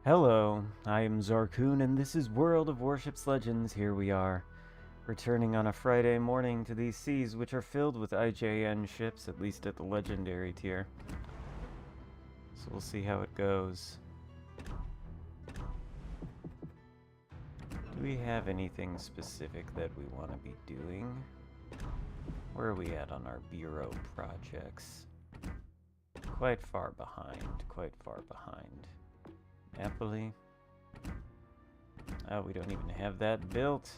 Hello, I am Xarkun, and this is World of Warships Legends. Here we are, returning on a Friday morning to these seas, which are filled with IJN ships, at least at the legendary tier. So we'll see how it goes. Do we have anything specific that we want to be doing? Where are we at on our bureau projects? Quite far behind, quite far behind. Happily. Oh, we don't even have that built.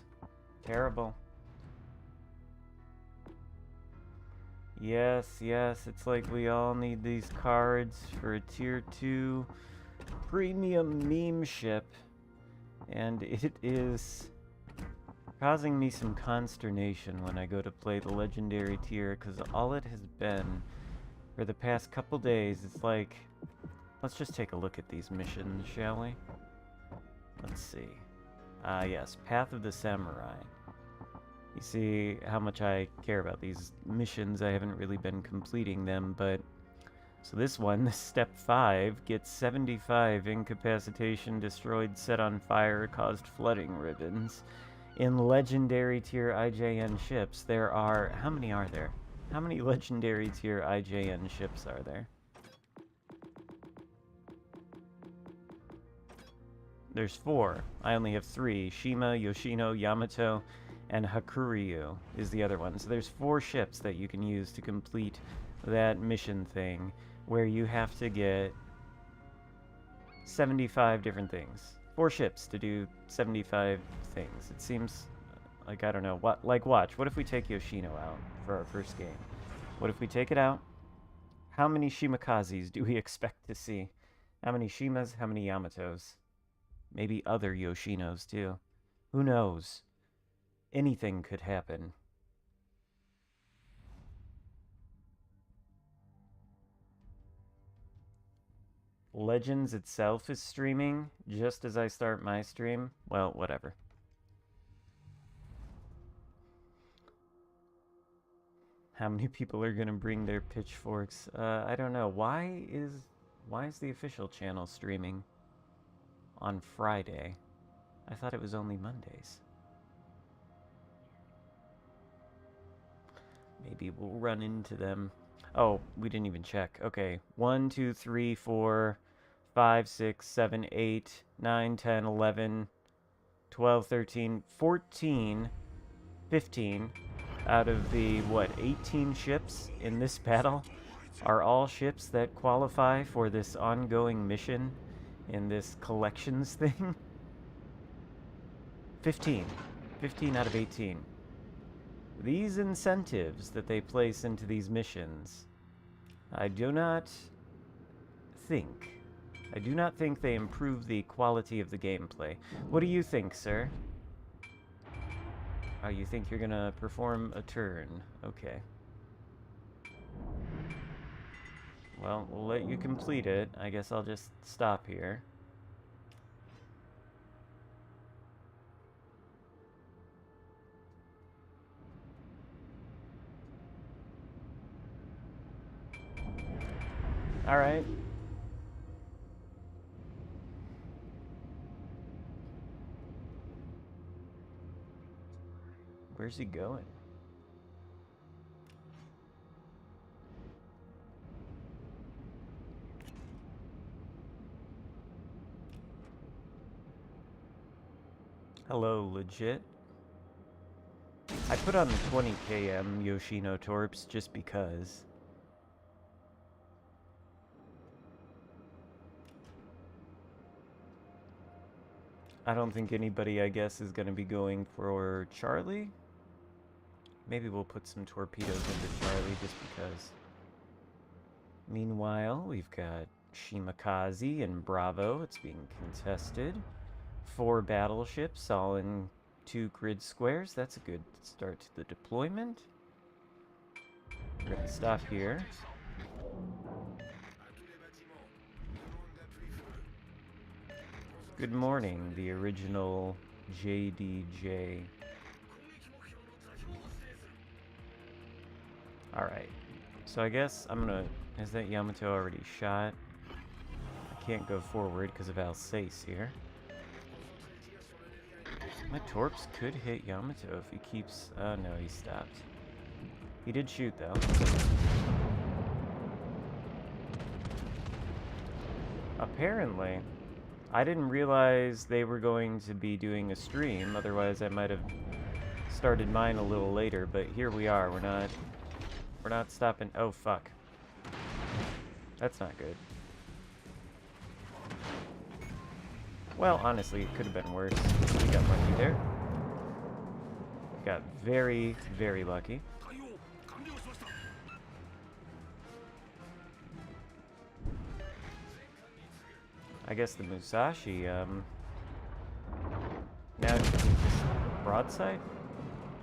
Terrible. Yes, it's like we all need these cards for a tier 2 premium meme ship. And it is causing me some consternation when I go to play the legendary tier, because all it has been for the past couple days, it's like, let's just take a look at these missions, shall we? Let's see. Yes, Path of the Samurai. You see how much I care about these missions. I haven't really been completing them, but... So this one, Step 5, gets 75 incapacitation, destroyed, set on fire, caused flooding ribbons. In legendary tier IJN ships, there are... How many are there? How many legendary tier IJN ships are there? There's 4. I only have 3. Shima, Yoshino, Yamato, and Hakuryu is the other one. So there's 4 ships that you can use to complete that mission thing, where you have to get 75 different things. 4 ships to do 75 things. It seems like, I don't know, what, like, watch. What if we take Yoshino out for our first game? What if we take it out? How many Shimakazes do we expect to see? How many Shimas? How many Yamatos? Maybe other Yoshinos, too. Who knows? Anything could happen. Legends itself is streaming just as I start my stream. Well, whatever. How many people are gonna bring their pitchforks? I don't know. Why is the official channel streaming on Friday? I thought it was only Mondays. Maybe we'll run into them. Oh, we didn't even check. Okay, 1, 2, 3, 4, 5, 6, 7, 8, 9, 10, 11, 12, 13, 14, 15 out of the, what, 18 ships in this battle are all ships that qualify for this ongoing mission in this collections thing. 15 out of 18. These incentives that they place into these missions, I do not think they improve the quality of the gameplay. What do you think, sir? Oh, you think you're gonna perform a turn? Okay. Well, we'll let you complete it. I guess I'll just stop here. Alright. Where's he going? Hello, legit. I put on the 20 km Yoshino torps just because. I don't think anybody, I guess, is going to be going for Charlie. Maybe we'll put some torpedoes into Charlie just because. Meanwhile, we've got Shimakaze and Bravo. It's being contested. 4 battleships, all in 2 grid squares. That's a good start to the deployment. We're going to stop here. Good morning, the original JDJ. Alright, so I guess I'm gonna... Is that Yamato already shot? can't go forward because of Alsace here. My torps could hit Yamato if he keeps... Oh, no, he stopped. He did shoot, though. Apparently, I didn't realize they were going to be doing a stream. Otherwise, I might have started mine a little later. But here we are. We're not stopping. Oh, fuck. That's not good. Well, honestly, it could have been worse. We got lucky there. We got very, very lucky. I guess the Musashi, now, broadside?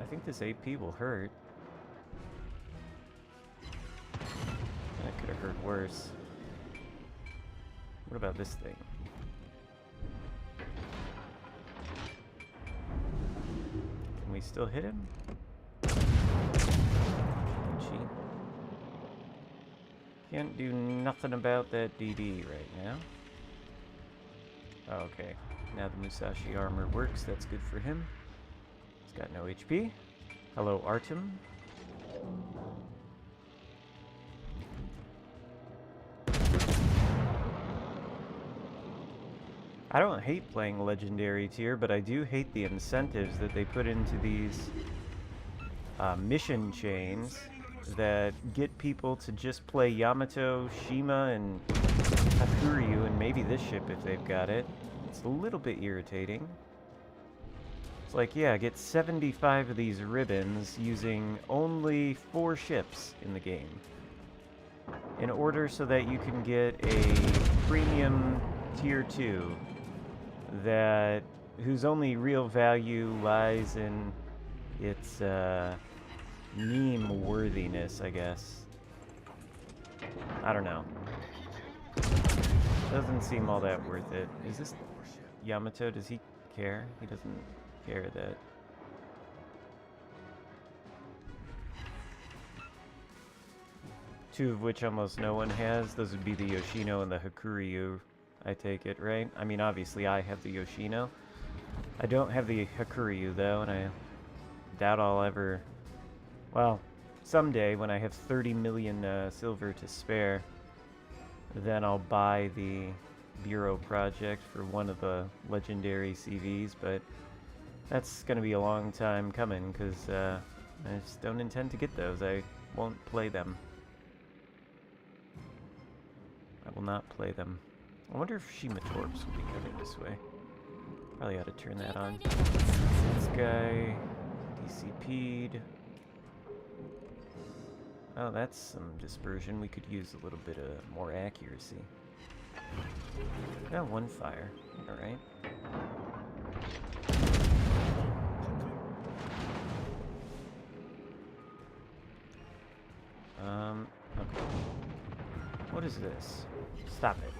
I think this AP will hurt. That could have hurt worse. What about this thing? Can we still hit him? Can't do nothing about that DD right now. Oh, okay. Now the Musashi armor works. That's good for him. He's got no HP. Hello, Artem. I don't hate playing Legendary tier, but I do hate the incentives that they put into these mission chains that get people to just play Yamato, Shima, and Hakuryu, and maybe this ship if they've got it. It's a little bit irritating. It's like, yeah, get 75 of these ribbons using only 4 ships in the game, in order so that you can get a premium tier 2 that whose only real value lies in its meme worthiness, I guess. I don't know. Doesn't seem all that worth it. Is this Yamato? Does he care? He doesn't care that. Two of which almost no one has. Those would be the Yoshino and the Hakuryu, I take it, right? I mean, obviously I have the Yoshino. I don't have the Hakuryu, though, and I doubt I'll ever... Well, someday when I have 30 million silver to spare, then I'll buy the Bureau project for one of the legendary CVs, but that's going to be a long time coming, because I just don't intend to get those. I won't play them. I will not play them. I wonder if Shima Torps will be coming this way. Probably ought to turn that on. This guy DCP'd. Oh, that's some dispersion. We could use a little bit of more accuracy. Got one fire. Alright. Okay. What is this? Stop it.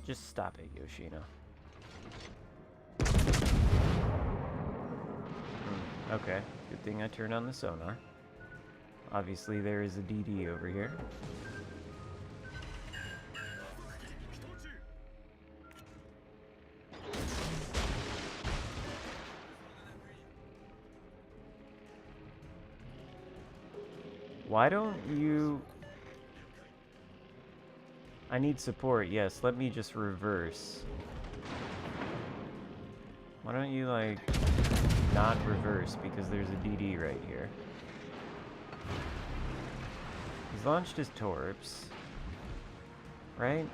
Just stop it, Yoshino. Okay, good thing I turned on the sonar. Obviously there is a DD over here. Why don't you... I need support, yes. Let me just reverse. Why don't you, like, not reverse, because there's a DD right here. He's launched his torps. Right?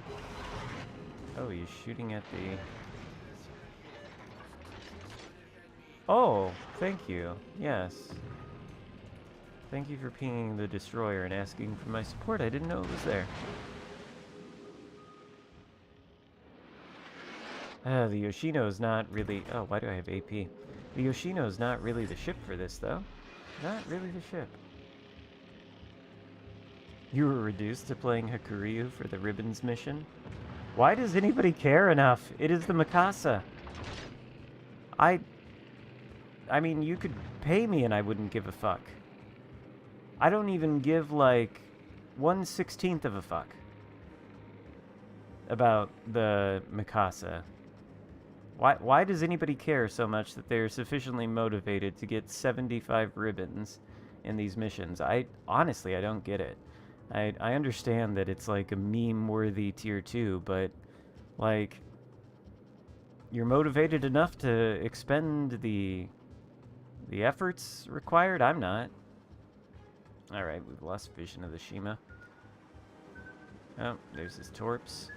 Oh, he's shooting at the... Oh, thank you. Yes. Thank you for pinging the destroyer and asking for my support. I didn't know it was there. The Yoshino is not really... Oh, why do I have AP? The Yoshino is not really the ship for this, though. Not really the ship. You were reduced to playing Hakuryu for the Ribbons mission? Why does anybody care enough? It is the Mikasa. I mean, you could pay me and I wouldn't give a fuck. I don't even give, like, 1/16 of a fuck. about the Mikasa. Why does anybody care so much that they're sufficiently motivated to get 75 ribbons in these missions? Honestly, I don't get it. I understand that it's like a meme-worthy tier 2, but like you're motivated enough to expend the efforts required? I'm not. Alright, we've lost vision of the Shima. Oh, there's his torps.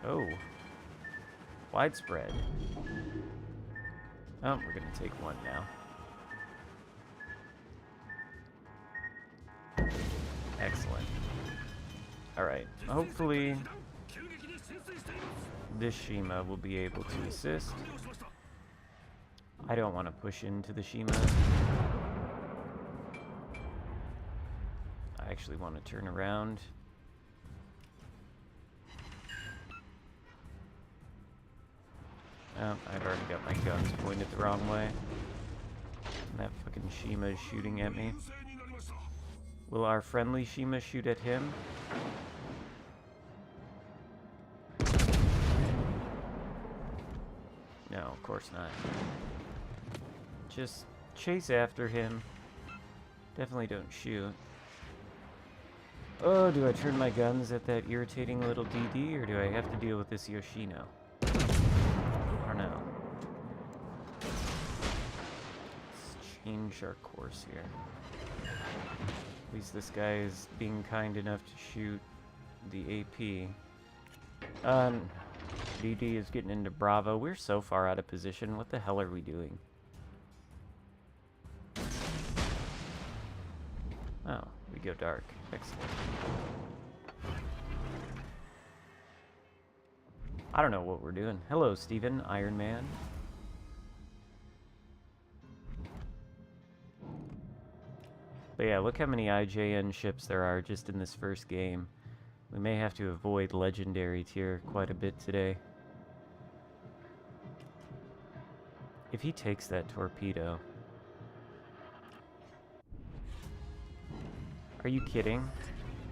Oh. Widespread. Oh, we're gonna take one now. Excellent. Alright, hopefully this Shima will be able to assist. I don't want to push into the Shima. I actually want to turn around. Oh, I've already got my guns pointed the wrong way. And that fucking Shima is shooting at me. Will our friendly Shima shoot at him? No, of course not. Just chase after him. Definitely don't shoot. Oh, do I turn my guns at that irritating little DD, or do I have to deal with this Yoshino? I don't know. Let's change our course here. At least this guy is being kind enough to shoot the AP. DD is getting into Bravo. We're so far out of position. What the hell are we doing? Oh, we go dark. Excellent. I don't know what we're doing. Hello, Steven, Iron Man. But yeah, look how many IJN ships there are just in this first game. We may have to avoid legendary tier quite a bit today. If he takes that torpedo... Are you kidding?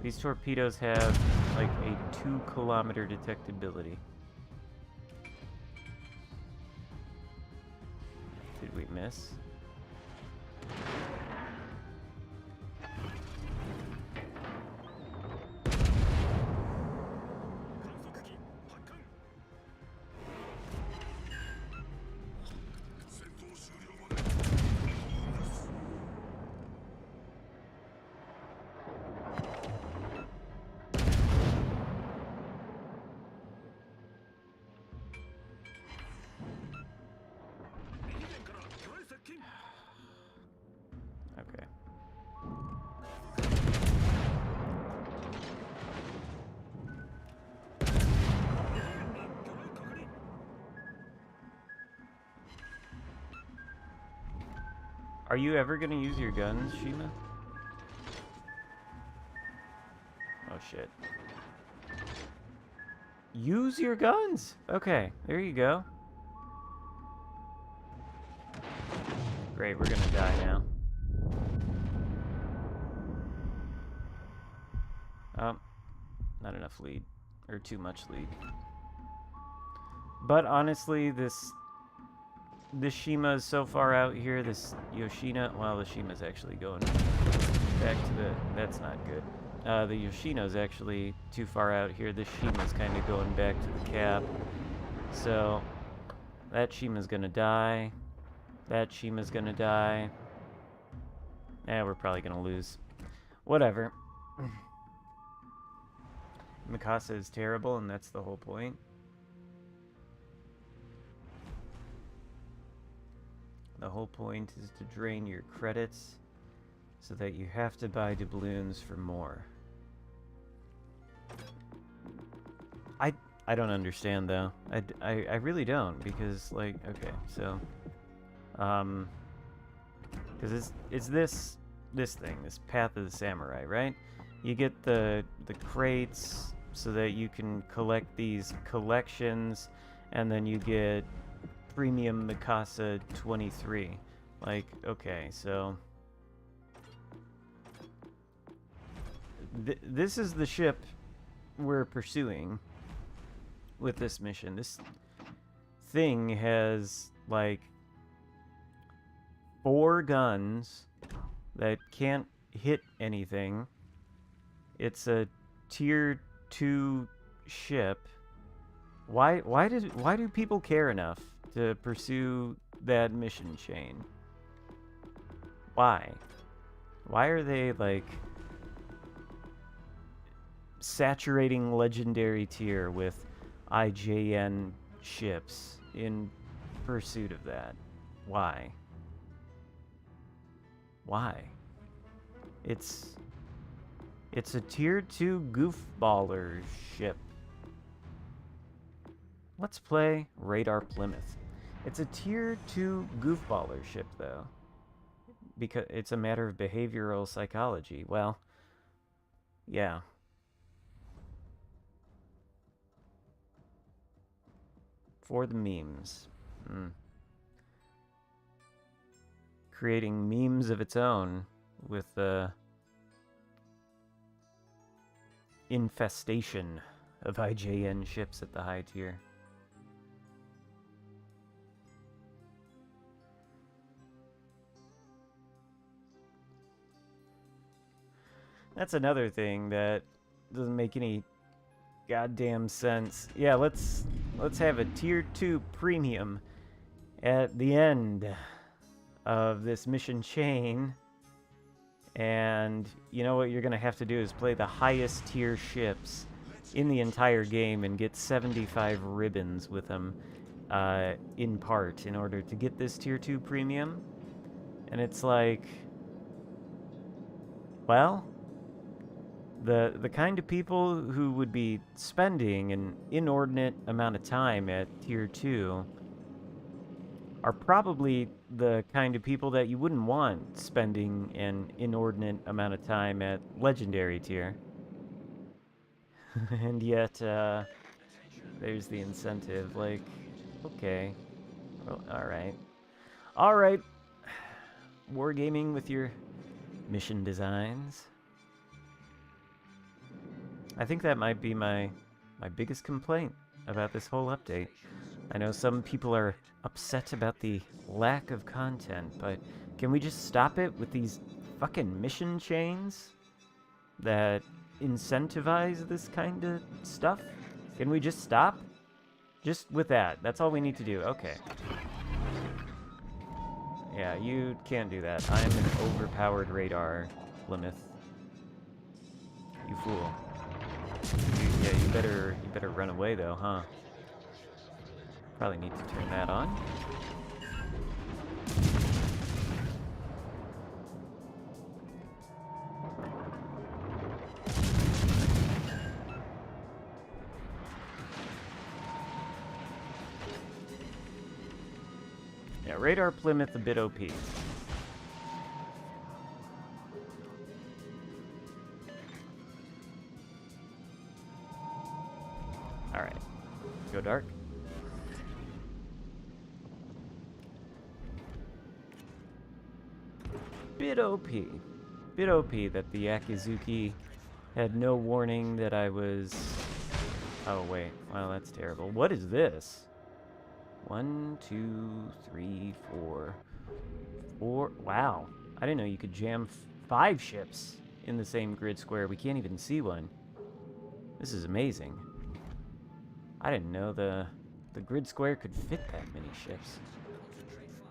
These torpedoes have like a 2-kilometer detectability. Did we miss? Okay. Are you ever gonna use your guns, Shima? Oh shit. Use your guns! Okay, there you go. Great, we're gonna die now. Oh, not enough lead. Or too much lead. But honestly, this Shima is so far out here, this Yoshino... Well, the Shima's actually going back to the... That's not good. The Yoshino's actually too far out here. This Shima's kind of going back to the cap. So, that Shima's gonna die. That Shima's gonna die. We're probably gonna lose. Whatever. Mikasa is terrible, and that's the whole point. The whole point is to drain your credits so that you have to buy doubloons for more. I don't understand, though. I really don't, because, like, okay, so... because it's this thing, this Path of the Samurai, right? You get the crates so that you can collect these collections, and then you get premium Mikasa 23. Like, okay, so this is the ship we're pursuing with this mission. This thing has, like, 4 guns that can't hit anything. It's a tier 2 ship. Why do people care enough to pursue that mission chain? Why? Why are they, like, saturating legendary tier with IJN ships in pursuit of that? Why? Why? It's a tier 2 goofballer ship. Let's play Radar Plymouth. It's a tier 2 goofballer ship, though, because it's a matter of behavioral psychology. Well, yeah. For the memes. Creating memes of its own with the infestation of IJN ships at the high tier. That's another thing that doesn't make any goddamn sense. Yeah, let's have a tier 2 premium at the end of this mission chain. And you know what you're gonna have to do is play the highest tier ships in the entire game and get 75 ribbons with them in part in order to get this tier 2 premium. And it's like, well, the kind of people who would be spending an inordinate amount of time at tier 2 are probably the kind of people that you wouldn't want spending an inordinate amount of time at legendary tier. And yet, there's the incentive, like, okay, well, alright. Alright, wargaming with your mission designs. I think that might be my biggest complaint about this whole update. I know some people are upset about the lack of content, but can we just stop it with these fucking mission chains that incentivize this kind of stuff? Can we just stop? Just with that. That's all we need to do. Okay. Yeah, you can't do that. I'm an overpowered radar, Plymouth. You fool. Yeah, you better run away though, huh? Probably need to turn that on. Yeah, radar Plymouth a bit OP. Alright. Go dark. Bit OP. Bit OP that the Akizuki had no warning that I was... Oh, wait. Well, that's terrible. What is this? 1, 2, 3, 4. 4. Wow. I didn't know you could jam 5 ships in the same grid square. We can't even see one. This is amazing. I didn't know the grid square could fit that many ships.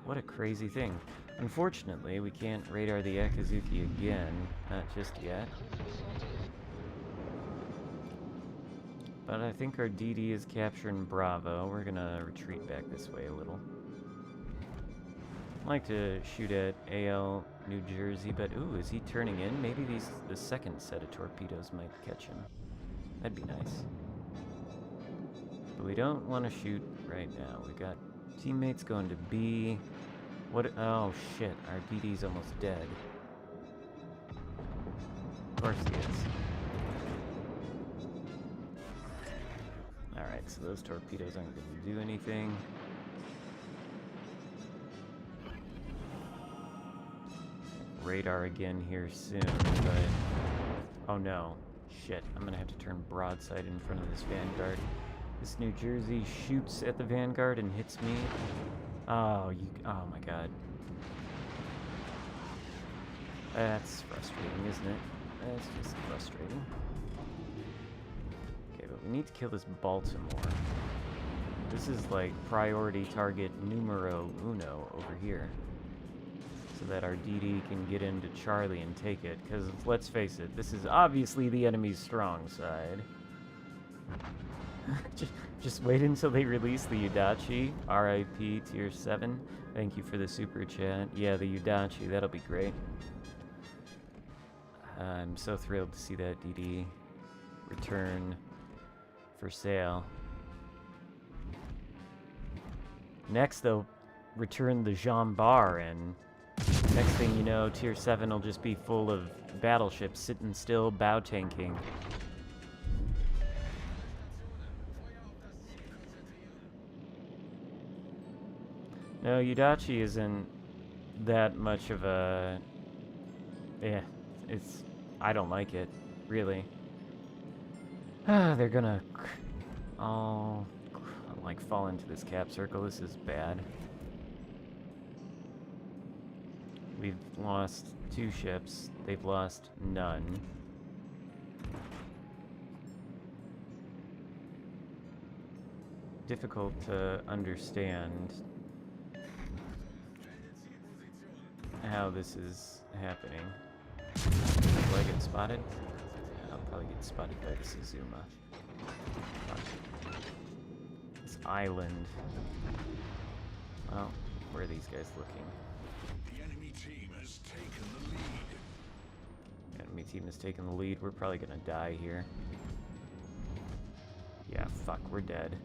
What a crazy thing. Unfortunately, we can't radar the Akizuki again. Not just yet. But I think our DD is capturing Bravo. We're gonna retreat back this way a little. I'd like to shoot at AL New Jersey, but ooh, is he turning in? Maybe the second set of torpedoes might catch him. That'd be nice. But we don't want to shoot right now. We got teammates going to B. What? Oh shit, our DD's almost dead. Of course he is. Alright, so those torpedoes aren't going to do anything. Radar again here soon, but... Oh no. Shit, I'm gonna have to turn broadside in front of this Vanguard. This New Jersey shoots at the Vanguard and hits me. Oh, oh my god. That's frustrating, isn't it? That's just frustrating. Okay, but we need to kill this Baltimore. This is like priority target numero uno over here. So that our DD can get into Charlie and take it. Because, let's face it, this is obviously the enemy's strong side. just wait until they release the Udachi. RIP Tier 7. Thank you for the super chat. Yeah, the Udachi, that'll be great. I'm so thrilled to see that DD return for sale. Next, they'll return the Jean Bar, and next thing you know, Tier 7 will just be full of battleships sitting still, bow tanking. No, Udachi isn't that much of a... Yeah, it's... I don't like it, really. They're gonna... Oh... like, fall into this cap circle. This is bad. We've lost 2 ships. They've lost none. Difficult to understand how this is happening. Will I get spotted? I'll probably get spotted by the Suzuma. This island. Oh, where are these guys looking? The enemy team has taken the lead. Enemy team has taken the lead. We're probably gonna die here. Yeah, fuck, we're dead.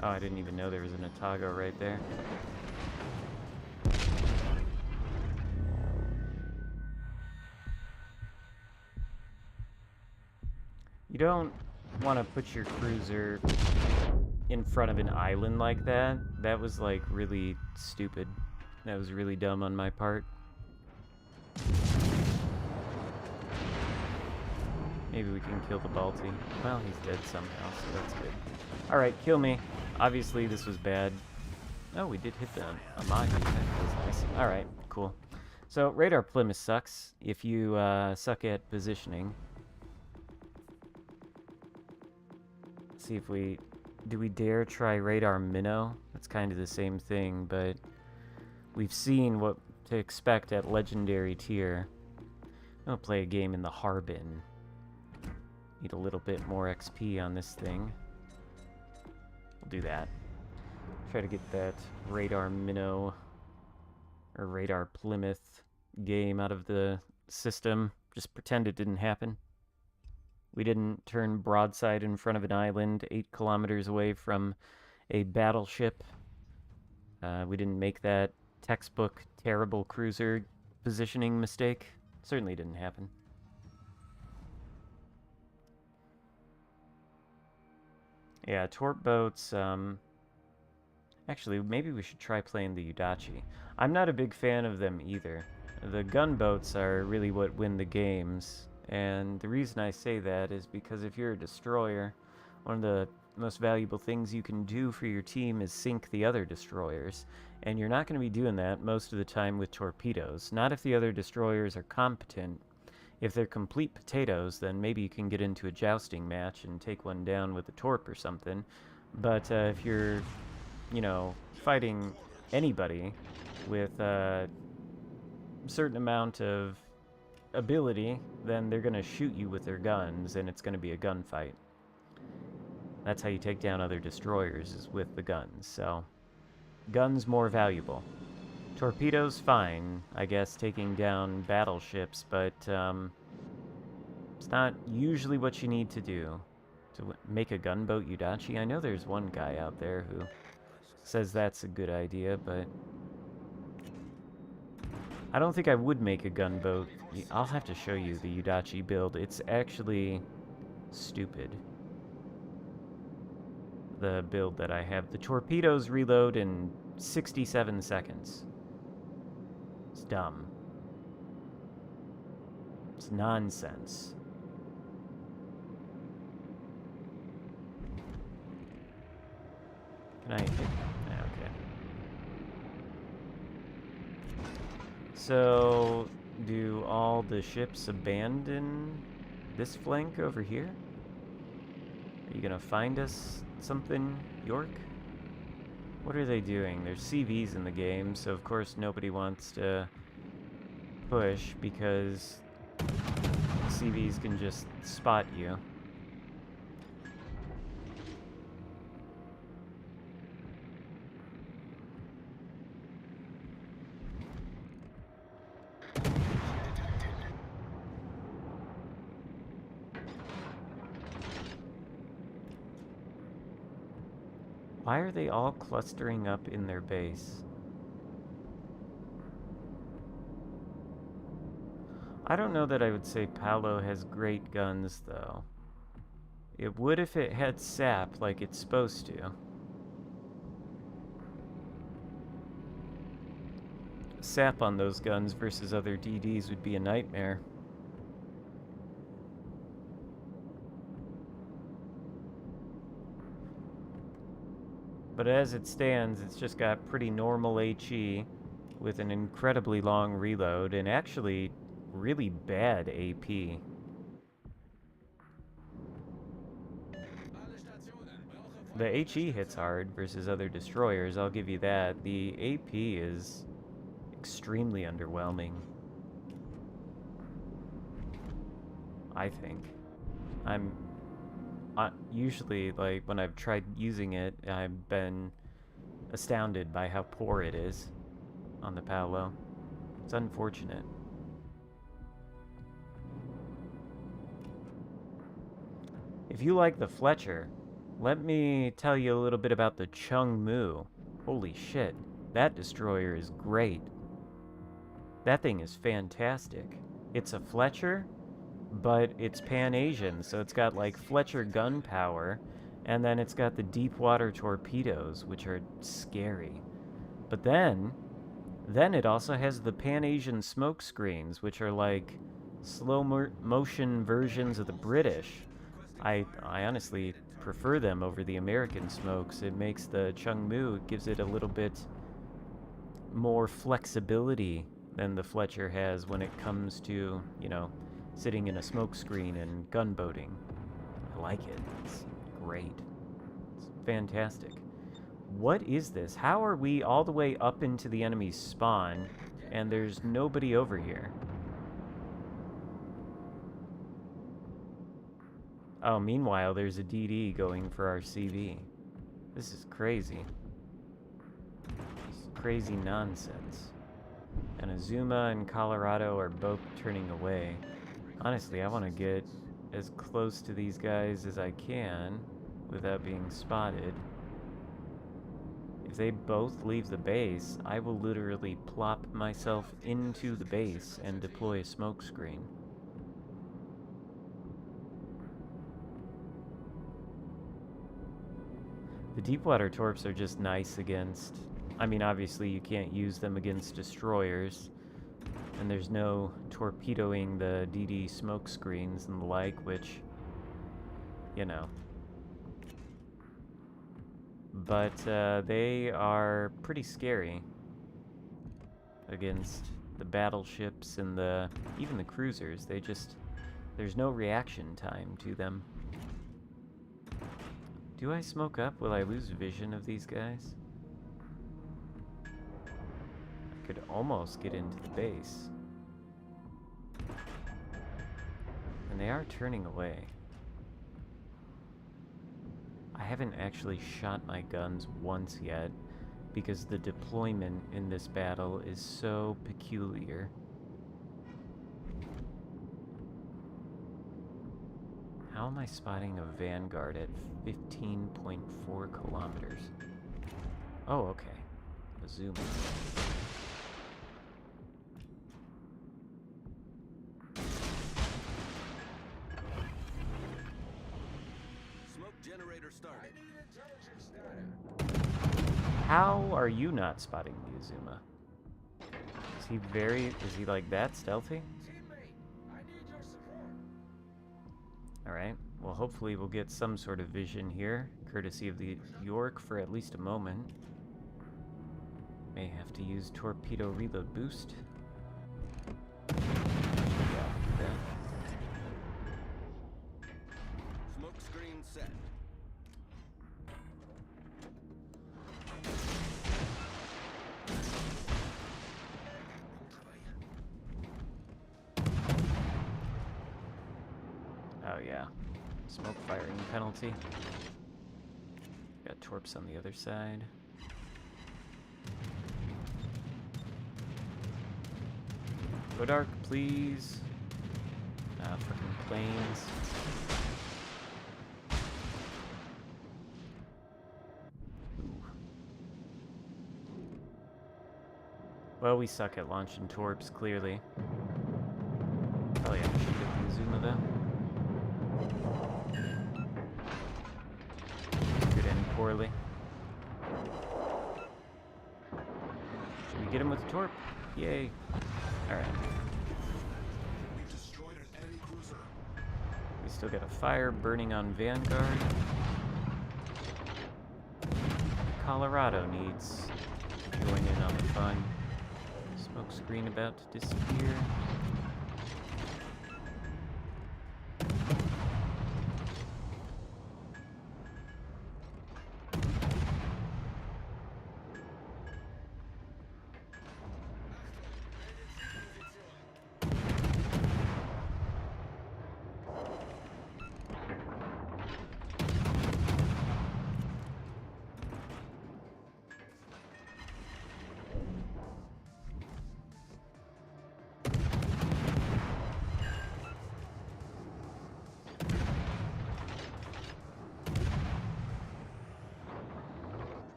Oh, I didn't even know there was an Otago right there. You don't want to put your cruiser in front of an island like that. That was like really stupid. That was really dumb on my part. Maybe we can kill the Balti. Well, he's dead somehow, so that's good. Alright, kill me. Obviously, this was bad. Oh, we did hit the Amagi. That was nice. Alright, cool. So, radar Plymouth sucks if you suck at positioning. Let's see if we... Do we dare try radar minnow? That's kind of the same thing, but we've seen what to expect at legendary tier. I'm gonna play a game in the Harbin. Need a little bit more XP on this thing. We'll do that. Try to get that radar minnow or radar Plymouth game out of the system. Just pretend it didn't happen. We didn't turn broadside in front of an island 8 kilometers away from a battleship. We didn't make that textbook terrible cruiser positioning mistake. Certainly didn't happen. Yeah, torp boats, actually, maybe we should try playing the Udachi. I'm not a big fan of them either. The gunboats are really what win the games, and the reason I say that is because if you're a destroyer, one of the most valuable things you can do for your team is sink the other destroyers, and you're not going to be doing that most of the time with torpedoes. Not if the other destroyers are competent. If they're complete potatoes, then maybe you can get into a jousting match and take one down with a torp or something. But if you're, you know, fighting anybody with a certain amount of ability, then they're going to shoot you with their guns, and it's going to be a gunfight. That's how you take down other destroyers, is with the guns. So, guns more valuable. Torpedoes, fine, I guess, taking down battleships, but it's not usually what you need to do to make a gunboat Udachi. I know there's one guy out there who says that's a good idea, but I don't think I would make a gunboat. I'll have to show you the Udachi build. It's actually stupid. The build that I have. The torpedoes reload in 67 seconds. It's dumb. It's nonsense. Can I hit? Yeah, okay. So, do all the ships abandon this flank over here? Are you gonna find us something, York? What are they doing? There's CVs in the game, so of course nobody wants to push because CVs can just spot you. Why are they all clustering up in their base? I don't know that I would say Paolo has great guns, though. It would if it had sap like it's supposed to. Sap on those guns versus other DDs would be a nightmare. But as it stands, it's just got pretty normal HE with an incredibly long reload and actually really bad AP. The HE hits hard versus other destroyers, I'll give you that. The AP is extremely underwhelming, I think. Usually, like, when I've tried using it, I've been astounded by how poor it is on the Paolo. It's unfortunate. If you like the Fletcher, let me tell you a little bit about the Chung Mu. Holy shit, that destroyer is great. That thing is fantastic. It's a Fletcher, but it's Pan-Asian, so it's got like Fletcher gun power, and then it's got the deep water torpedoes, which are scary. But then it also has the Pan-Asian smoke screens, which are like slow motion versions of the British. I honestly prefer them over the American smokes. It makes the Chung Mu, it gives it a little bit more flexibility than the Fletcher has when it comes to, you know, sitting in a smoke screen and gunboating. I like it. It's great. It's fantastic. What is this? How are we all the way up into the enemy's spawn and there's nobody over here? Oh, meanwhile, there's a DD going for our CV. This is crazy. This is crazy nonsense. And Azuma and Colorado are both turning away. Honestly, I want to get as close to these guys as I can without being spotted. If they both leave the base, I will literally plop myself into the base and deploy a smoke screen. The deepwater torps are just nice against... I mean, obviously you can't use them against destroyers, and there's no torpedoing the DD smoke screens and the like, which, you know. But they are pretty scary against the battleships and even the cruisers. There's no reaction time to them. Do I smoke up? Will I lose vision of these guys? I could almost get into the base. And they are turning away. I haven't actually shot my guns once yet because the deployment in this battle is so peculiar. How am I spotting a vanguard at 15.4 kilometers? Oh, okay. A zoom. Smoke generator started. How are you not spotting the Azuma? Is he like that stealthy? Teammate, I need your Alright, well hopefully we'll get some sort of vision here, courtesy of the York for at least a moment. May have to use torpedo reload boost. Yeah, Smoke screen set. oh yeah, smoke firing penalty. Got torps on the other side. Go dark, please. Frickin' planes. Ooh. Well, we suck at launching torps, clearly. Probably have to shoot at the Azuma, though. Could end poorly. Should we get him with a torp? Yay. Alright. We've destroyed an enemy cruiser. We still got a fire burning on Vanguard. Colorado needs to join in on the fun. Smoke screen about to disappear.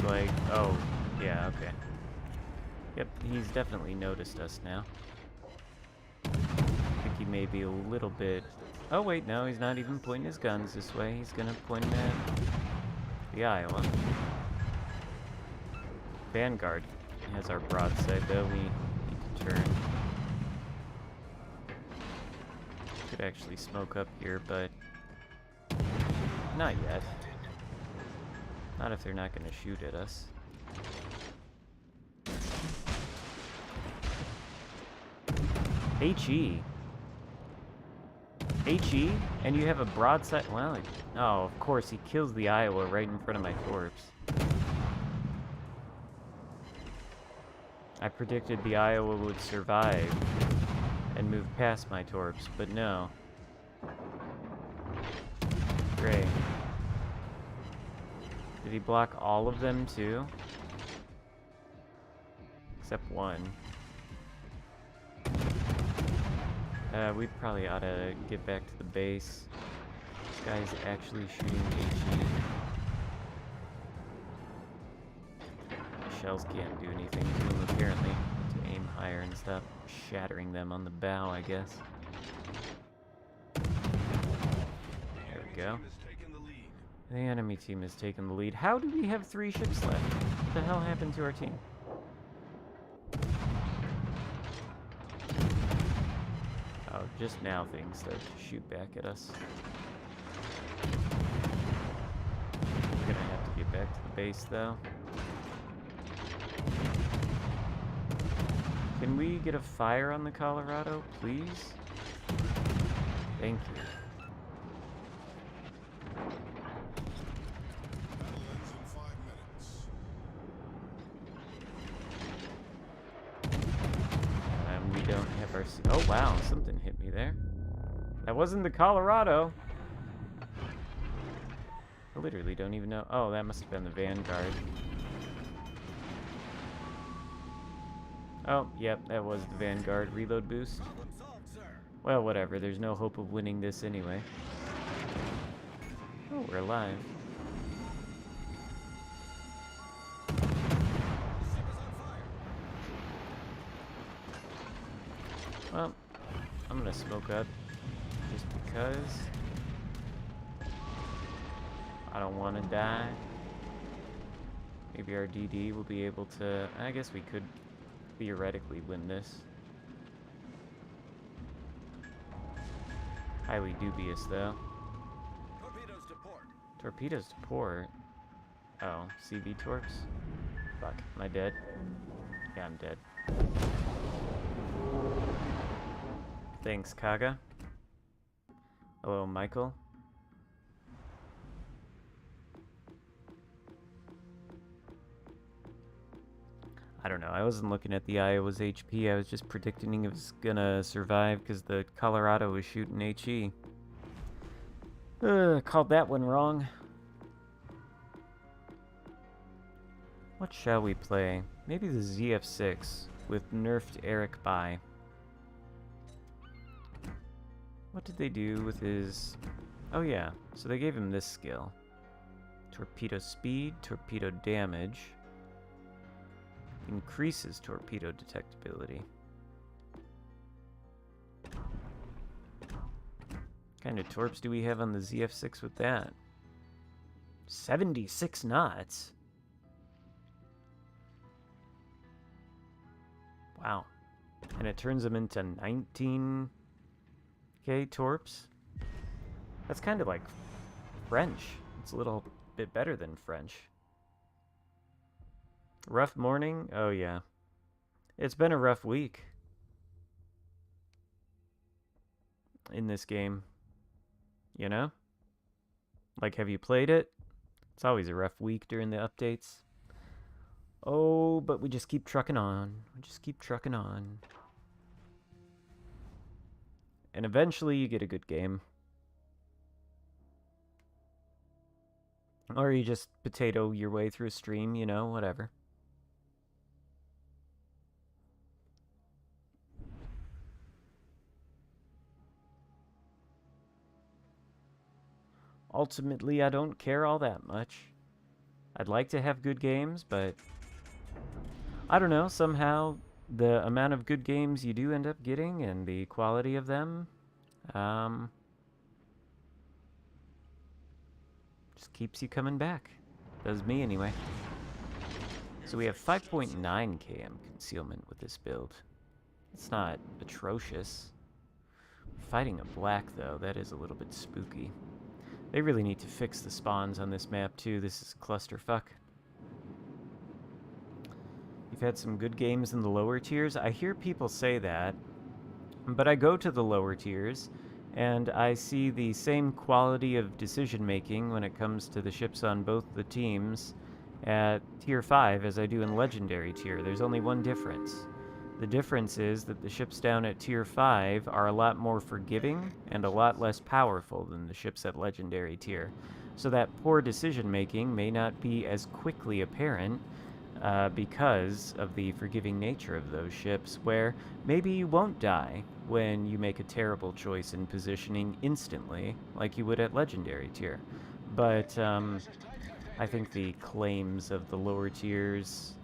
Like, oh, yeah, okay. Yep, he's definitely noticed us now. I think he may be a little bit... Oh, wait, no, he's not even pointing his guns this way. He's gonna point them at the Iowa. Vanguard has our broadside, though. We need to turn. Could actually smoke up here, but not yet. Not if they're not going to shoot at us. HE. HE? And you have a broadside... Well, oh, of course, he kills the Iowa right in front of my torps. I predicted the Iowa would survive and move past my torps, but no. Great. Did he block all of them too? Except one. We probably ought to get back to the base. This guy's actually shooting HE. The shells can't do anything to him apparently. To aim higher and stop shattering them on the bow, I guess. There we go. The enemy team has taken the lead. How do we have 3 ships left? What the hell happened to our team? Oh, just now things start to shoot back at us. We're gonna have to get back to the base, though. Can we get a fire on the Colorado, please? Thank you. Oh wow, something hit me there. That wasn't the Colorado. I literally don't even know. Oh, that must have been the Vanguard. Oh, yep, that was the Vanguard reload boost. Well, whatever, there's no hope of winning this anyway. Oh, we're alive. Well, I'm gonna smoke up just because I don't want to die. Maybe our DD will be able to... I guess we could theoretically win this. Highly dubious, though. Torpedoes to port. Torpedoes to port? Oh, CV torps? Fuck, am I dead? Yeah, I'm dead. Thanks, Kaga. Hello, Michael. I don't know, I wasn't looking at the Iowa's HP, I was just predicting it was gonna survive because the Colorado was shooting HE. Called that one wrong. What shall we play? Maybe the ZF6 with nerfed Eric Bai. What did they do with his... Oh yeah, so they gave him this skill. Torpedo speed, torpedo damage. Increases torpedo detectability. What kind of torps do we have on the ZF6 with that? 76 knots? Wow. And it turns them into 19k torps? That's kind of like French. It's a little bit better than French. Rough morning? Oh yeah. It's been a rough week in this game. You know? Like, have you played it? It's always a rough week during the updates. Oh, but we just keep trucking on. We just keep trucking on. And eventually you get a good game. Or you just potato your way through a stream, you know, whatever. Ultimately, I don't care all that much. I'd like to have good games, but I don't know, somehow the amount of good games you do end up getting and the quality of them just keeps you coming back. Does me anyway. So we have 5.9 km concealment with this build. It's not atrocious. Fighting a black though, that is a little bit spooky. They really need to fix the spawns on this map too. This is clusterfuck. You've had some good games in the lower tiers. I hear people say that, but I go to the lower tiers and I see the same quality of decision making when it comes to the ships on both the teams at tier 5 as I do in legendary tier. There's only one difference. The difference is that the ships down at tier 5 are a lot more forgiving and a lot less powerful than the ships at legendary tier. So that poor decision making may not be as quickly apparent because of the forgiving nature of those ships, where maybe you won't die when you make a terrible choice in positioning instantly, like you would at legendary tier. But I think the claims of the lower tiers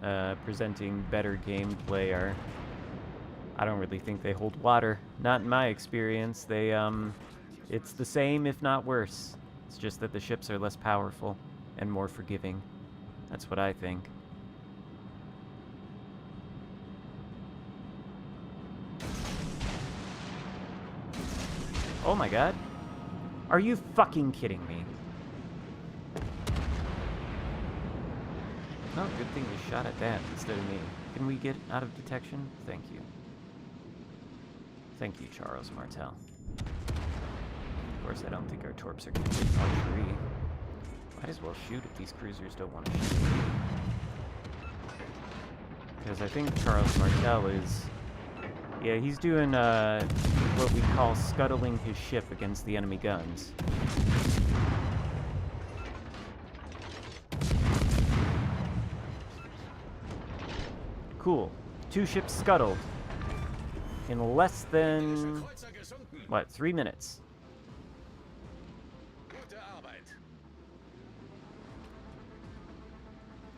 presenting better gameplay are... I don't really think they hold water. Not in my experience. They, it's the same, if not worse. It's just that the ships are less powerful and more forgiving. That's what I think. Oh my god. Are you fucking kidding me? Oh, good thing you shot at that instead of me. Can we get out of detection? Thank you. Thank you, Charles Martel. Of course, I don't think our torps are going to get archery. Might as well shoot if these cruisers don't want to shoot. Because I think Charles Martel is... Yeah, he's doing what we call scuttling his ship against the enemy guns. Cool. 2 ships scuttled in less than, what, 3 minutes.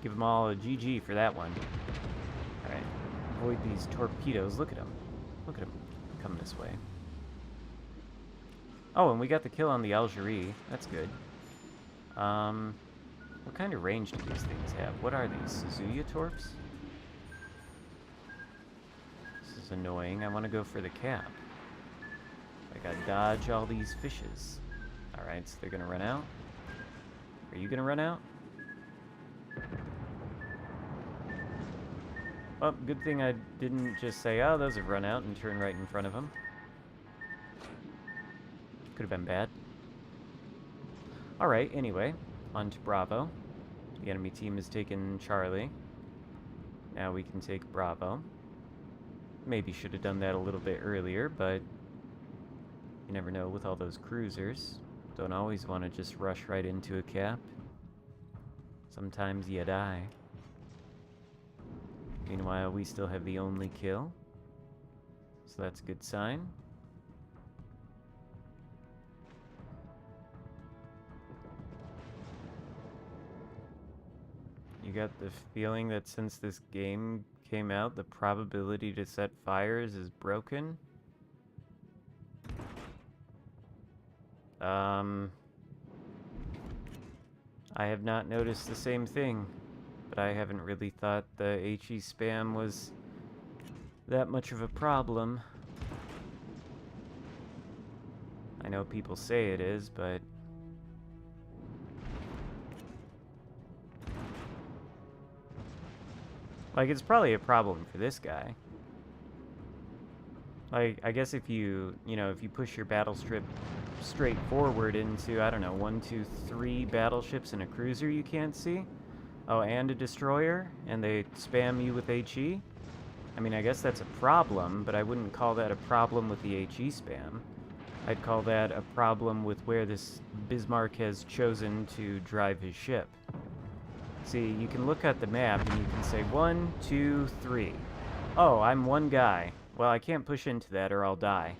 Give them all a GG for that one. Alright. Avoid these torpedoes. Look at them. Look at them come this way. Oh, and we got the kill on the Algerie. That's good. What kind of range do these things have? What are these? Suzuya torps? This is annoying. I want to go for the cap. I gotta dodge all these fishes. Alright, so they're gonna run out. Are you gonna run out? Oh, good thing I didn't just say, oh, those have run out, and turn right in front of them. Could have been bad. Alright, anyway, on to Bravo. The enemy team has taken Charlie. Now we can take Bravo. Maybe should have done that a little bit earlier, but you never know with all those cruisers. Don't always want to just rush right into a cap. Sometimes you die. Meanwhile, we still have the only kill. So that's a good sign. You got the feeling that since this game came out, the probability to set fires is broken? I have not noticed the same thing, but I haven't really thought the HE spam was that much of a problem. I know people say it is, but like, it's probably a problem for this guy. Like, I guess if you push your battleship straight forward into, I don't know, 1, 2, 3 battleships and a cruiser you can't see, oh, and a destroyer, and they spam you with HE, I mean, I guess that's a problem, but I wouldn't call that a problem with the HE spam. I'd call that a problem with where this Bismarck has chosen to drive his ship. See, you can look at the map and you can say 1, 2, 3. Oh, I'm one guy. Well, I can't push into that or I'll die.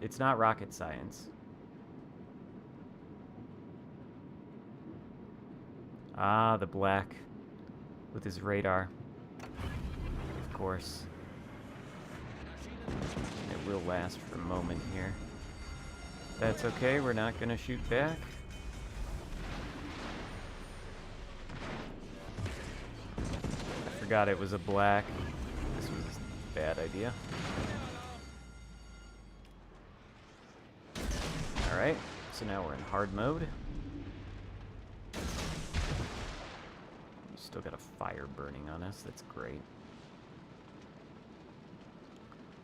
It's not rocket science. Ah, the black with his radar. Of course. It will last for a moment here. That's okay, we're not gonna shoot back. I forgot it was a black. This was a bad idea. Alright, so now we're in hard mode. Still got a fire burning on us, that's great.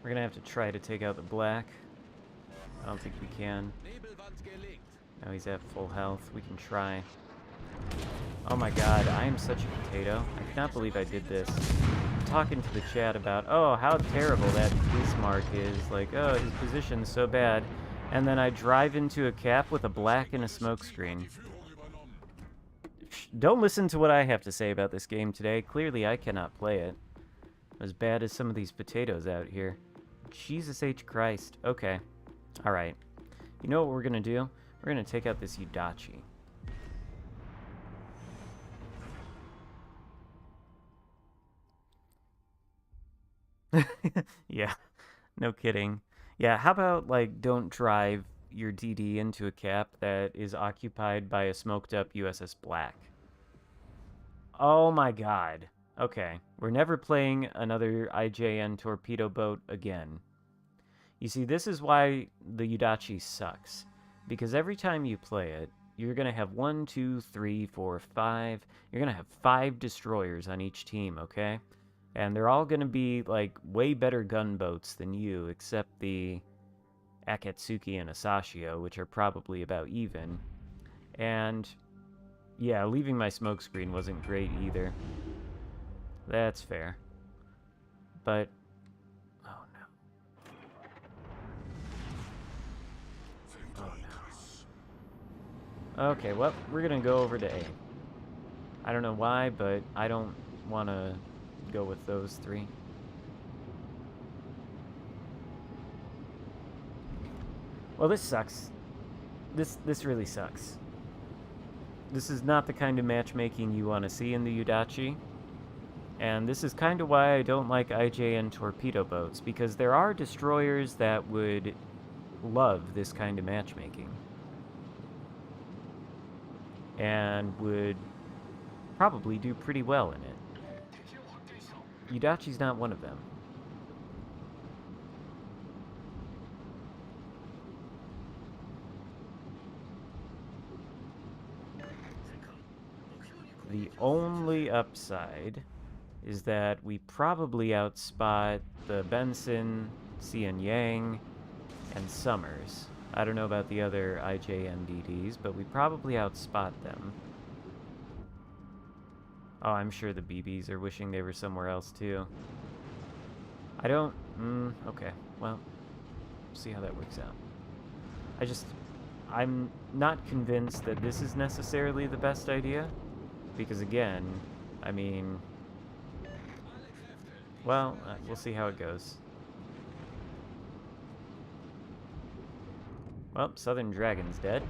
We're gonna have to try to take out the black. I don't think we can. Now he's at full health, we can try. Oh my god, I am such a potato. I cannot believe I did this. I'm talking to the chat about, oh, how terrible that Bismarck is. Like, oh, his position's so bad. And then I drive into a cap with a black and a smokescreen. Don't listen to what I have to say about this game today. Clearly, I cannot play it. As bad as some of these potatoes out here. Jesus H. Christ. Okay. Alright. You know what we're gonna do? We're gonna take out this Yudachi. Yeah. No kidding. Yeah, how about, like, don't drive your DD into a cap that is occupied by a smoked-up USS Black. Oh my god. Okay, we're never playing another IJN torpedo boat again. You see, this is why the Yudachi sucks. Because every time you play it, you're going to have 1, 2, 3, 4, 5. You're going to have 5 destroyers on each team, okay? And they're all going to be, like, way better gunboats than you, except the Akatsuki and Asashio, which are probably about even. And yeah, leaving my smokescreen wasn't great either. That's fair. But oh no. Oh no. Okay, well, we're gonna go over to A. I don't know why, but I don't want to go with those 3. Well, this sucks. This really sucks. This is not the kind of matchmaking you want to see in the Yudachi. And this is kind of why I don't like IJN torpedo boats, because there are destroyers that would love this kind of matchmaking. And would probably do pretty well in it. Yudachi's not one of them. The only upside is that we probably outspot the Benson, Cian Yang, and Summers. I don't know about the other IJN DDs, but we probably outspot them. Oh, I'm sure the BBs are wishing they were somewhere else too. I don't... okay. Well, see how that works out. I'm not convinced that this is necessarily the best idea. Because again, I mean... well, we'll see how it goes. Well, Southern Dragon's dead.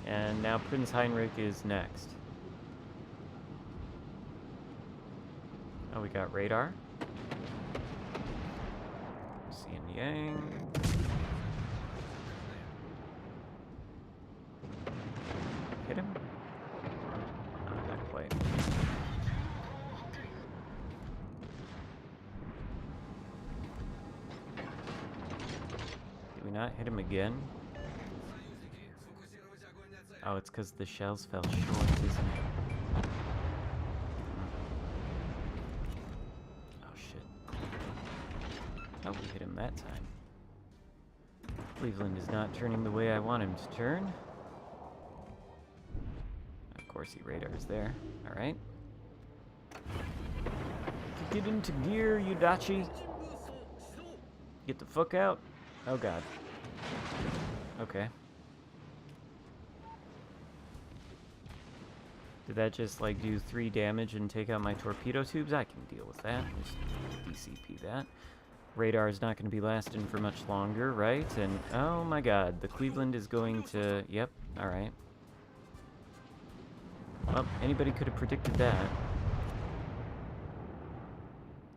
And now Prince Heinrich is next. Oh, we got radar. Cian Yang. Hit him? Oh, not quite. Did we not hit him again? Oh, it's because the shells fell short, isn't it? Oh, shit. Oh, we hit him that time. Cleveland is not turning the way I want him to turn. Of course, he radars there. Alright. Get into gear, Yudachi. Get the fuck out. Oh, God. Okay. Did that just, like, do 3 damage and take out my torpedo tubes? I can deal with that. Just DCP that. Radar is not going to be lasting for much longer, right? And, oh my god, the Cleveland is going to... yep, alright. Well, anybody could have predicted that.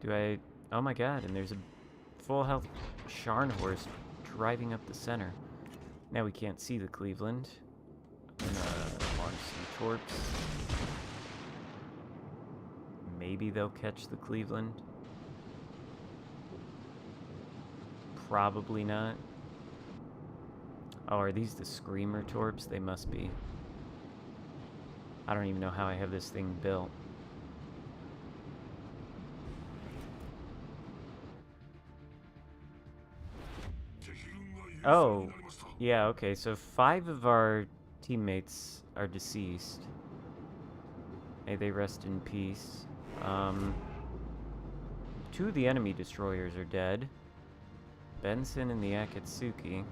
Do I... oh my god, and there's a full health Scharnhorst driving up the center. Now we can't see the Cleveland. I'm gonna launch some torps. Maybe they'll catch the Cleveland. Probably not. Oh, are these the Screamer torps? They must be. I don't even know how I have this thing built. Oh, yeah, okay, so 5 of our teammates are deceased. May they rest in peace. 2 of the enemy destroyers are dead. Benson and the Akatsuki.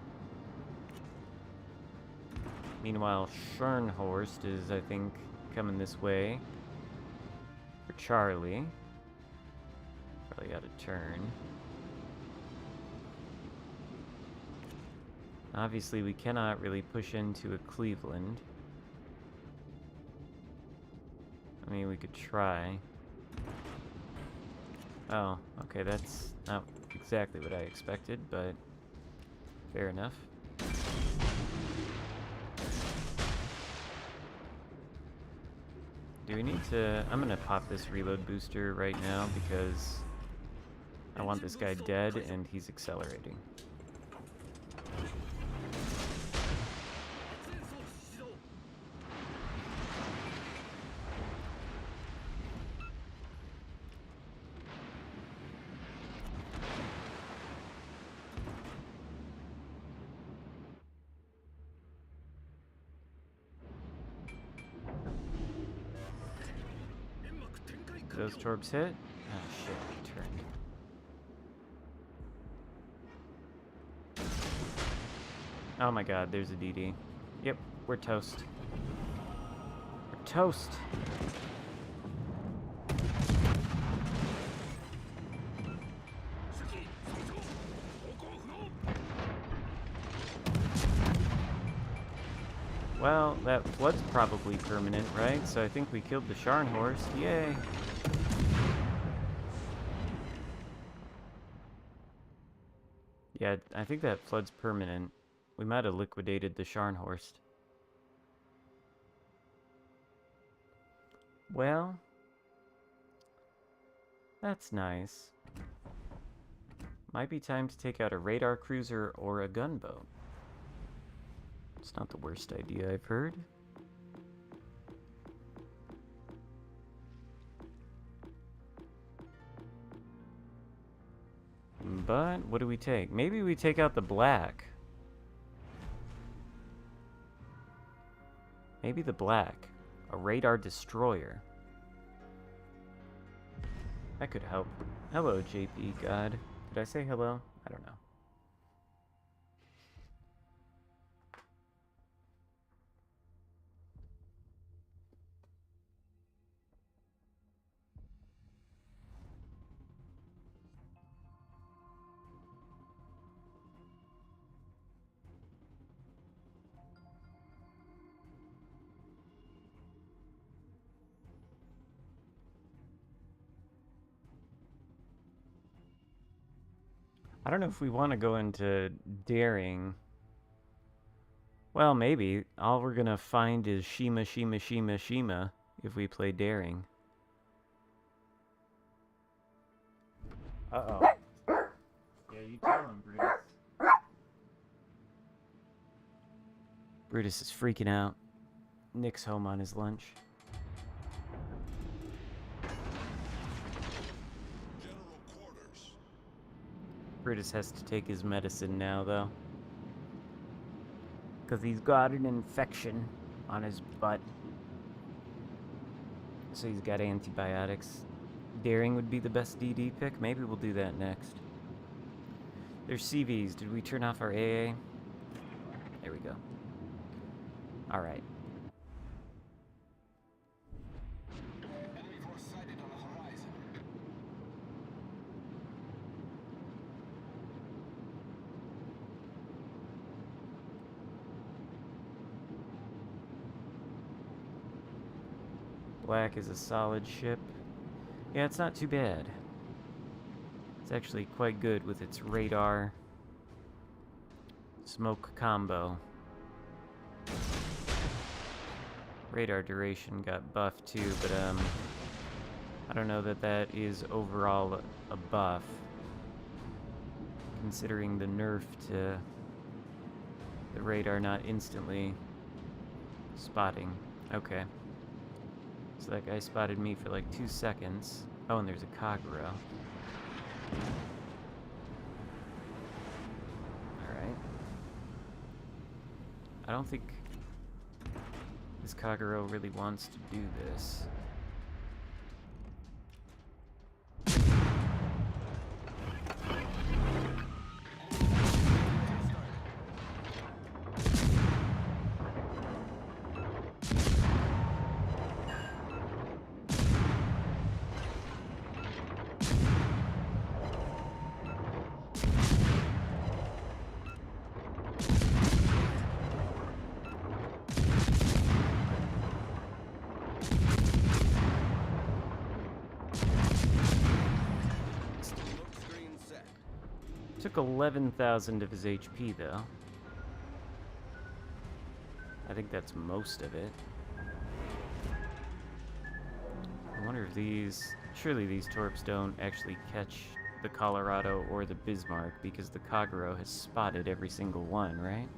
Meanwhile, Scharnhorst is, I think, coming this way. For Charlie. Probably out of turn. Obviously, we cannot really push into a Cleveland. I mean, we could try. Oh, okay, that's not exactly what I expected, but fair enough. Do we need to... I'm gonna pop this reload booster right now because I want this guy dead and he's accelerating. Those torps hit? Oh shit, we turned. Oh my god, there's a DD. Yep, we're toast. We're toast! Well, that flood's probably permanent, right? So I think we killed the Scharnhorst. Yay! Yeah, I think that flood's permanent. We might have liquidated the Scharnhorst. Well, that's nice. Might be time to take out a radar cruiser or a gunboat. It's not the worst idea I've heard. But what do we take? Maybe we take out the black. Maybe the black. A radar destroyer. That could help. Hello, JP God. Did I say hello? I don't know. I don't know if we want to go into daring. Well, maybe. All we're gonna find is Shima if we play daring. Uh-oh. Yeah, you tell him, Brutus. Brutus is freaking out. Nick's home on his lunch. Brutus has to take his medicine now, though. Because he's got an infection on his butt. So he's got antibiotics. Daring would be the best DD pick. Maybe we'll do that next. There's CVs. Did we turn off our AA? There we go. Alright. Enemy force sighted on the horizon. Black is a solid ship. Yeah, it's not too bad. It's actually quite good with its radar smoke combo. Radar duration got buffed too, but I don't know that that is overall a buff, considering the nerf to the radar not instantly spotting. Okay. So that guy spotted me for like 2 seconds. Oh, and there's a Kagura. Alright. I don't think this Kagura really wants to do this. Took 11,000 of his HP, though. I think that's most of it. I wonder if these... Surely these torps don't actually catch the Colorado or the Bismarck, because the Kaguro has spotted every single one, right?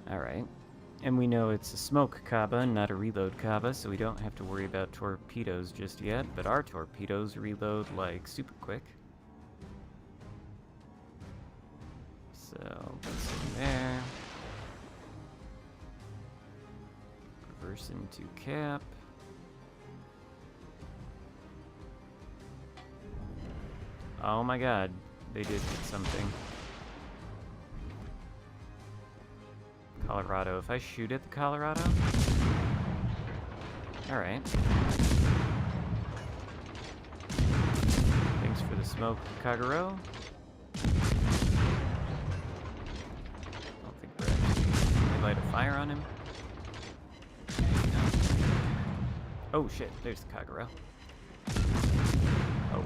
Alright. And we know it's a smoke Kaba, not a reload Kaba, so we don't have to worry about torpedoes just yet, but our torpedoes reload like super quick. So, that's in there. Reverse into cap. Oh my god, they did hit something. Colorado. If I shoot at the Colorado? Alright. Thanks for the smoke, Kaguro. I don't think we're actually... Can we light a fire on him? No. Oh shit, there's the Kaguro. Oh.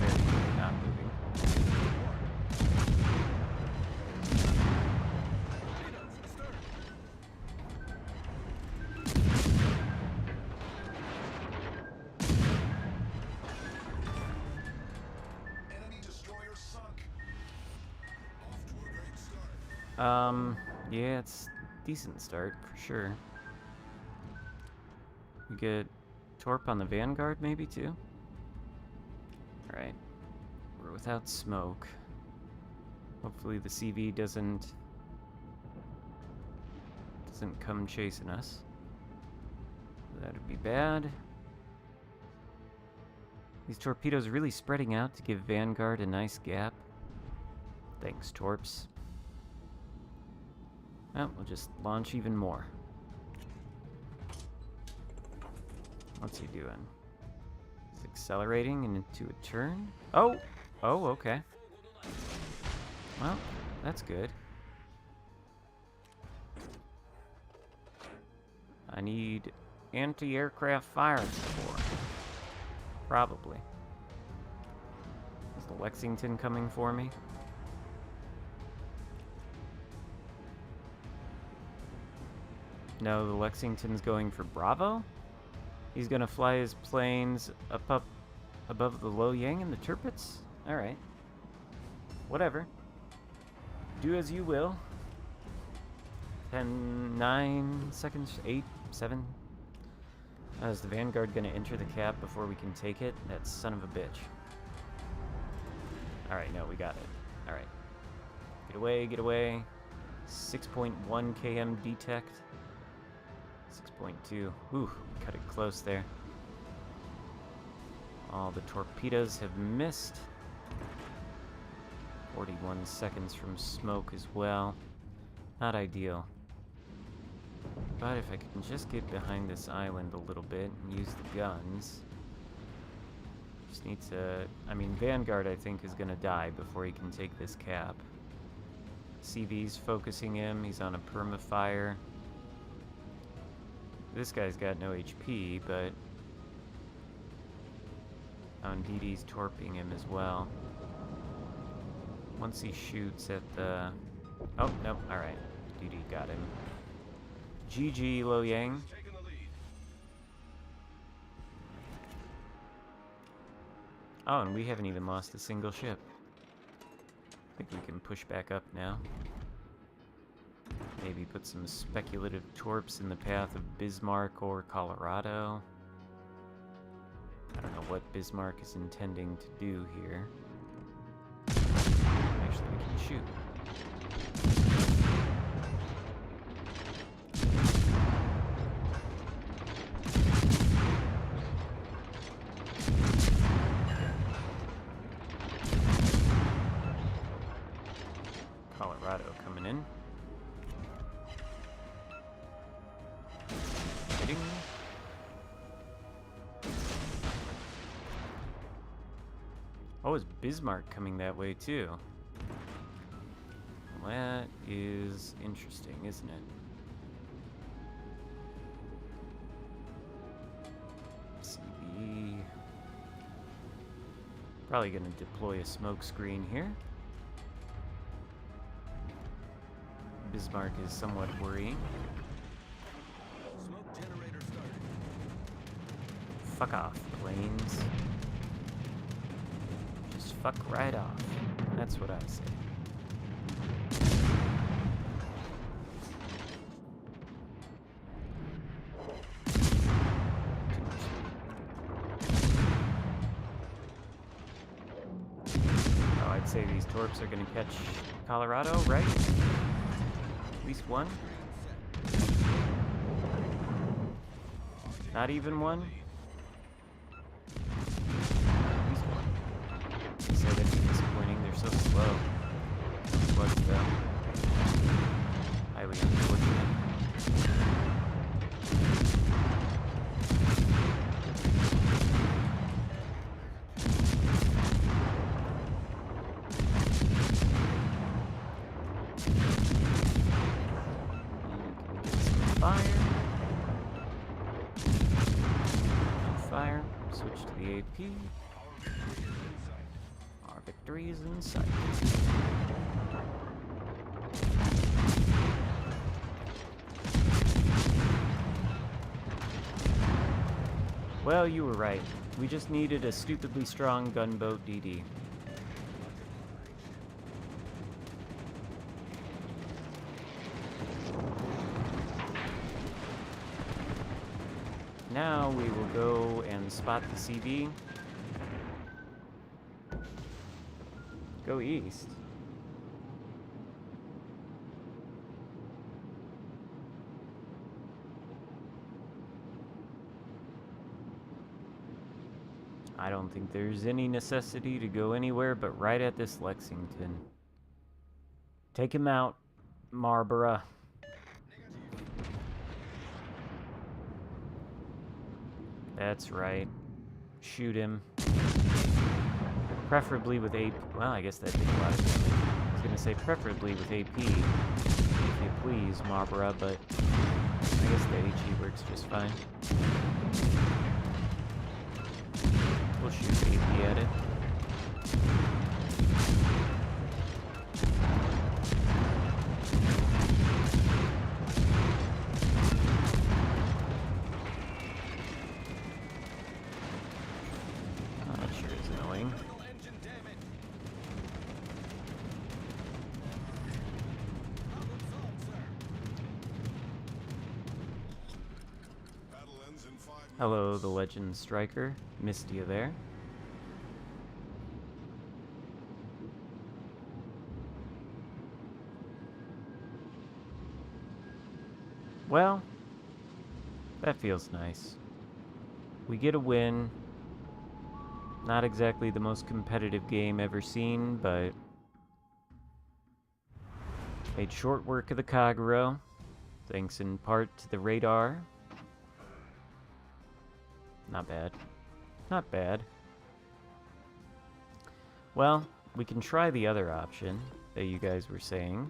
They're not moving. Yeah, it's a decent start, for sure. We get torp on the Vanguard, maybe, too? Alright. We're without smoke. Hopefully the CV doesn't come chasing us. That'd be bad. These torpedoes are really spreading out to give Vanguard a nice gap. Thanks, torps. Well, we'll just launch even more. What's he doing? He's accelerating into a turn. Oh! Oh, okay. Well, that's good. I need anti-aircraft fire support. Probably. Is the Lexington coming for me? No, the Lexington's going for Bravo? He's gonna fly his planes up above the Lo Yang and the Tirpitz? Alright. Whatever. Do as you will. 10, 9 seconds, 8, 7. Is the Vanguard gonna enter the cap before we can take it? That son of a bitch. Alright, no, we got it. Alright. Get away, get away. 6.1 km detect. 6.2. Ooh, cut it close there. All the torpedoes have missed. 41 seconds from smoke as well. Not ideal. But if I can just get behind this island a little bit and use the guns. Just need to... I mean, Vanguard, I think, is gonna die before he can take this cap. CV's focusing him. He's on a perma-fire. This guy's got no HP, but... DD's torping him as well. Once he shoots at the... Oh, nope, alright. DD got him. GG, Lo Yang. Oh, and we haven't even lost a single ship. I think we can push back up now. Maybe put some speculative torps in the path of Bismarck or Colorado. I don't know what Bismarck is intending to do here. Actually, we can shoot. Colorado coming in. Hitting. Oh, is Bismarck coming that way too? Well, that is interesting, isn't it? CB. Probably gonna deploy a smoke screen here. Bismarck is somewhat worrying. Smoke generator started. Fuck off, planes. Just fuck right off. That's what I say. Oh, I'd say these torps are gonna catch Colorado, right? At least one? Not even one? At least one. He said it's disappointing, they're so slow. But, highly unfortunate. Fire. Switch to the AP. Our victory is in sight. Well, you were right. We just needed a stupidly strong gunboat DD. Now we will go and spot the CV. Go east. I don't think there's any necessity to go anywhere but right at this Lexington. Take him out, Marlborough. That's right. Shoot him. Preferably with AP. Well, I guess that did a lot of damage. I was gonna say preferably with AP, if you please, Marlborough, but I guess the HE works just fine. We'll shoot AP at it. That sure is annoying. Hello, the Legend Striker. Missed you there. Well, that feels nice. We get a win. Not exactly the most competitive game ever seen, but made short work of the Kagero, thanks in part to the radar. Not bad. Not bad. Well, we can try the other option that you guys were saying.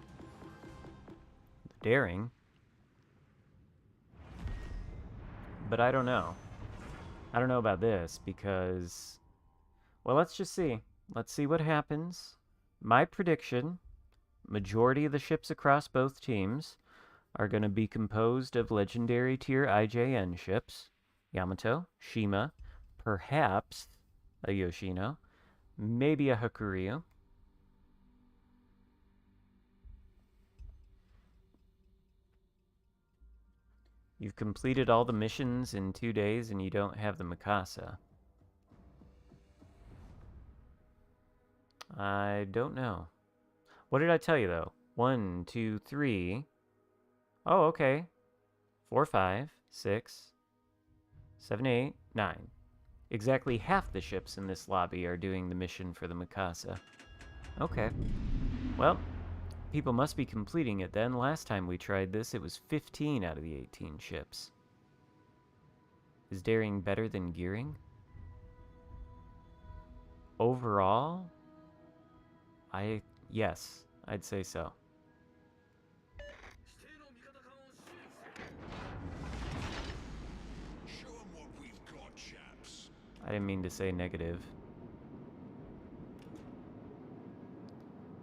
The daring. But I don't know. I don't know about this because... Well, let's just see. Let's see what happens. My prediction, majority of the ships across both teams are going to be composed of legendary tier IJN ships. Yamato, Shima, perhaps a Yoshino, maybe a Hakuryu. You've completed all the missions in 2 days and you don't have the Mikasa. I don't know. What did I tell you, though? 1, 2, 3. Oh, okay. 4, 5, 6, 7, 8, 9. Exactly half the ships in this lobby are doing the mission for the Mikasa. Okay. Well, people must be completing it then. Last time we tried this, it was 15 out of the 18 ships. Is daring better than gearing? Overall? Yes, I'd say so. Show 'em what we've got, chaps. I didn't mean to say negative.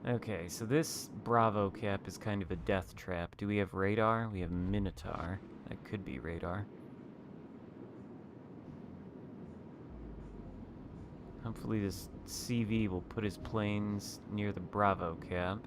Okay, so this Bravo cap is kind of a death trap. Do we have radar? We have Minotaur. That could be radar. Hopefully this CV will put his planes near the Bravo cap.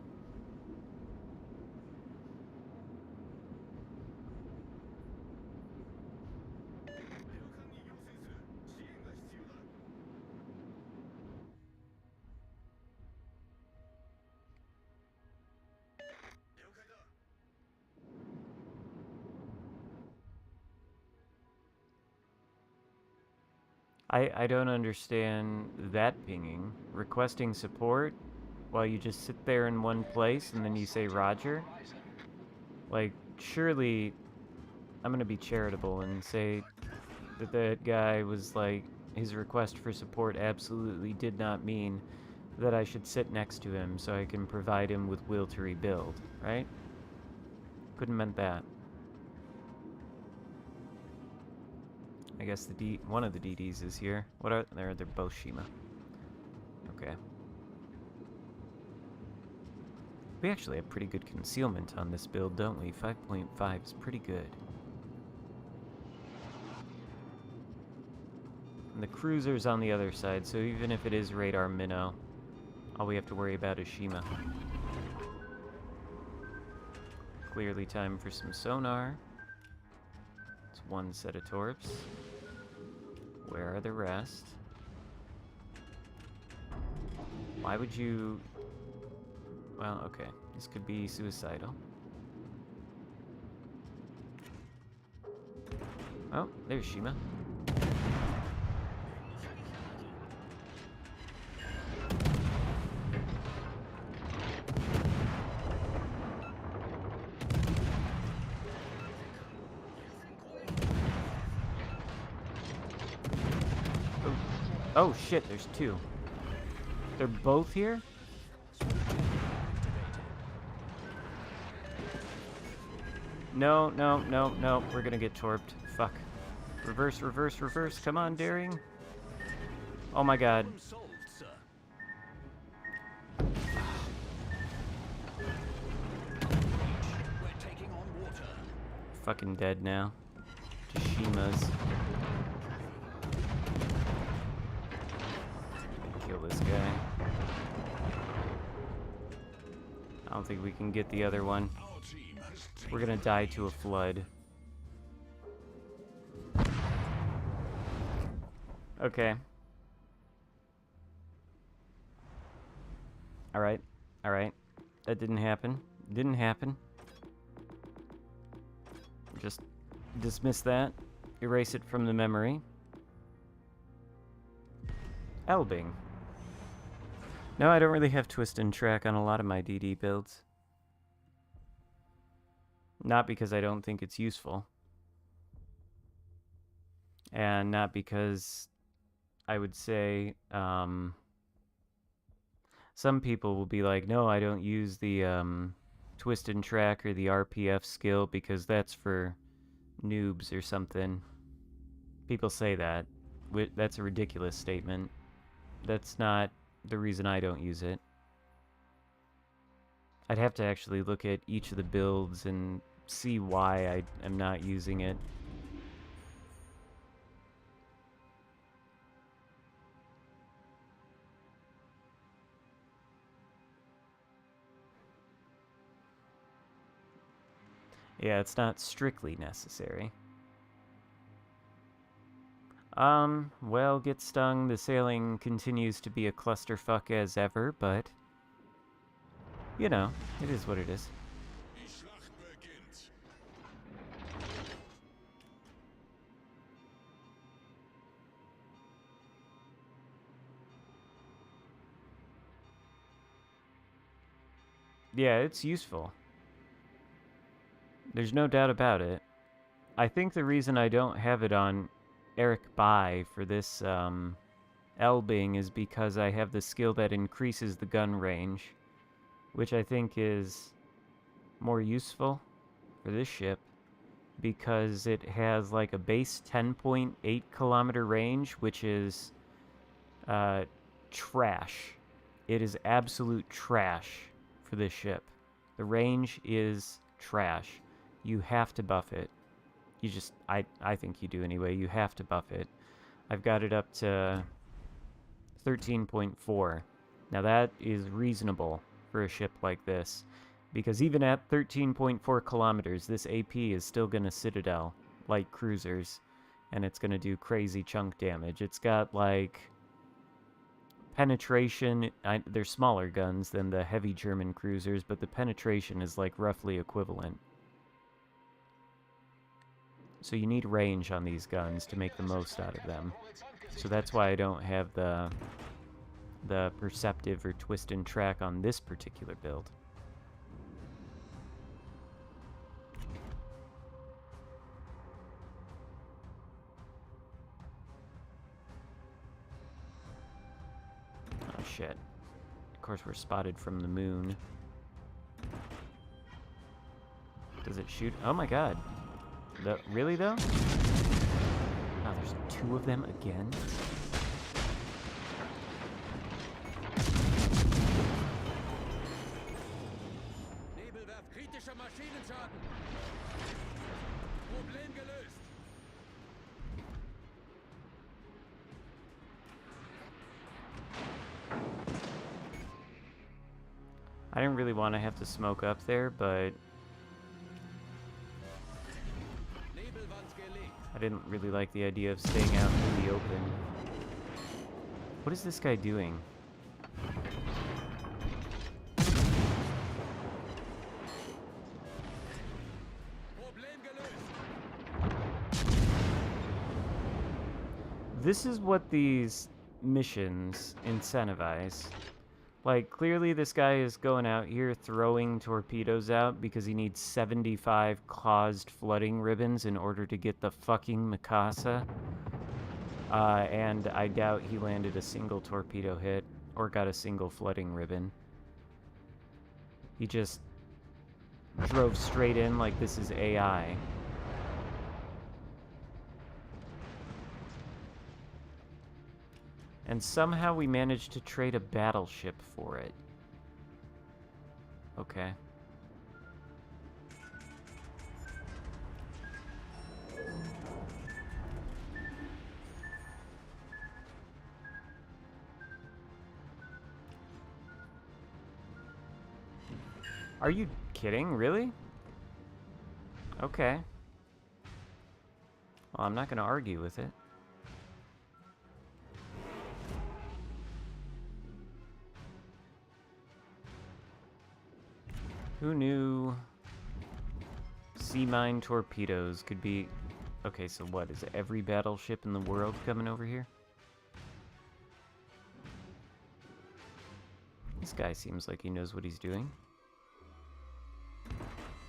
I don't understand that pinging. Requesting support while you just sit there in one place and then you say Roger? Like, surely I'm gonna be charitable and say that that guy was like, his request for support absolutely did not mean that I should sit next to him so I can provide him with will to rebuild, right? Couldn't meant that. I guess one of the DDs is here. What are they're both Shima. Okay. We actually have pretty good concealment on this build, don't we? 5.5 is pretty good. And the cruiser's on the other side, so even if it is radar minnow, all we have to worry about is Shima. Clearly time for some sonar. It's one set of torps. Where are the rest? Why would you... Well, okay. This could be suicidal. Oh, there's Shima. Oh shit, there's two. They're both here? No, no, no, no. We're gonna get torped. Fuck. Reverse, reverse, reverse. Come on, Daring. Oh my god. Fucking dead now. Shima's. Kill this guy. I don't think we can get the other one. We're gonna die to a flood. Okay. Alright. Alright. That didn't happen. Didn't happen. Just dismiss that. Erase it from the memory. Elbing. No, I don't really have twist and track on a lot of my DD builds. Not because I don't think it's useful. And not because I would say, some people will be like, no, I don't use the twist and track or the RPF skill because that's for noobs or something. People say that. That's a ridiculous statement. That's not the reason I don't use it. I'd have to actually look at each of the builds and see why I am not using it. Yeah, it's not strictly necessary. Well, get stung. The sailing continues to be a clusterfuck as ever, but you know, it is what it is. Yeah, it's useful. There's no doubt about it. I think the reason I don't have it on Eric Bai for this Elbing is because I have the skill that increases the gun range, which I think is more useful for this ship because it has like a base 10.8 kilometer range, which is trash. It is absolute trash for this ship. The range is trash. You have to buff it. You just, I think you do anyway. You have to buff it. I've got it up to 13.4. Now that is reasonable for a ship like this, because even at 13.4 kilometers, this AP is still going to citadel like cruisers, and it's going to do crazy chunk damage. It's got like penetration. They're smaller guns than the heavy German cruisers, but the penetration is like roughly equivalent. So you need range on these guns to make the most out of them. So that's why I don't have the perceptive or twist and track on this particular build. Oh shit. Of course we're spotted from the moon. Does it shoot? Oh my god. Really though? Oh, there's two of them again? I didn't really want to have to smoke up there, but didn't really like the idea of staying out in the open. What is this guy doing? This is what these missions incentivize. Like, clearly this guy is going out here throwing torpedoes out because he needs 75 caused flooding ribbons in order to get the fucking Mikasa. And I doubt he landed a single torpedo hit or got a single flooding ribbon. He just drove straight in like this is AI. And somehow we managed to trade a battleship for it. Okay. Are you kidding? Really? Okay. Well, I'm not going to argue with it. Who knew sea mine torpedoes could be... Okay, so what? Is every battleship in the world coming over here? This guy seems like he knows what he's doing.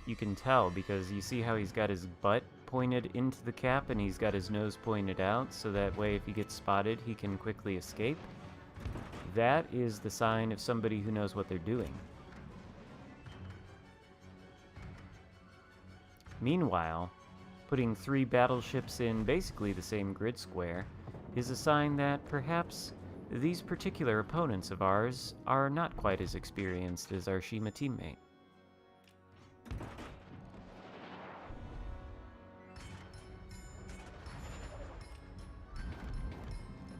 You can tell because you see how he's got his butt pointed into the cap and he's got his nose pointed out, so that way if he gets spotted he can quickly escape. That is the sign of somebody who knows what they're doing. Meanwhile, putting 3 battleships in basically the same grid square is a sign that perhaps these particular opponents of ours are not quite as experienced as our Shima teammate.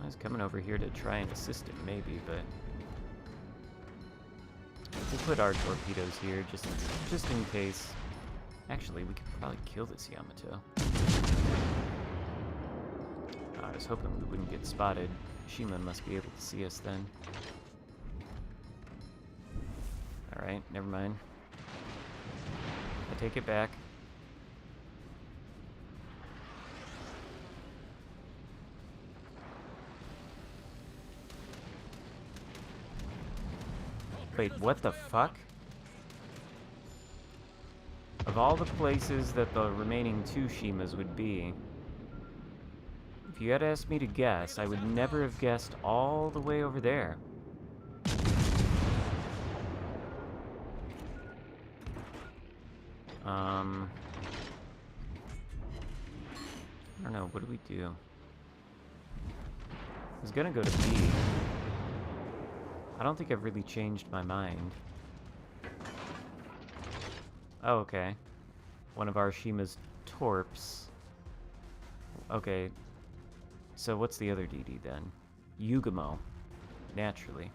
I was coming over here to try and assist him, maybe, but we'll put our torpedoes here just in case. Actually, we could probably kill this Yamato. I was hoping we wouldn't get spotted. Shima must be able to see us then. Alright, never mind. I take it back. Wait, what the fuck? Of all the places that the remaining 2 Shimas would be, if you had asked me to guess, I would never have guessed all the way over there. I don't know, what do we do? I was gonna go to B. I don't think I've really changed my mind. Oh, okay. One of our Shima's torps. Okay. So what's the other DD then? Yugamo. Naturally.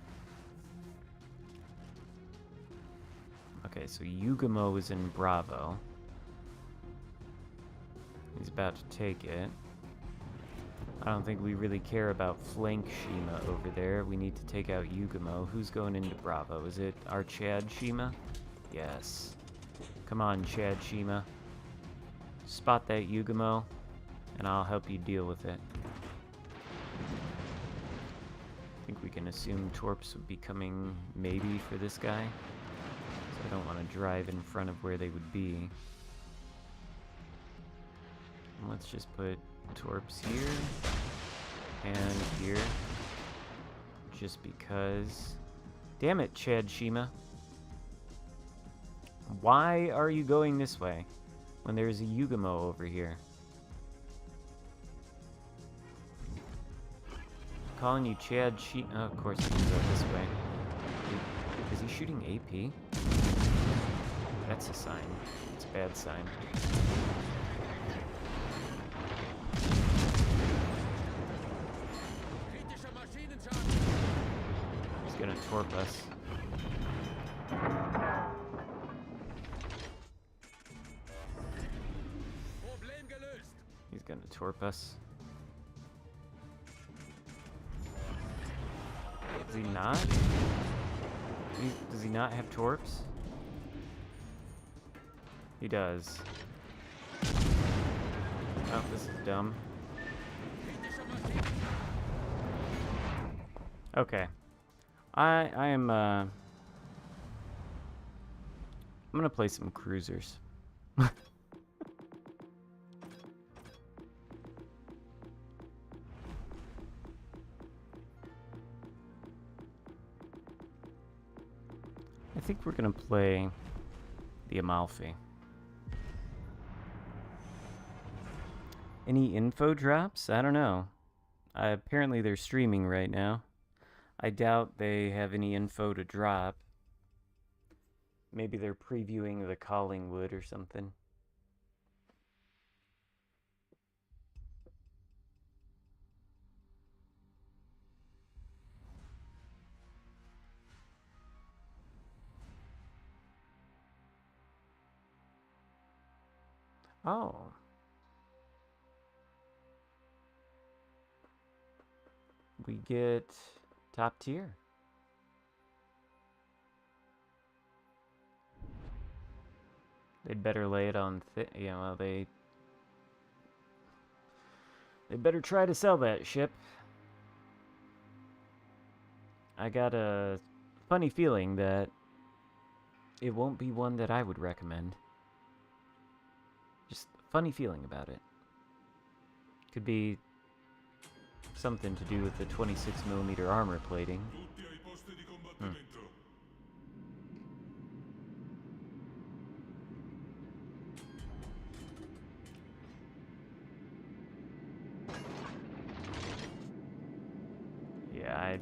Okay, so Yugamo is in Bravo. He's about to take it. I don't think we really care about flank Shima over there. We need to take out Yugamo. Who's going into Bravo? Is it our Chad Shima? Yes. Come on, Chad Shima. Spot that Yugamo, and I'll help you deal with it. I think we can assume torps would be coming maybe for this guy. So I don't want to drive in front of where they would be. And let's just put torps here and here. Just because. Damn it, Chad Shima. Why are you going this way when there's a Yugamo over here? Calling you Chad Shima. Oh, of course he can go this way. Is he shooting AP? That's a sign. It's a bad sign. He's gonna torp us. He's gonna torp torp us. Does he not? Does he not have torps? He does. Oh, this is dumb. Okay. I am, I'm gonna play some cruisers. I think we're gonna play the Amalfi. Any info drops? I don't know. Apparently they're streaming right now. I doubt they have any info to drop. Maybe they're previewing the Collingwood or something. Oh. We get top tier. They'd better lay it on yeah, well, they better try to sell that ship. I got a funny feeling that it won't be one that I would recommend. Just a funny feeling about it. Could be something to do with the 26mm armor plating. Yeah,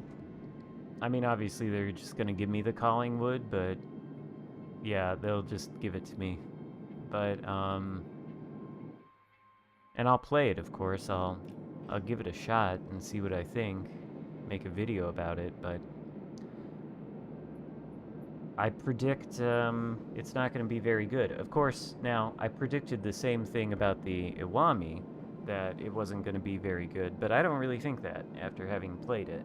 I mean, obviously they're just gonna give me the Collingwood, but yeah, they'll just give it to me. But and I'll play it, of course. I'll give it a shot and see what I think. Make a video about it, but I predict it's not going to be very good. Of course, now, I predicted the same thing about the Iwami, that it wasn't going to be very good, but I don't really think that after having played it.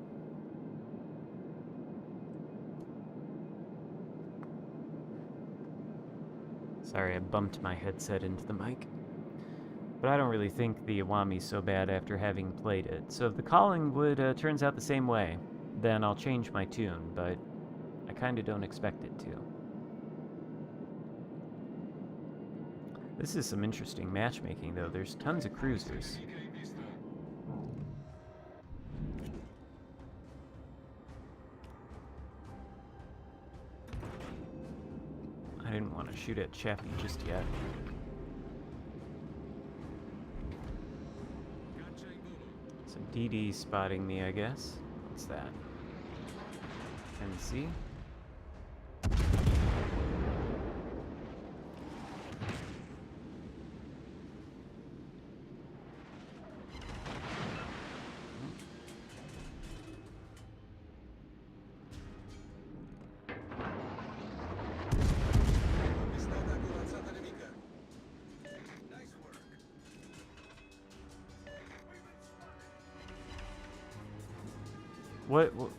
Sorry, I bumped my headset into the mic. But I don't really think the Iwami's so bad after having played it. So if the Collingwood turns out the same way, then I'll change my tune, but I kind of don't expect it to. This is some interesting matchmaking, though. There's tons of cruisers. I didn't want to shoot at Chappie just yet. Some DD spotting me, I guess. What's that? NC?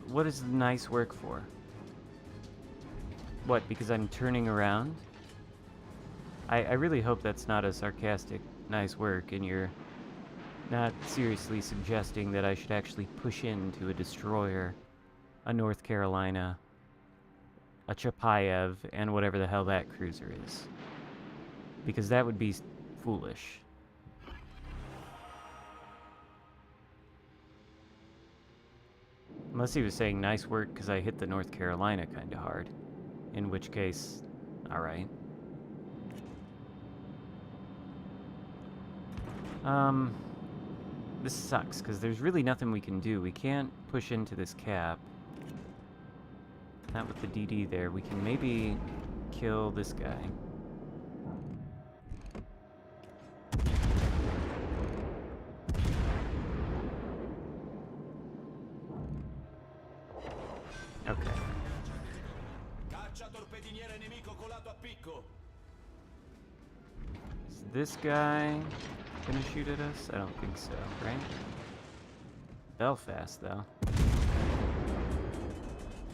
What is the nice work for? What, because I'm turning around? I really hope that's not a sarcastic nice work and you're not seriously suggesting that I should actually push into a destroyer, a North Carolina, a Chapayev, and whatever the hell that cruiser is. Because that would be foolish. Unless he was saying nice work because I hit the North Carolina kind of hard. In which case, alright. This sucks because there's really nothing we can do. We can't push into this cap. Not with the DD there. We can maybe kill this guy. Okay. So this guy, gonna shoot at us? I don't think so, right? Belfast, though.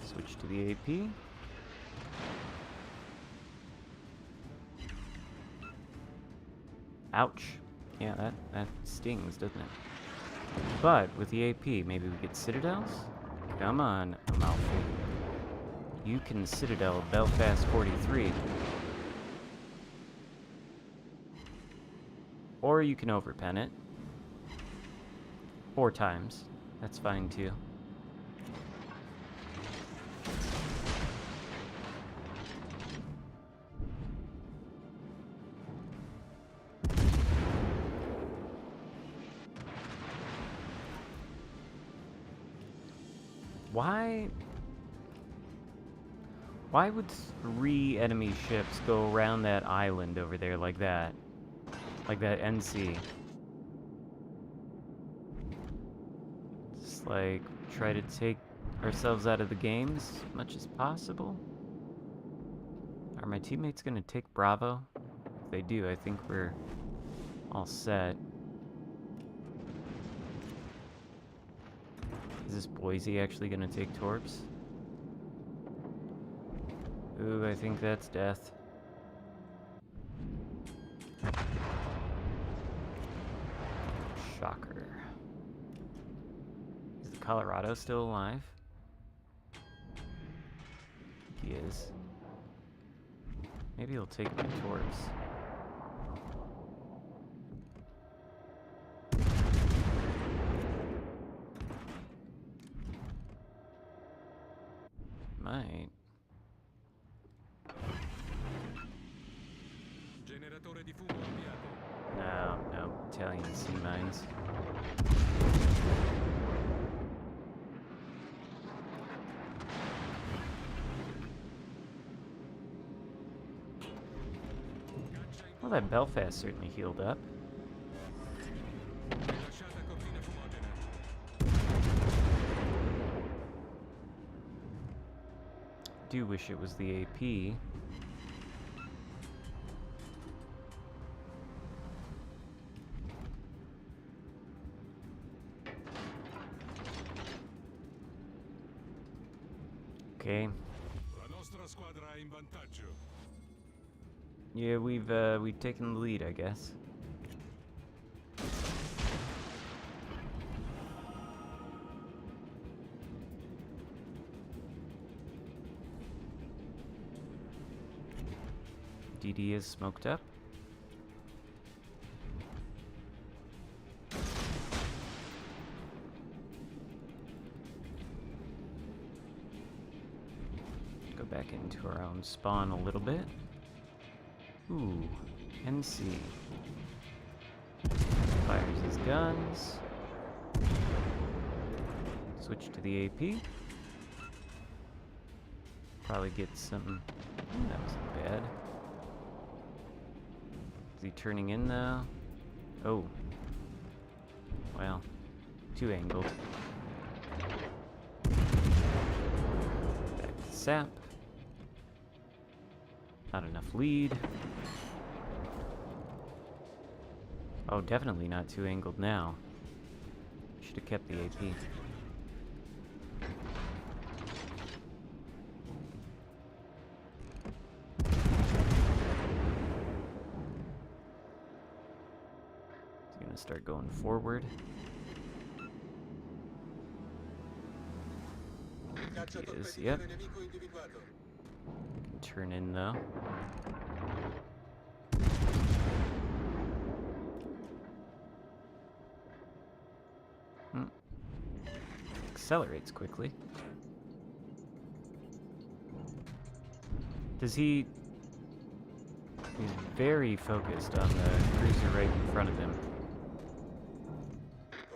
Switch to the AP. Ouch. Yeah, that stings, doesn't it? But with the AP, maybe we get citadels? Come on, Amalfi. You can citadel Belfast 43. Or you can overpen it. 4 times. That's fine too. Why would 3 enemy ships go around that island over there like that? Like that NC. Just like try to take ourselves out of the game as much as possible. Are my teammates gonna take Bravo? If they do, I think we're all set. Is this Boise actually gonna take torps? Ooh, I think that's death. Shocker. Is the Colorado still alive? He is. Maybe he'll take my torps. Might. No, Italian sea mines. Well, that Belfast certainly healed up. Do wish it was the AP. Okay. Yeah, we've taken the lead, I guess. DD is smoked up. Go back into our own spawn a little bit. Ooh, NC. Fires his guns. Switch to the AP. Probably get some... that wasn't bad. Is he turning in now? Oh. Well, too angled. Back to sap. Not enough lead. Oh, definitely not too angled now. Should have kept the AP. He's gonna start going forward. He is, yep. Turn in though. Accelerates quickly. Does he... He's very focused on the cruiser right in front of him.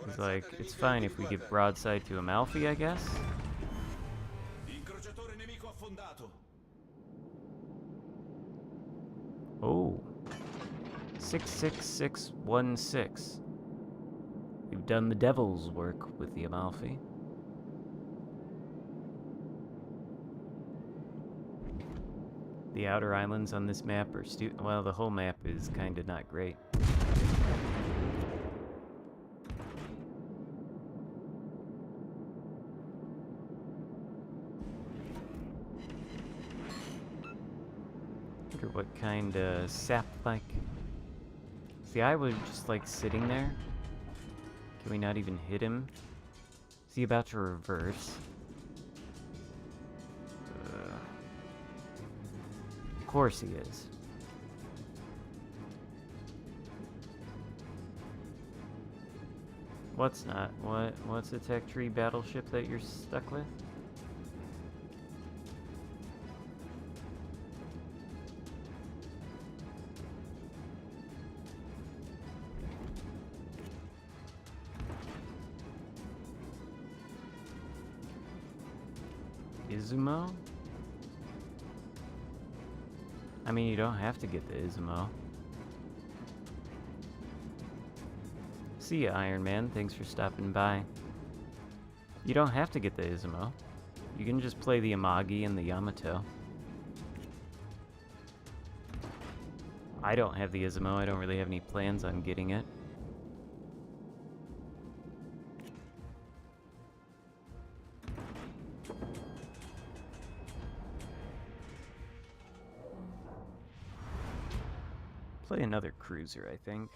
He's like, it's fine if we give broadside to Amalfi, I guess? Oh. 66616. We've done the devil's work with the Amalfi. The outer islands on this map are well, the whole map is kinda not great. Wonder what kind of sap like. See, I was just like sitting there. Can we not even hit him? Is he about to reverse? Of course he is. What's not? What's a tech tree battleship that you're stuck with? Izumo? I mean, you don't have to get the Izumo. See ya, Iron Man. Thanks for stopping by. You don't have to get the Izumo. You can just play the Amagi and the Yamato. I don't have the Izumo. I don't really have any plans on getting it. Play another cruiser, I think.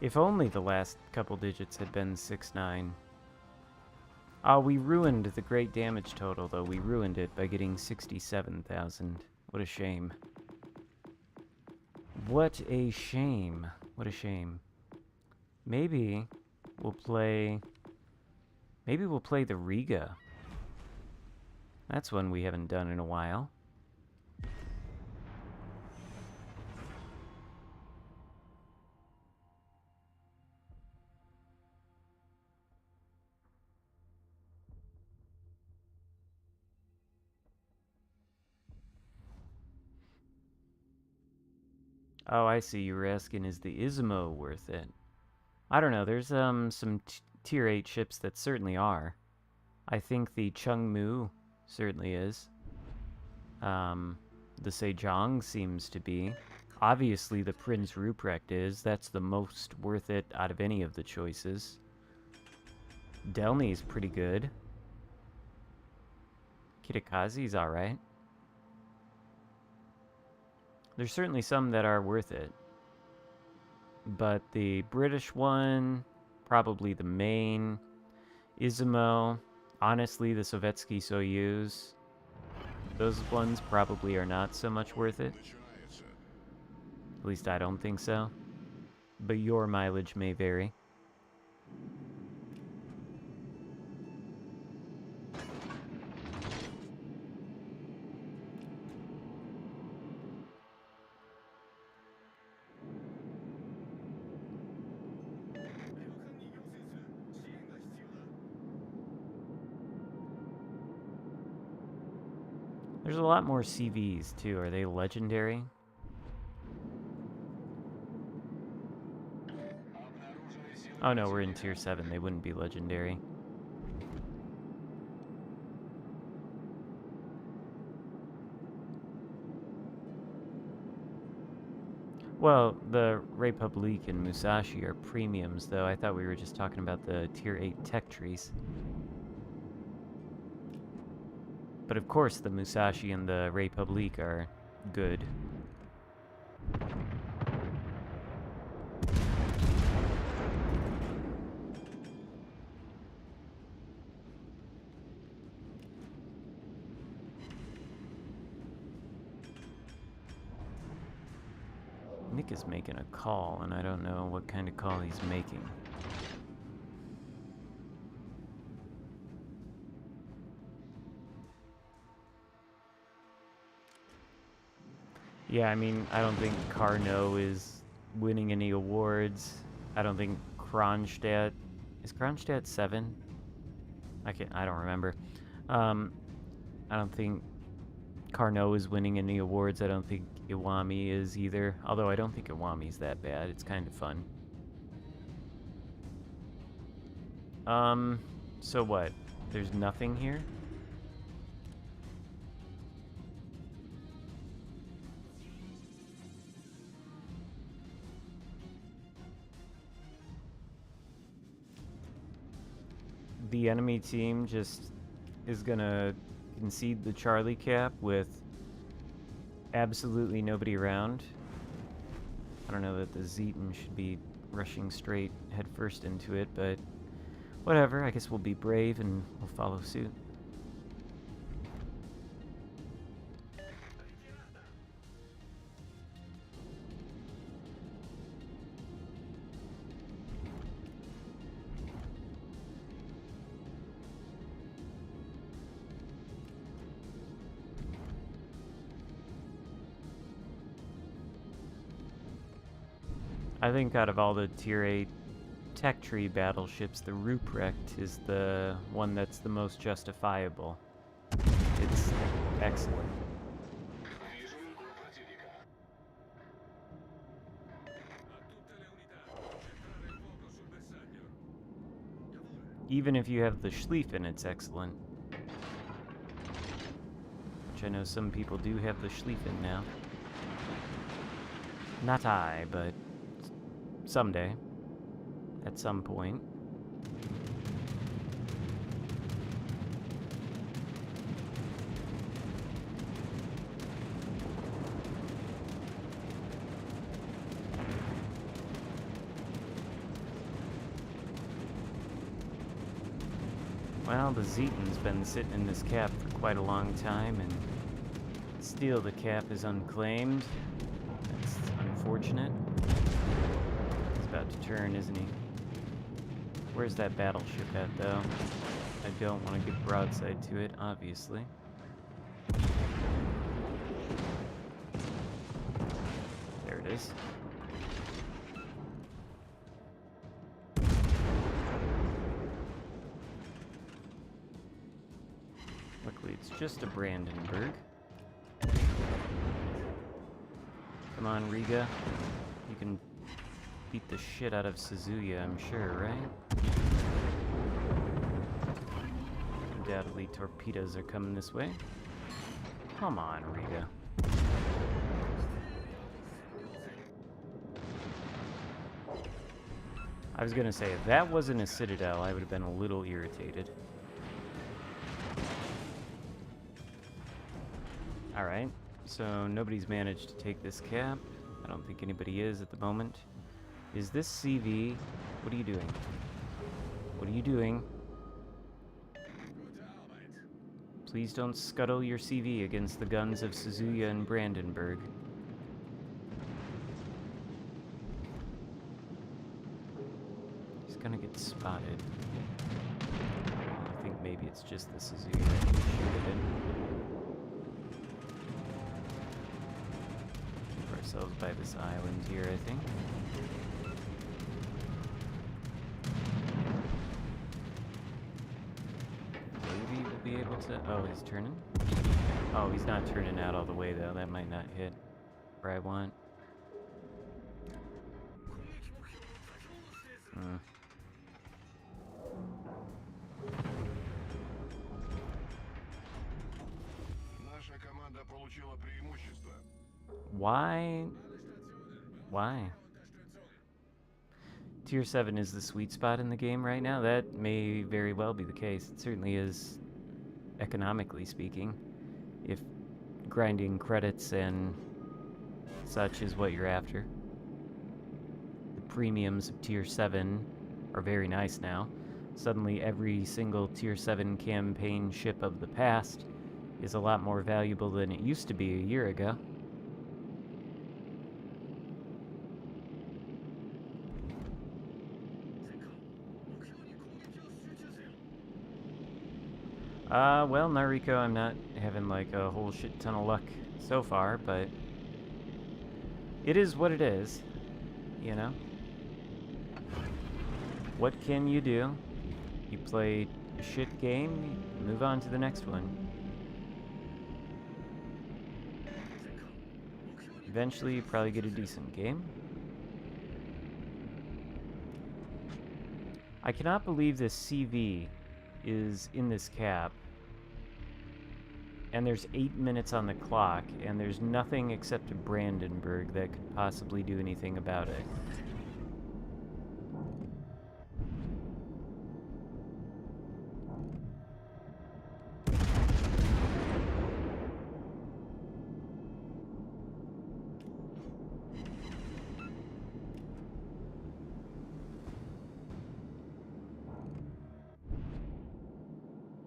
If only the last couple digits had been 6-9. Oh, we ruined the great damage total, though. We ruined it by getting 67,000. What a shame. What a shame. What a shame. Maybe we'll play... Maybe we'll play the Riga. That's one we haven't done in a while. Oh, I see. You were asking, is the Izumo worth it? I don't know. There's some tier 8 ships that certainly are. I think the Chungmu certainly is. The Sejong seems to be. Obviously, the Prince Ruprecht is. That's the most worth it out of any of the choices. Delny's pretty good. Kitakazi's alright. There's certainly some that are worth it. But the British one, probably the main. Izumo, honestly, the Sovietsky Soyuz. Those ones probably are not so much worth it. At least I don't think so. But your mileage may vary. There's a lot more CVs, too. Are they legendary? Oh no, we're in tier 7. They wouldn't be legendary. Well, the Republique and Musashi are premiums, though. I thought we were just talking about the tier 8 tech trees. But of course, the Musashi and the Republique are good. Nick is making a call, and I don't know what kind of call he's making. Yeah, I mean, I don't think Carnot is winning any awards. I don't think Kronstadt... Is Kronstadt 7? I don't remember. I don't think Carnot is winning any awards. I don't think Iwami is either. Although I don't think Iwami's that bad. It's kind of fun. So what? There's nothing here? The enemy team just is gonna concede the Charlie cap with absolutely nobody around. I don't know that the VIII should be rushing straight headfirst into it, but whatever. I guess we'll be brave and we'll follow suit. I think out of all the Tier 8 tech tree battleships, the Ruprecht is the one that's the most justifiable. It's excellent. Even if you have the Schlieffen, it's excellent. Which I know some people do have the Schlieffen now. Not I, but someday. At some point. Well, the Zeton's been sitting in this cap for quite a long time, and still the cap is unclaimed. That's unfortunate. He's about to turn, isn't he? Where's that battleship at, though? I don't want to get broadside to it, obviously. There it is. Luckily, it's just a Brandenburg. Come on, Riga. You can beat the shit out of Suzuya, I'm sure, right? Undoubtedly, torpedoes are coming this way. Come on, Riga. I was gonna say, if that wasn't a citadel, I would have been a little irritated. Alright, so nobody's managed to take this cap. I don't think anybody is at the moment. Is this CV? What are you doing? What are you doing? Please don't scuttle your CV against the guns of Suzuya and Brandenburg. He's gonna get spotted. I think maybe it's just the Suzuya that can shoot it in. Keep ourselves by this island here, I think. Be able to... Oh, he's turning? Oh, he's not turning out all the way, though. That might not hit where I want. Why? Why? Tier 7 is the sweet spot in the game right now. That may very well be the case. It certainly is, economically speaking, if grinding credits and such is what you're after. The premiums of Tier 7 are very nice now. Suddenly every single Tier 7 campaign ship of the past is a lot more valuable than it used to be a year ago. Well, Nariko, I'm not having like a whole shit ton of luck so far, but it is what it is, you know? What can you do? You play a shit game, you move on to the next one. Eventually, you probably get a decent game. I cannot believe this CV is in this cap. And there's 8 minutes on the clock, and there's nothing except a Brandenburg that could possibly do anything about it.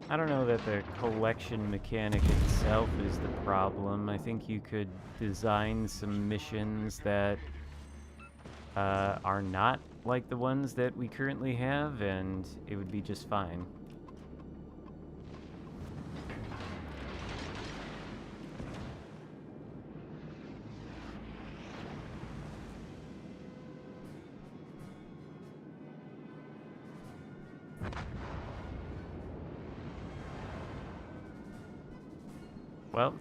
I don't know that the collection mechanic itself is the problem. I think you could design some missions that are not like the ones that we currently have, and it would be just fine. Well,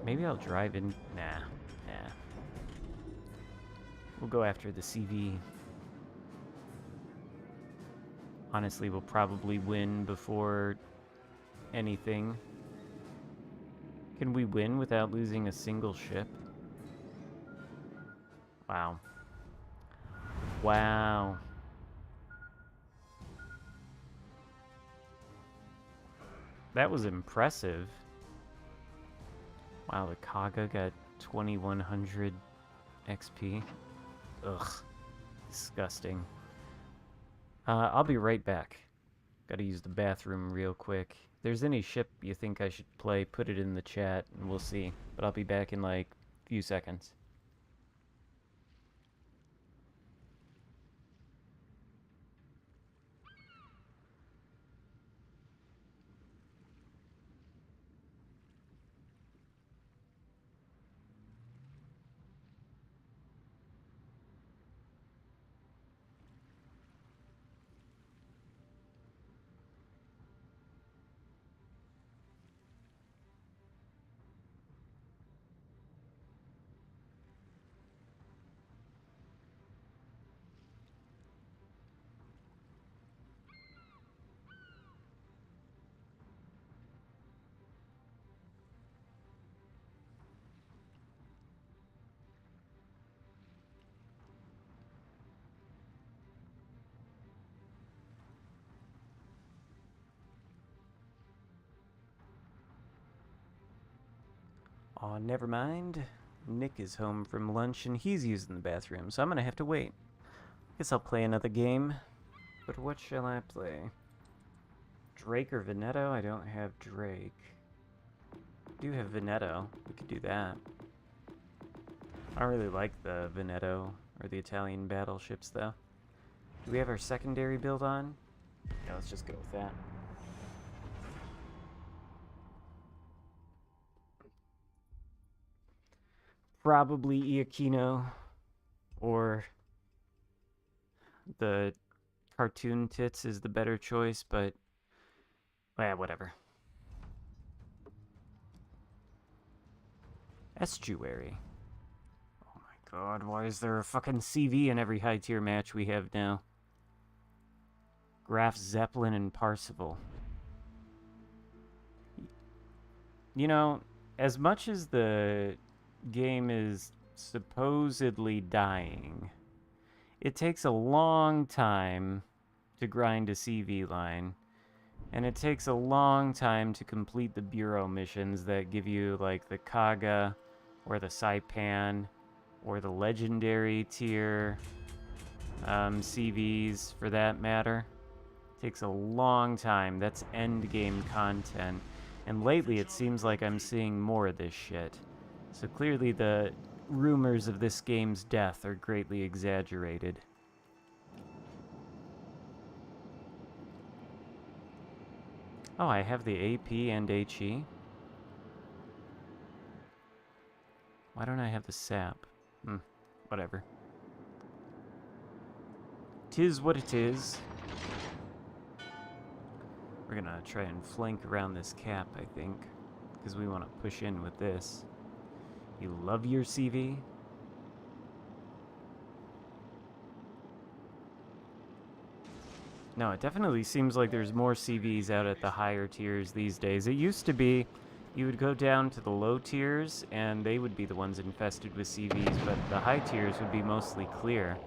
maybe I'll drive in. Nah. We'll go after the CV. Honestly, we'll probably win before anything. Can we win without losing a single ship? Wow. Wow. That was impressive. Wow, the Kaga got 2100 XP. Ugh. Disgusting. I'll be right back. Gotta use the bathroom real quick. If there's any ship you think I should play, put it in the chat and we'll see. But I'll be back in like a few seconds. Aw, never mind. Nick is home from lunch and he's using the bathroom, so I'm gonna have to wait. Guess I'll play another game. But what shall I play? Drake or Veneto? I don't have Drake. I do have Veneto. We could do that. I don't really like the Veneto or the Italian battleships, though. Do we have our secondary build on? Yeah, let's just go with that. Probably Yoshino or the cartoon tits is the better choice, but yeah, whatever. Estuary. Oh my god, why is there a fucking CV in every high tier match we have now? Graf Zeppelin and Parsifal. You know, as much as the game is supposedly dying, it takes a long time to grind a CV line, and it takes a long time to complete the bureau missions that give you like the Kaga or the Saipan or the legendary tier CVs for that matter. It takes a long time. That's end game content, and lately it seems like I'm seeing more of this shit. So clearly the rumors of this game's death are greatly exaggerated. Oh, I have the AP and HE. Why don't I have the SAP? Whatever. 'Tis what it is. We're gonna try and flank around this cap, I think, because we want to push in with this. You love your CV? No, it definitely seems like there's more CVs out at the higher tiers these days. It used to be you would go down to the low tiers and they would be the ones infested with CVs, but the high tiers would be mostly clear.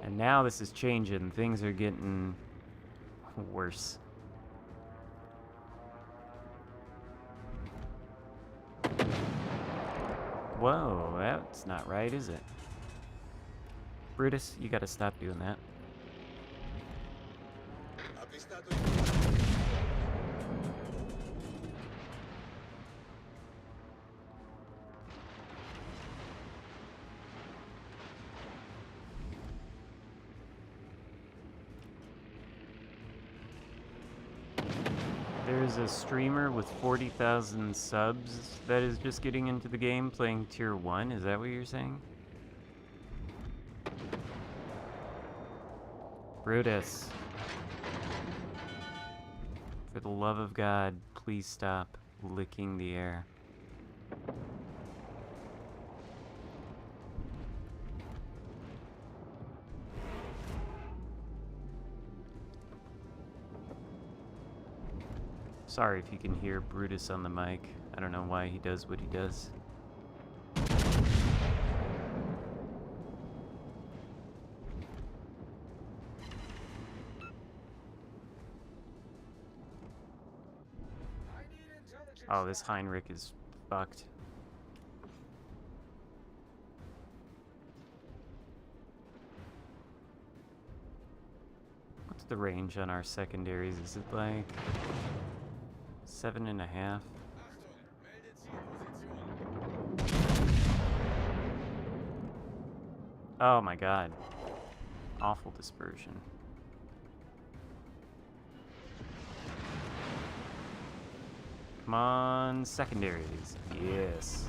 And now this is changing. Things are getting worse. Whoa, that's not right, is it? Brutus, you gotta stop doing that. There's a streamer with 40,000 subs that is just getting into the game playing Tier 1. Is that what you're saying? Brutus. For the love of God, please stop licking the air. Sorry if you can hear Brutus on the mic. I don't know why he does what he does. Oh, this Heinrich is fucked. What's the range on our secondaries? Is it like 7.5? Oh my god. Awful dispersion. Come on, secondaries. Yes.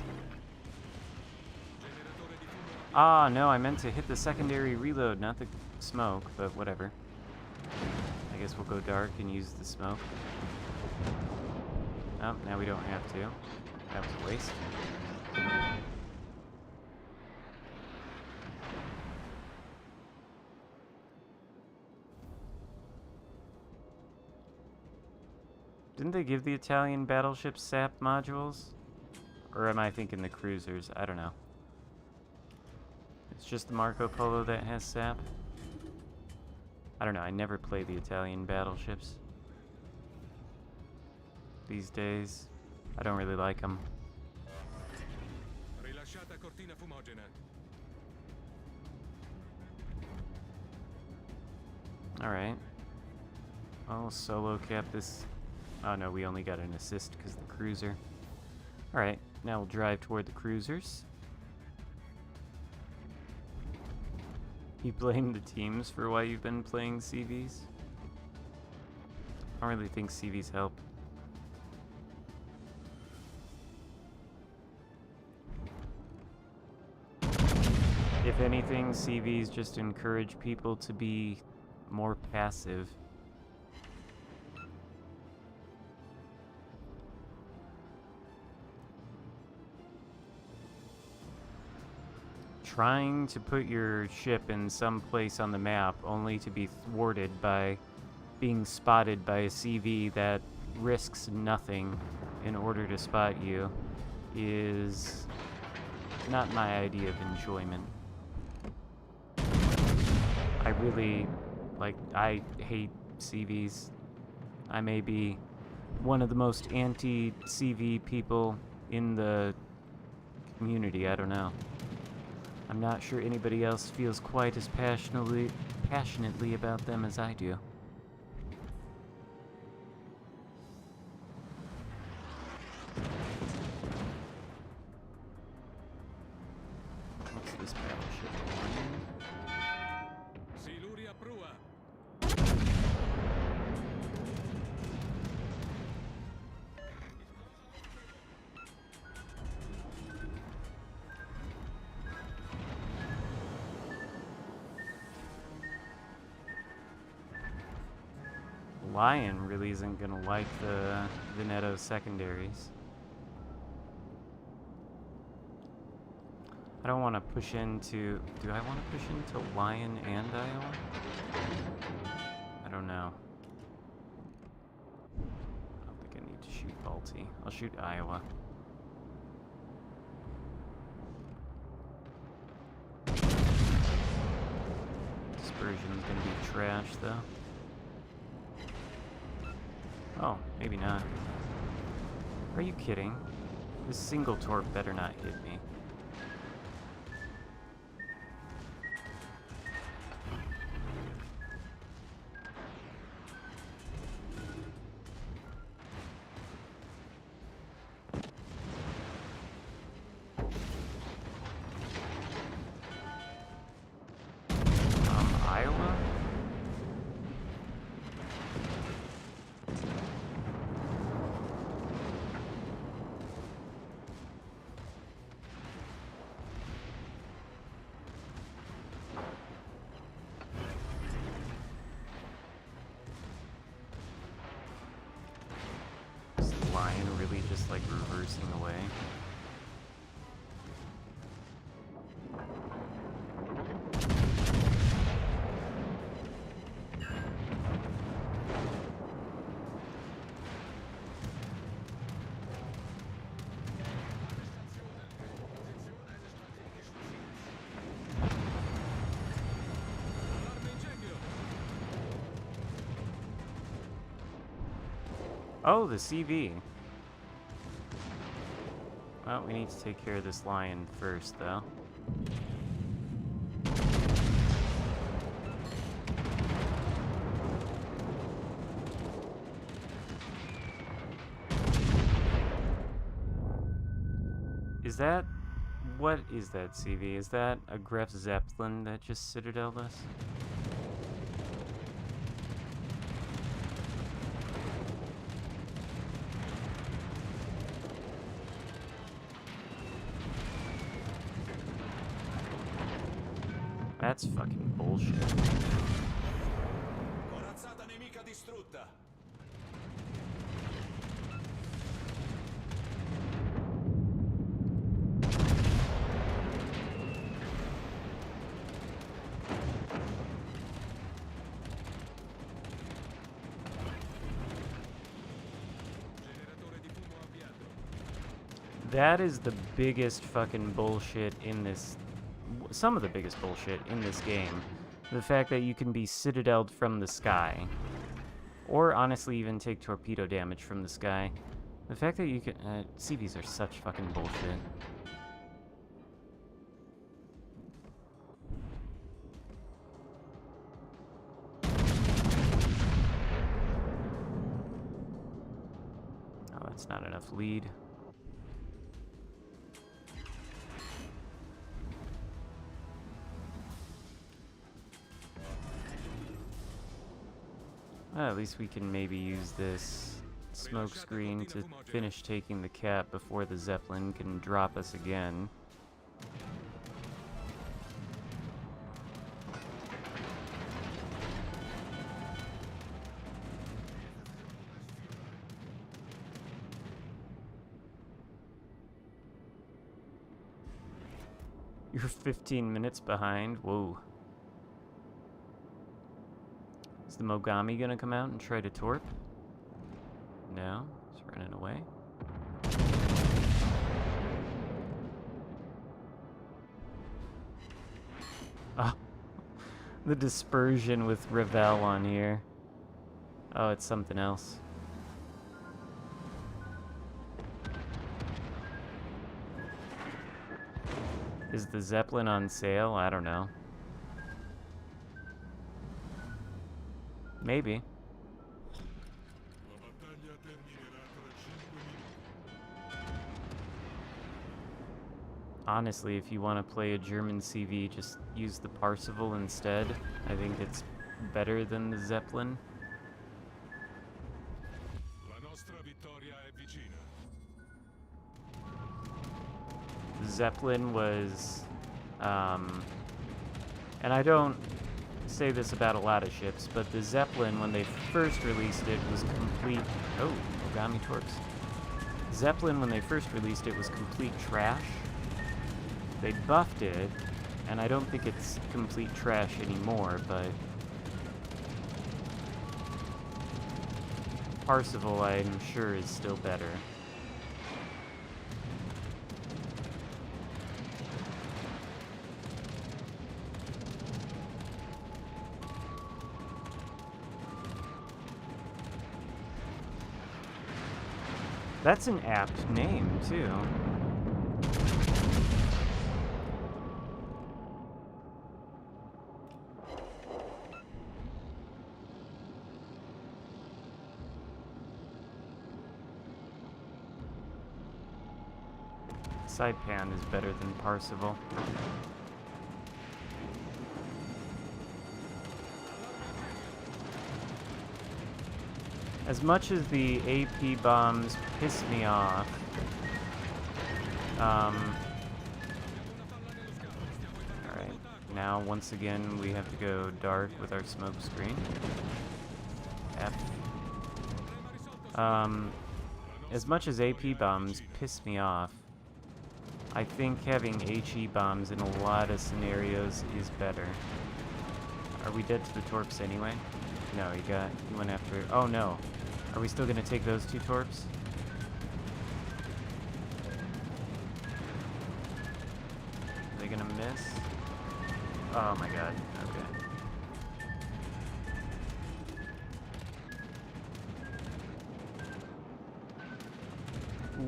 Ah, no, I meant to hit the secondary reload, not the smoke, but whatever. I guess we'll go dark and use the smoke. Oh, now we don't have to. That was a waste. Didn't they give the Italian battleships SAP modules? Or am I thinking the cruisers? I don't know. It's just the Marco Polo that has SAP? I don't know, I never play the Italian battleships. These days, I don't really like them. Alright. I'll solo cap this. Oh no, we only got an assist because the cruiser. Alright, now we'll drive toward the cruisers. You blame the teams for why you've been playing CVs? I don't really think CVs help. If anything, CVs just encourage people to be more passive. Trying to put your ship in some place on the map only to be thwarted by being spotted by a CV that risks nothing in order to spot you is not my idea of enjoyment. I really, I hate CVs. I may be one of the most anti-CV people in the community, I don't know. I'm not sure anybody else feels quite as passionately about them as I do. What's this battleship? Lion really isn't gonna like the Veneto secondaries. I don't want to push into... Do I want to push into Lion and Iowa? I don't know. I don't think I need to shoot Balti. I'll shoot Iowa. Dispersion's gonna be trash, though. Oh, maybe not. Are you kidding? This single torp better not hit me. bursting away. Oh, the CV. Well, we need to take care of this lion first, though. Is that... What is that CV? Is that a Gref Zeppelin that just citadeled us? That's fucking bullshit. Corazzata nemica distrutta. That is the biggest fucking bullshit in this... Some of the biggest bullshit in this game. The fact that you can be citadeled from the sky. Or honestly even take torpedo damage from the sky. The fact that you can... CVs are such fucking bullshit. Oh, that's not enough lead. Well, at least we can maybe use this smoke screen to finish taking the cap before the Zeppelin can drop us again. You're 15 minutes behind? Whoa. Is the Mogami gonna come out and try to torp? No, he's running away. Oh, the dispersion with Ravel on here. Oh, it's something else. Is the Zeppelin on sale? I don't know. Maybe. Honestly, if you want to play a German CV, just use the Parseval instead. I think it's better than the Zeppelin. The Zeppelin was, and I don't say this about a lot of ships, but the Zeppelin, when they first released it, was complete... Oh, Mogami torps. Zeppelin, when they first released it, was complete trash. They buffed it, and I don't think it's complete trash anymore, but... Parseval, I'm sure, is still better. That's an apt name, too. Saipan is better than Parseval. As much as the AP bombs piss me off, alright, now once again we have to go dark with our smoke screen. F. as much as AP bombs piss me off, I think having HE bombs in a lot of scenarios is better. Are we dead to the torps anyway? No, he went after... Oh no. Are we still gonna take those 2 torps? Are they gonna miss? Oh my god. Okay.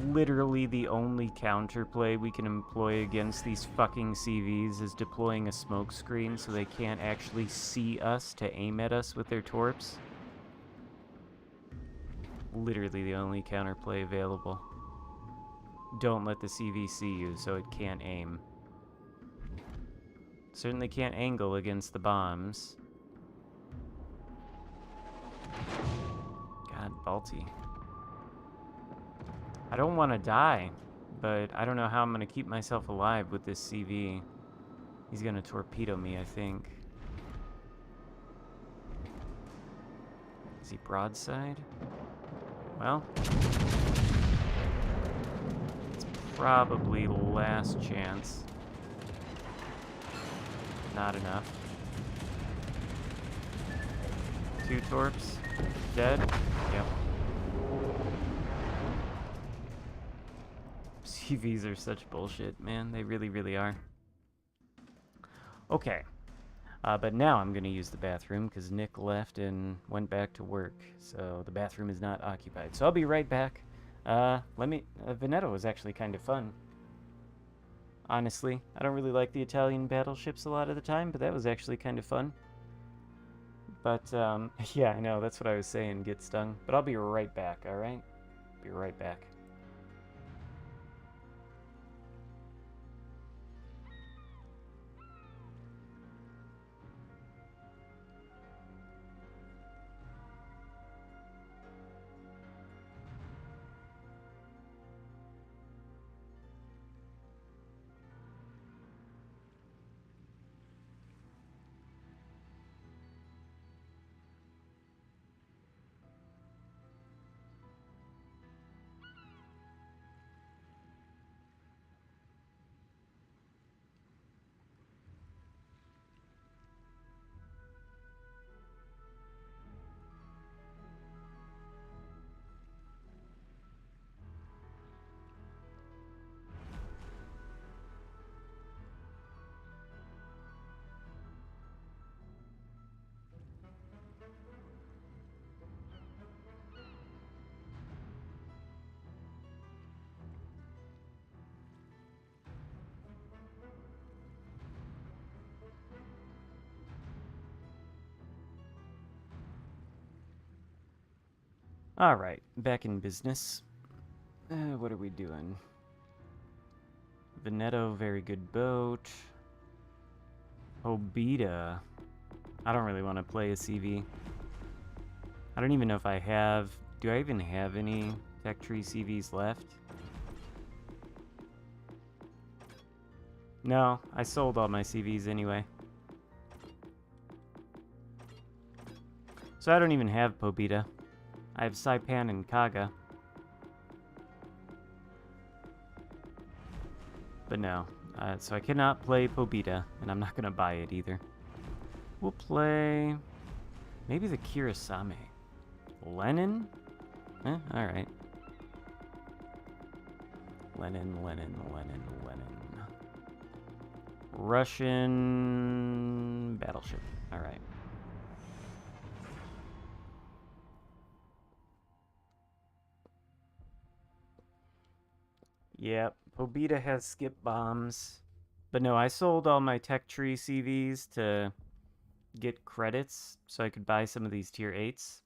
Literally the only counterplay we can employ against these fucking CVs is deploying a smoke screen so they can't actually see us to aim at us with their torps. Literally the only counterplay available. Don't let the CV see you so it can't aim. Certainly can't angle against the bombs. God, Balti. I don't want to die, but I don't know how I'm going to keep myself alive with this CV. He's going to torpedo me, I think. Is he broadside? Well, it's probably last chance. Not enough. 2 torps. Dead? Yep. CVs are such bullshit, man. They really, really are. Okay. But now I'm going to use the bathroom because Nick left and went back to work. So the bathroom is not occupied. So I'll be right back. Veneto was actually kind of fun. Honestly, I don't really like the Italian battleships a lot of the time, but that was actually kind of fun. But, yeah, I know, that's what I was saying, get stung. But I'll be right back, alright? Be right back. Alright, back in business. What are we doing? Veneto, very good boat. Obita. I don't really want to play a CV. I don't even know if I have... Do I even have any tech tree CVs left? No, I sold all my CVs anyway. So I don't even have Pobita. I have Saipan and Kaga. But no. So I cannot play Pobita, and I'm not going to buy it either. We'll play... maybe the Kirasame. Lenin? Alright. Lenin. Russian... battleship. Alright. Yep, Pobita has skip bombs. But no, I sold all my tech tree CVs to get credits so I could buy some of these tier 8s.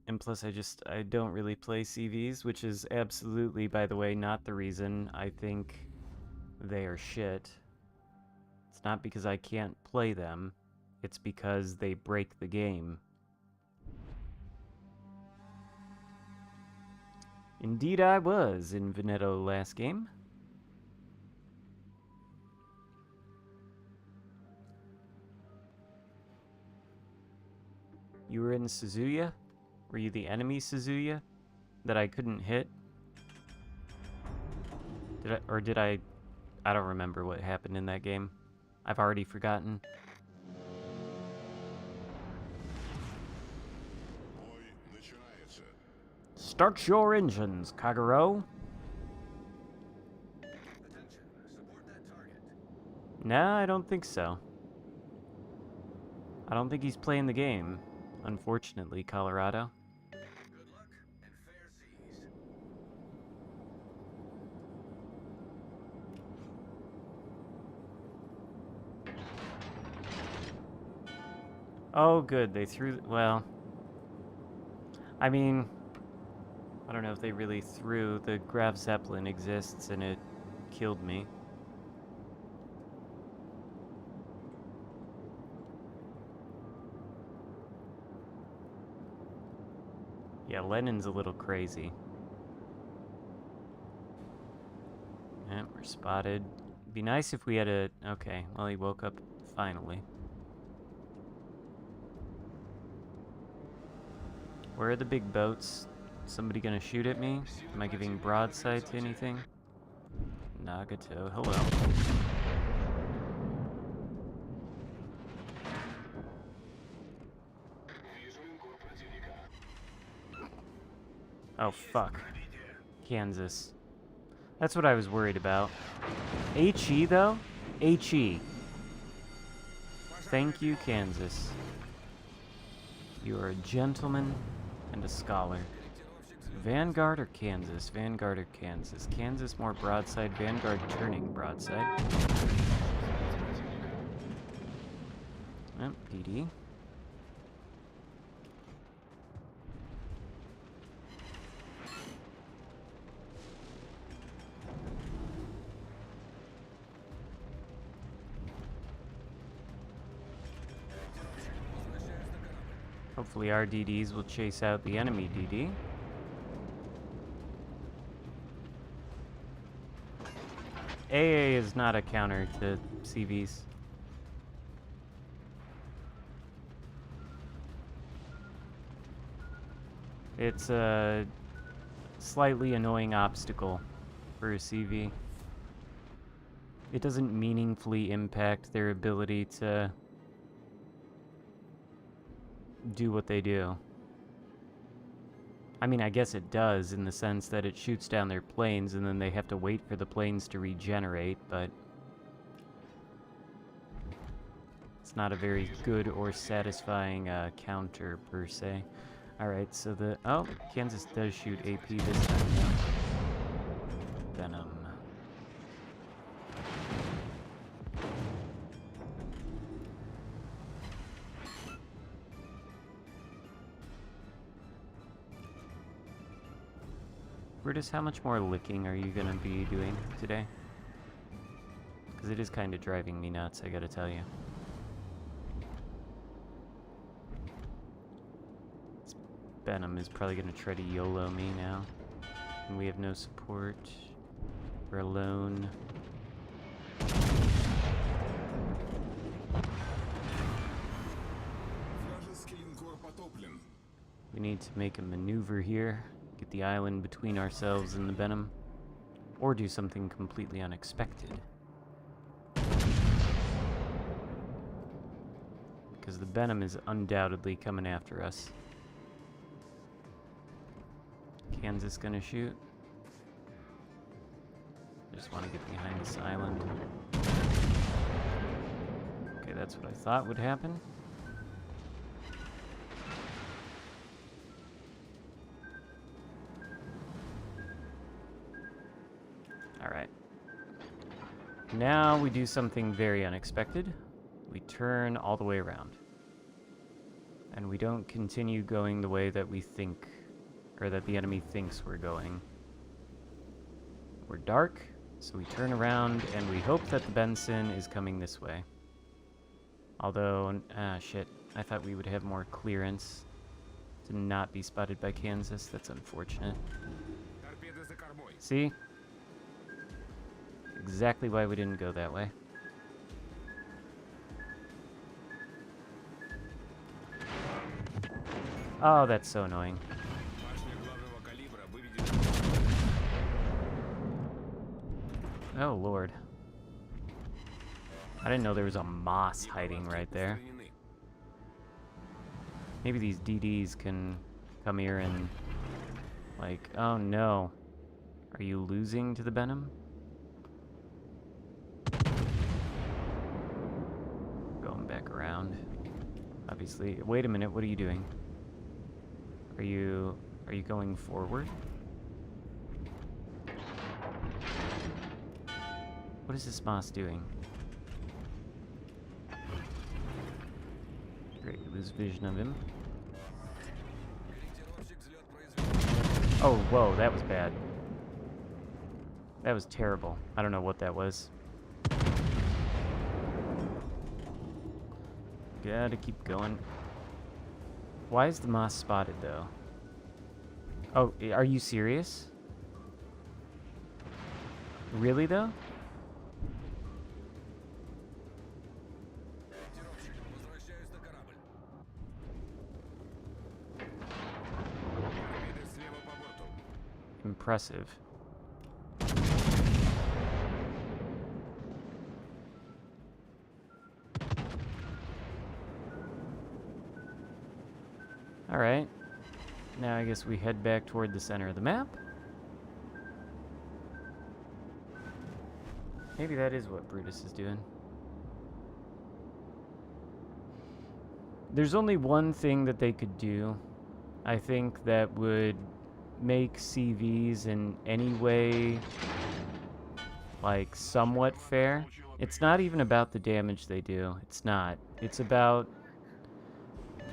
And plus I don't really play CVs, which is absolutely, by the way, not the reason I think they are shit. It's not because I can't play them, it's because they break the game. Indeed I was in Veneto last game. You were in Suzuya? Were you the enemy, Suzuya? That I couldn't hit? Did I... I don't remember what happened in that game. I've already forgotten. Start your engines, Kagero. Nah, I don't think so. I don't think he's playing the game, unfortunately, Colorado. Good luck and fair seas. Oh, good. They threw... Well... I mean... I don't know if they really threw. The Graf Zeppelin exists and it killed me. Yeah, Lenin's a little crazy. Yeah, we're spotted. Be nice if we had a... Okay, well, he woke up finally. Where are the big boats? Somebody gonna shoot at me? Am I giving broadside to anything? Nagato, hello. Oh, fuck. Kansas. That's what I was worried about. HE, though? HE. Thank you, Kansas. You are a gentleman and a scholar. Vanguard or Kansas? Vanguard or Kansas? Kansas more broadside, Vanguard turning broadside. PD. Hopefully our DDs will chase out the enemy DD. AA is not a counter to CVs. It's a slightly annoying obstacle for a CV. It doesn't meaningfully impact their ability to do what they do. I mean, I guess it does in the sense that it shoots down their planes and then they have to wait for the planes to regenerate, but it's not a very good or satisfying counter per se. Alright, so the... Oh, Kansas does shoot AP this time, though. Venom. Brutus, how much more licking are you gonna be doing today? Because it is kind of driving me nuts, I gotta tell you. This Venom is probably gonna try to YOLO me now. And we have no support. We're alone. We need to make a maneuver here. Get the island between ourselves and the Venom. Or do something completely unexpected. Because the Venom is undoubtedly coming after us. Kansas gonna shoot. I just want to get behind this island. Okay, that's what I thought would happen. Alright. Now we do something very unexpected. We turn all the way around. And we don't continue going the way that we think, or that the enemy thinks we're going. We're dark, so we turn around and we hope that the Benson is coming this way. Although, shit, I thought we would have more clearance to not be spotted by Kansas. That's unfortunate. See? Exactly why we didn't go that way. Oh, that's so annoying. Башня главного калибра выведена. Oh, Lord. I didn't know there was a moss hiding right there. Устранены. Maybe these DDs can come here and... Like, oh no. Are you losing to the Benham? Going back around. Obviously. Wait a minute, what are you doing? Are you going forward? What is this moss doing? Great, lose vision of him. Oh, whoa, that was bad. That was terrible. I don't know what that was. Gotta keep going. Why is the moss spotted, though? Oh, are you serious? Really, though? Возвращаюсь на корабль. Торпеды слева по борту. Impressive. Alright. Now I guess we head back toward the center of the map. Maybe that is what Brutus is doing. There's only one thing that they could do, I think, that would make CVs in any way, like, somewhat fair. It's not even about the damage they do. It's not. It's about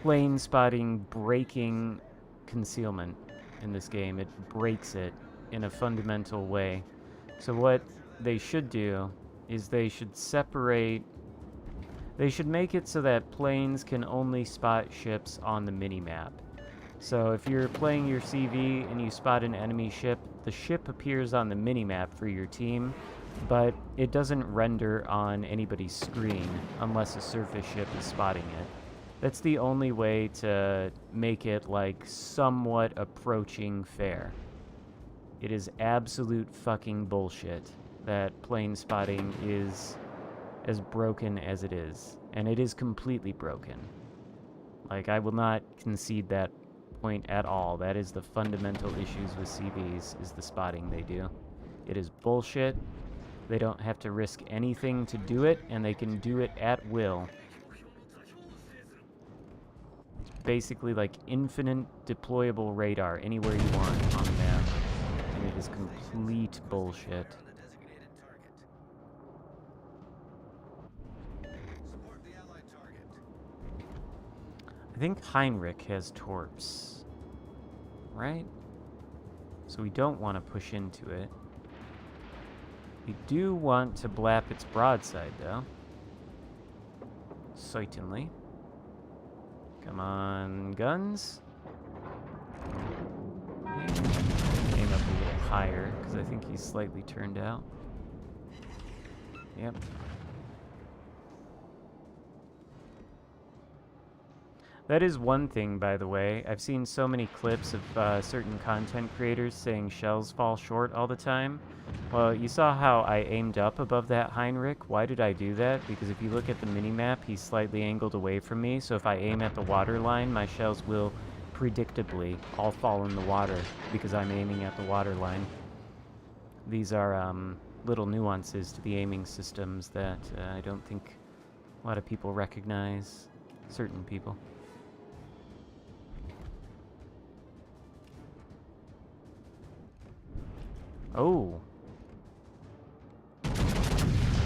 plane spotting breaking concealment in this game. It breaks it in a fundamental way. So what they should do is they should separate... They should make it so that planes can only spot ships on the minimap. So if you're playing your CV and you spot an enemy ship, the ship appears on the minimap for your team, but it doesn't render on anybody's screen unless a surface ship is spotting it. That's the only way to make it, like, somewhat approaching fair. It is absolute fucking bullshit that plane spotting is as broken as it is. And it is completely broken. Like, I will not concede that point at all. That is the fundamental issues with CVs, is the spotting they do. It is bullshit. They don't have to risk anything to do it, and they can do it at will. It's basically like infinite deployable radar anywhere you want on the map. And it is complete bullshit. I think Heinrich has torps, right? So we don't want to push into it. We do want to blap its broadside, though. Certainly. Come on, guns. And aim up a little higher, because I think he's slightly turned out. Yep. That is one thing, by the way. I've seen so many clips of certain content creators saying shells fall short all the time. Well, you saw how I aimed up above that Heinrich. Why did I do that? Because if you look at the minimap, he's slightly angled away from me, so if I aim at the water line, my shells will predictably all fall in the water because I'm aiming at the water line. These are little nuances to the aiming systems that I don't think a lot of people recognize. Certain people. Oh.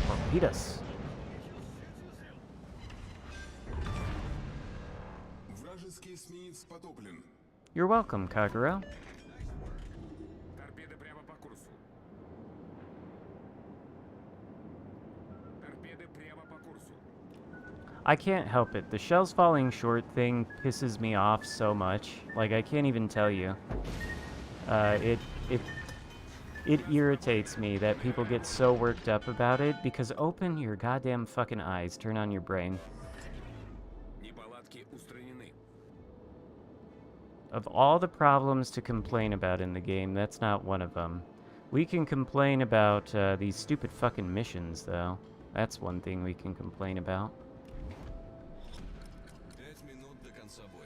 Torpedoes. Вражеский эсминец потоплен. You're welcome, Kagura. Торпеды прямо по курсу. Торпеды прямо по курсу. I can't help it. The shells falling short thing pisses me off so much. Like, I can't even tell you. It irritates me that people get so worked up about it, because open your goddamn fucking eyes, turn on your brain. Неполадки устранены. Of all the problems to complain about in the game, that's not one of them. We can complain about these stupid fucking missions, though. That's one thing we can complain about.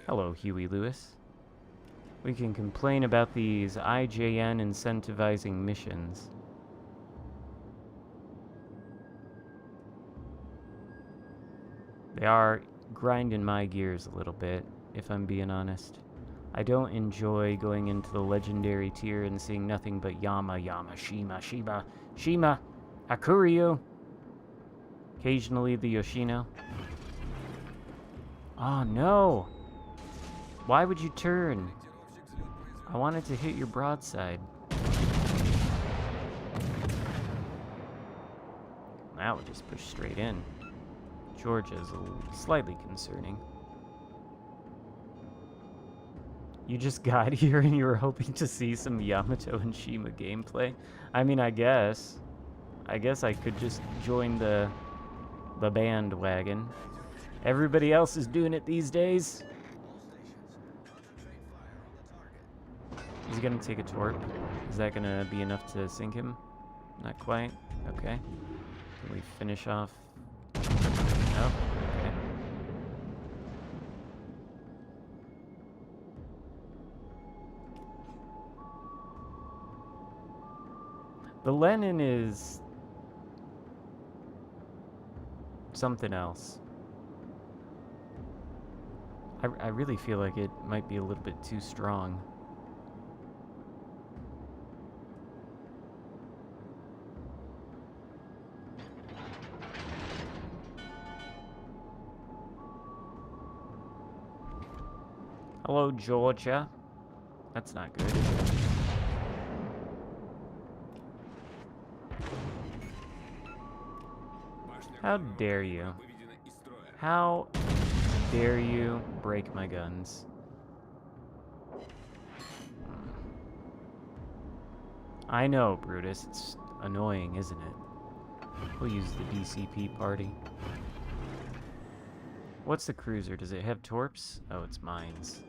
Hello, Huey Lewis. We can complain about these IJN incentivizing missions. They are grinding my gears a little bit, if I'm being honest. I don't enjoy going into the legendary tier and seeing nothing but Yama, Shima, Shima, Hakuryu. Occasionally the Yoshino. Oh no! Why would you turn? I wanted to hit your broadside. Now we'll just push straight in. Georgia's slightly concerning. You just got here and you were hoping to see some Yamato and Shima gameplay? I mean, I guess I could just join the bandwagon. Everybody else is doing it these days. He's gonna take a torp. Is that gonna be enough to sink him? Not quite. Okay. Can we finish off? No? Okay. The Lenin is something else. I really feel like it might be a little bit too strong. Hello, Georgia. That's not good, is it? How dare you? How dare you break my guns? I know, Brutus. It's annoying, isn't it? We'll use the DCP party. What's the cruiser? Does it have torps? Oh, it's mines.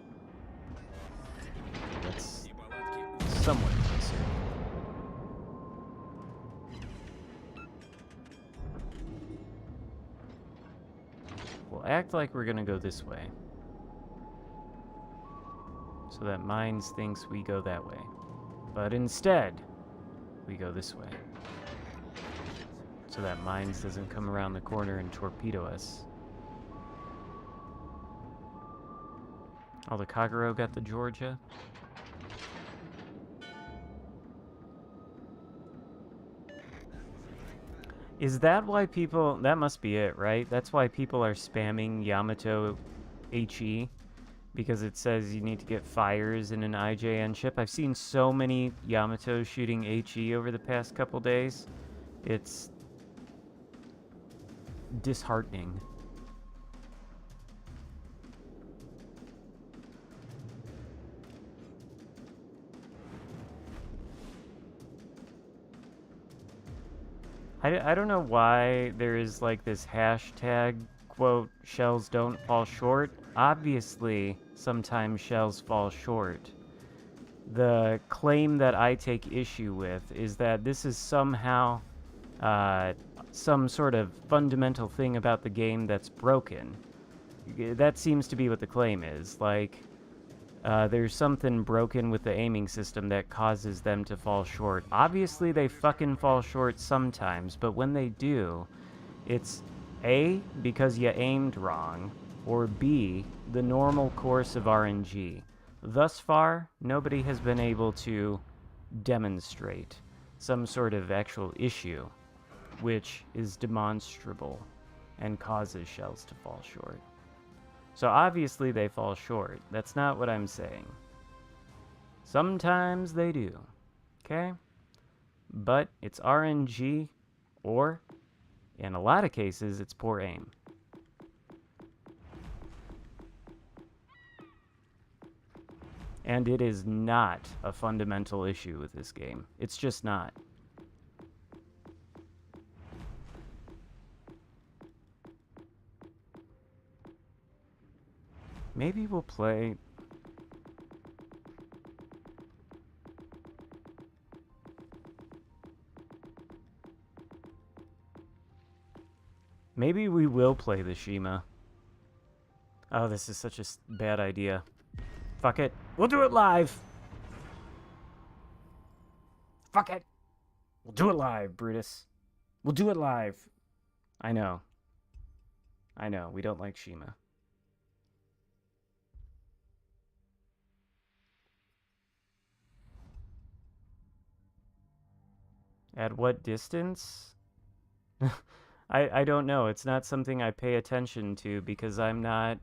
That's somewhat concerning. We'll act like we're gonna go this way, so that Mines thinks we go that way. But instead, we go this way, so that Mines doesn't come around the corner and torpedo us. Oh, the Kagero got the Georgia. Is that why people... That must be it, right? That's why people are spamming Yamato HE. Because it says you need to get fires in an IJN ship. I've seen so many Yamato shooting HE over the past couple days. It's disheartening. I don't know why there is like this hashtag, quote, shells don't fall short. Obviously, sometimes shells fall short. The claim that I take issue with is that this is somehow some sort of fundamental thing about the game that's broken. That seems to be what the claim is. Like, there's something broken with the aiming system that causes them to fall short. Obviously, they fucking fall short sometimes, but when they do, it's A, because you aimed wrong, or B, the normal course of RNG. Thus far, nobody has been able to demonstrate some sort of actual issue which is demonstrable and causes shells to fall short. So obviously they fall short. That's not what I'm saying. Sometimes they do. Okay? But it's RNG, or, in a lot of cases, it's poor aim. And it is not a fundamental issue with this game. It's just not. Maybe we'll play... Maybe we will play the Shima. Oh, this is such a bad idea. Fuck it. We'll do it live! Fuck it! We'll do it live, Brutus. We'll do it live. I know. I know, we don't like Shima. At what distance? I don't know. It's not something I pay attention to because I'm not,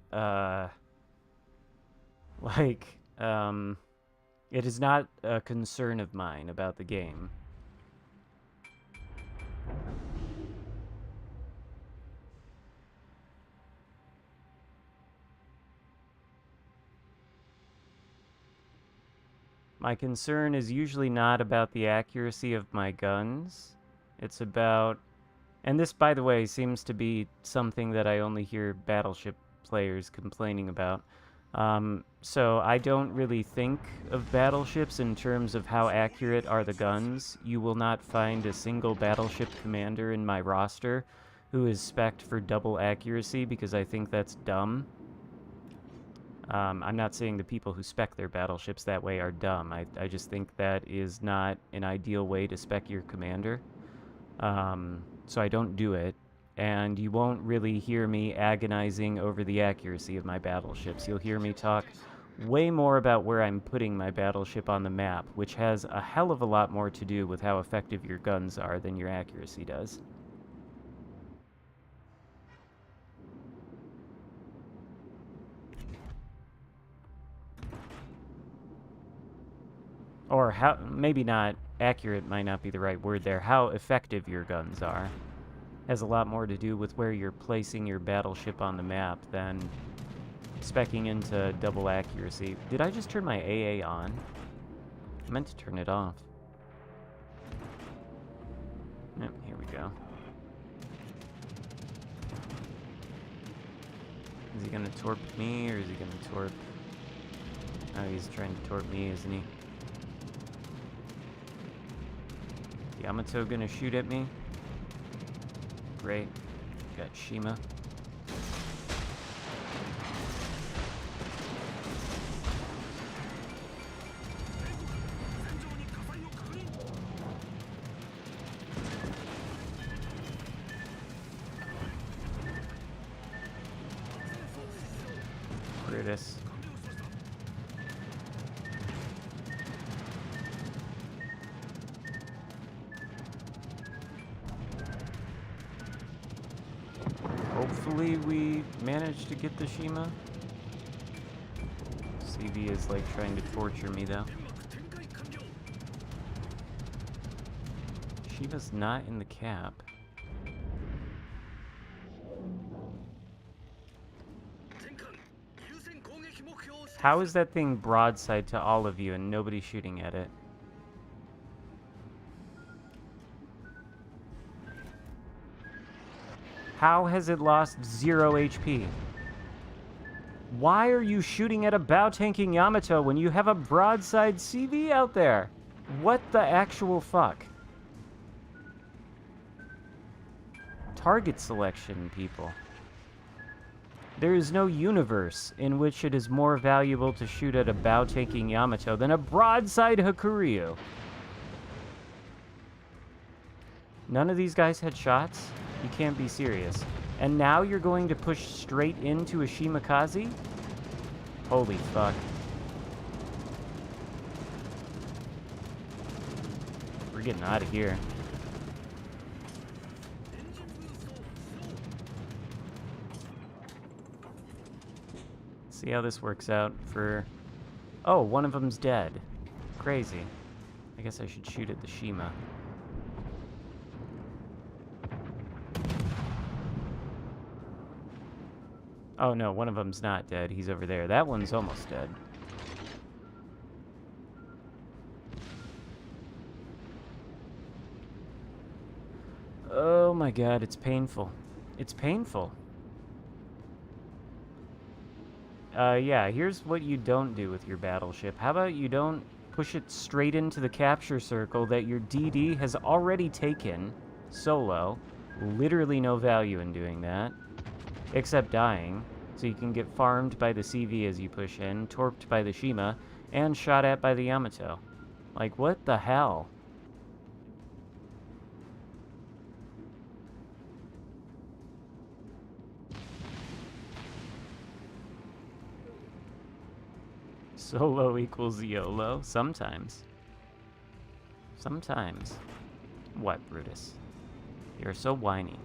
it is not a concern of mine about the game. My concern is usually not about the accuracy of my guns. It's about... And this, by the way, seems to be something that I only hear battleship players complaining about. So I don't really think of battleships in terms of how accurate are the guns. You will not find a single battleship commander in my roster who is spec'd for double accuracy because I think that's dumb. I'm not saying the people who spec their battleships that way are dumb. I just think that is not an ideal way to spec your commander. So I don't do it. And you won't really hear me agonizing over the accuracy of my battleships. You'll hear me talk way more about where I'm putting my battleship on the map, which has a hell of a lot more to do with how effective your guns are than your accuracy does. Or how, maybe not, accurate might not be the right word there. How effective your guns are has a lot more to do with where you're placing your battleship on the map than speccing into double accuracy. Did I just turn my AA on? I meant to turn it off. Yep, here we go. Is he gonna torp me, or is he gonna torp... Oh, he's trying to torp me, isn't he? Yamato gonna shoot at me? Great. Got Shima. Brutus. Hopefully we managed to get the Shima. CV is like trying to torture me though. Shima's not in the cap. How is that thing broadside to all of you and nobody shooting at it? How has it lost 0 HP? Why are you shooting at a bow-tanking Yamato when you have a broadside CV out there? What the actual fuck? Target selection, people. There is no universe in which it is more valuable to shoot at a bow-tanking Yamato than a broadside Hakuryu. None of these guys had shots? You can't be serious. And now you're going to push straight into a Shimakaze? Holy fuck. We're getting out of here. See how this works out for... Oh, one of them's dead. Crazy. I guess I should shoot at the Shima. Oh no, one of them's not dead. He's over there. That one's almost dead. Oh my god, it's painful. It's painful. Yeah, here's what you don't do with your battleship. How about you don't push it straight into the capture circle that your DD has already taken solo, literally no value in doing that, except dying. So you can get farmed by the CV as you push in, torped by the Shima, and shot at by the Yamato. Like, what the hell? Solo equals YOLO? Sometimes. Sometimes. What, Brutus? You're so whiny.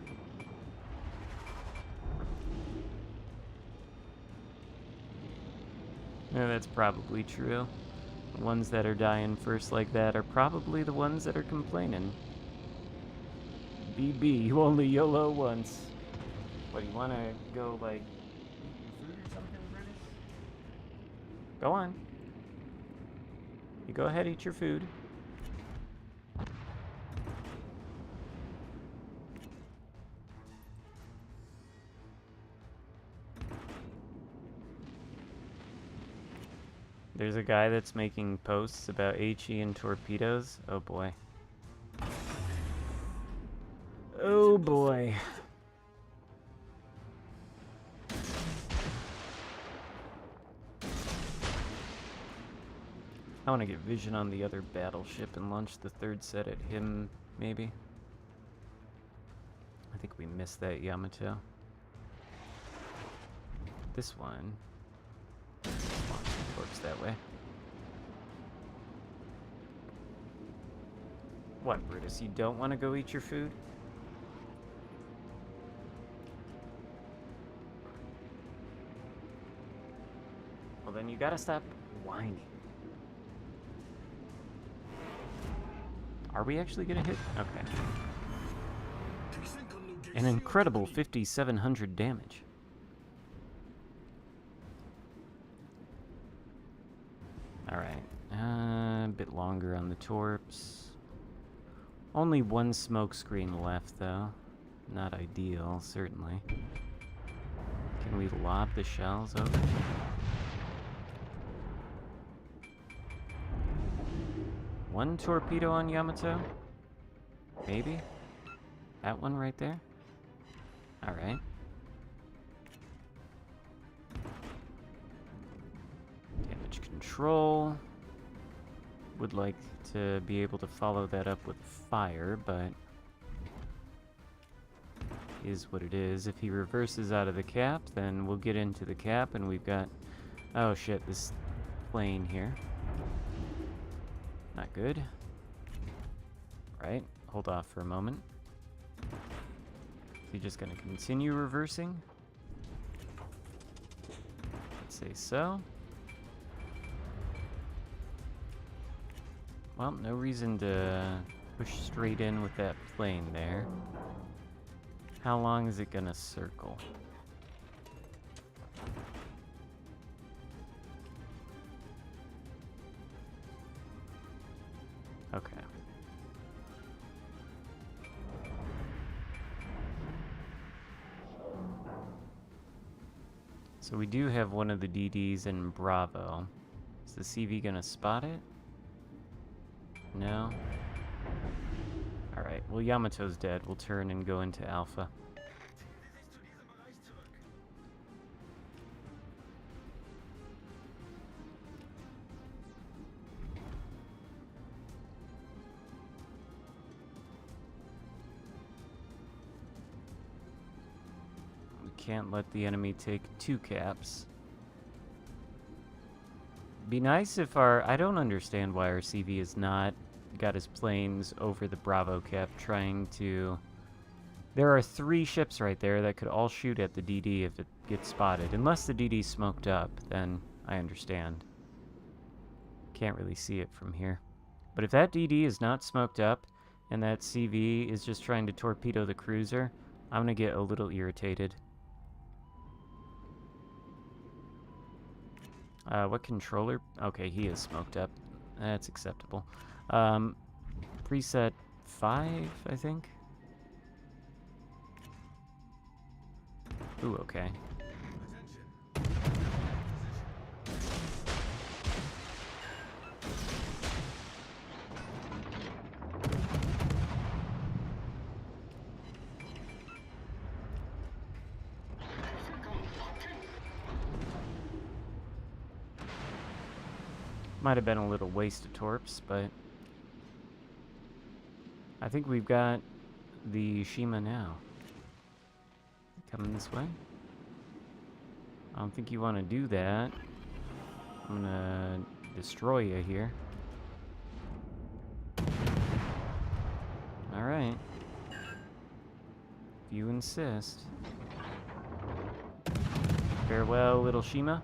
Yeah, that's probably true. The ones that are dying first like that are probably the ones that are complaining. BB, you only YOLO once. What, do you want to go, like, eat your food or something, Brutus? Go on. You go ahead, eat your food. There's a guy that's making posts about HE and torpedoes. Oh boy. Oh boy. I want to get vision on the other battleship and launch the third set at him, maybe. I think we missed that Yamato. This one. Launch the torps that way. What, Brutus? You don't want to go eat your food? Well, then you gotta stop whining. Are we actually gonna hit? Okay. An incredible 5,700 damage. Alright. A bit longer on the torps. Only one smoke screen left, though. Not ideal, certainly. Can we lob the shells over? One torpedo on Yamato? Maybe? That one right there? Alright. Damage control. Would like to be able to follow that up with fire, but is what it is. If he reverses out of the cap, then we'll get into the cap, and we've got... Oh shit, this plane here. Not good. Right, hold off for a moment. Is he just gonna continue reversing? Let's say so. Well, no reason to push straight in with that plane there. How long is it gonna circle? Okay. So we do have one of the DDs in Bravo. Is the CV gonna spot it? No? Alright, well Yamato's dead. We'll turn and go into Alpha. We can't let the enemy take 2 caps. Be nice if our... I don't understand why our CV has not got his planes over the Bravo cap trying to... There are 3 ships right there that could all shoot at the DD if it gets spotted. Unless the DD's smoked up, then I understand. Can't really see it from here. But if that DD is not smoked up, and that CV is just trying to torpedo the cruiser, I'm gonna get a little irritated. What controller? Okay, he is smoked up. That's acceptable. Preset 5, I think? Ooh, okay. Might have been a little waste of torps, but I think we've got the Shima now. Coming this way? I don't think you want to do that. I'm gonna destroy you here. Alright. If you insist. Farewell, little Shima.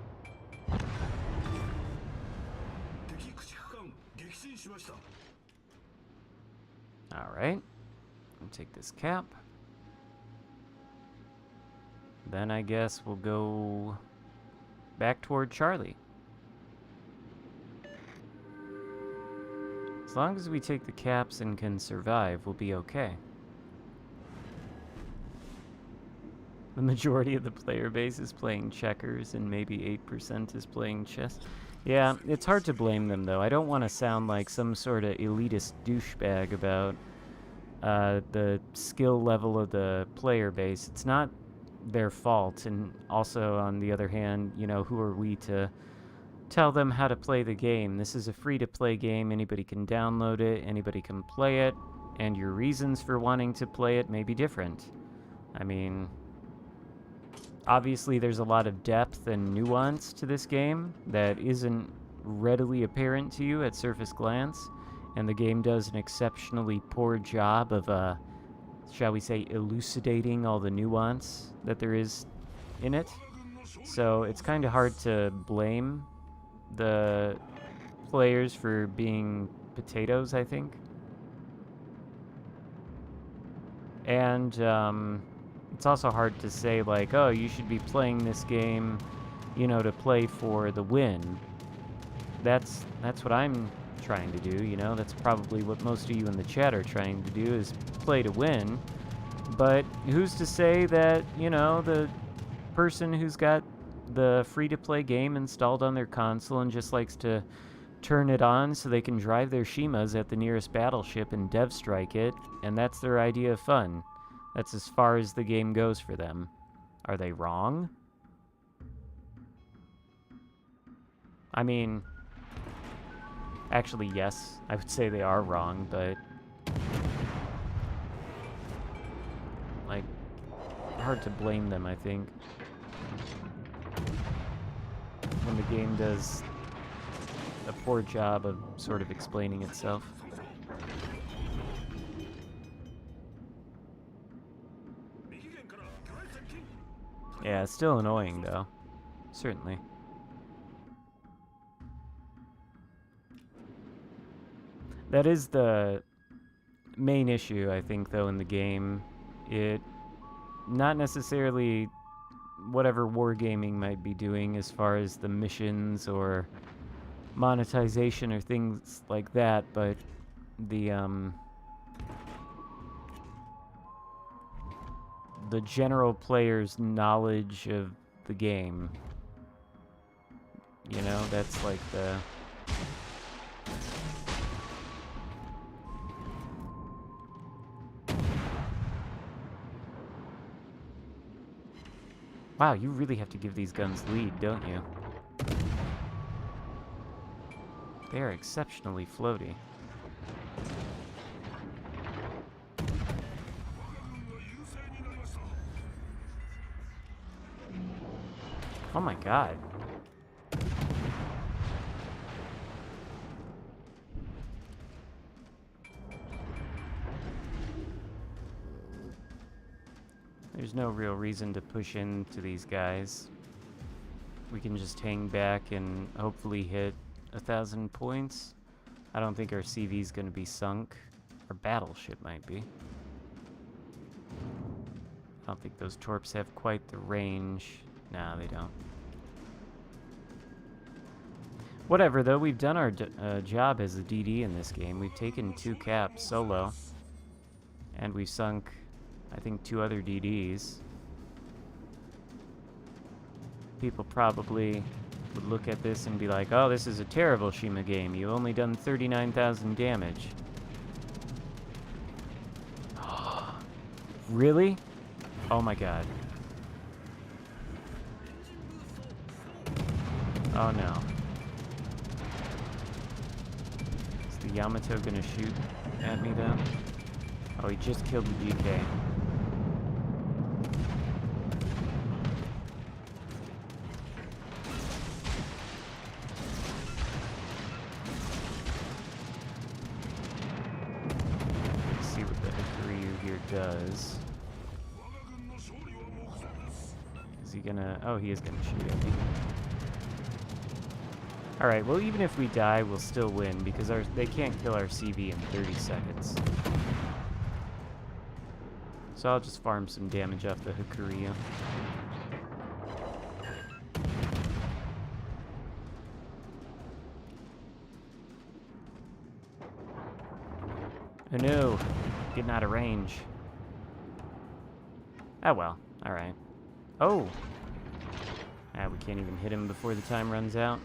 Alright. I'll take this cap. Then I guess we'll go back toward Charlie. As long as we take the caps and can survive, we'll be okay. The majority of the player base is playing checkers and maybe 8% is playing chess. Yeah, it's hard to blame them though. I don't want to sound like some sort of elitist douchebag about the skill level of the player base. It's not their fault, and also on the other hand, you know, who are we to tell them how to play the game? This is a free-to-play game. Anybody can download it, anybody can play it, and your reasons for wanting to play it may be different. I mean, obviously there's a lot of depth and nuance to this game that isn't readily apparent to you at surface glance, and the game does an exceptionally poor job of shall we say, elucidating all the nuance that there is in it. So it's kind of hard to blame the players for being potatoes, I think. And it's also hard to say, like, oh, you should be playing this game, you know, to play for the win. That's what I'm trying to do, you know? That's probably what most of you in the chat are trying to do, is play to win. But who's to say that, you know, the person who's got the free-to-play game installed on their console and just likes to turn it on so they can drive their Shimas at the nearest battleship and dev strike it, and that's their idea of fun. That's as far as the game goes for them. Are they wrong? I mean, actually, yes, I would say they are wrong, but like, hard to blame them, I think, when the game does a poor job of sort of explaining itself. Yeah, it's still annoying, though. Certainly. That is the main issue, I think, though, in the game. It, not necessarily whatever wargaming might be doing as far as the missions or monetization or things like that, but the general player's knowledge of the game. You know, that's like the... Wow, you really have to give these guns lead, don't you? They are exceptionally floaty. Oh my god. There's no real reason to push into these guys. We can just hang back and hopefully hit 1,000 points. I don't think our CV's gonna be sunk. Our battleship might be. I don't think those torps have quite the range. No, they don't. Whatever, though, we've done our job as a DD in this game. We've taken 2 caps solo. And we've sunk, I think, 2 other DDs. People probably would look at this and be like, oh, this is a terrible Shima game. You've only done 39,000 damage. Really? Oh my god. Oh no. the Yamato gonna shoot at me, though? Oh, he just killed the GK. Let's see what the Hikaru here does. Is he gonna... Oh, he is gonna shoot at me. Alright, well, even if we die, we'll still win, because they can't kill our CV in 30 seconds. So I'll just farm some damage off the Hikaru. Oh no, getting out of range. Oh well, alright. Oh! Ah, we can't even hit him before the time runs out.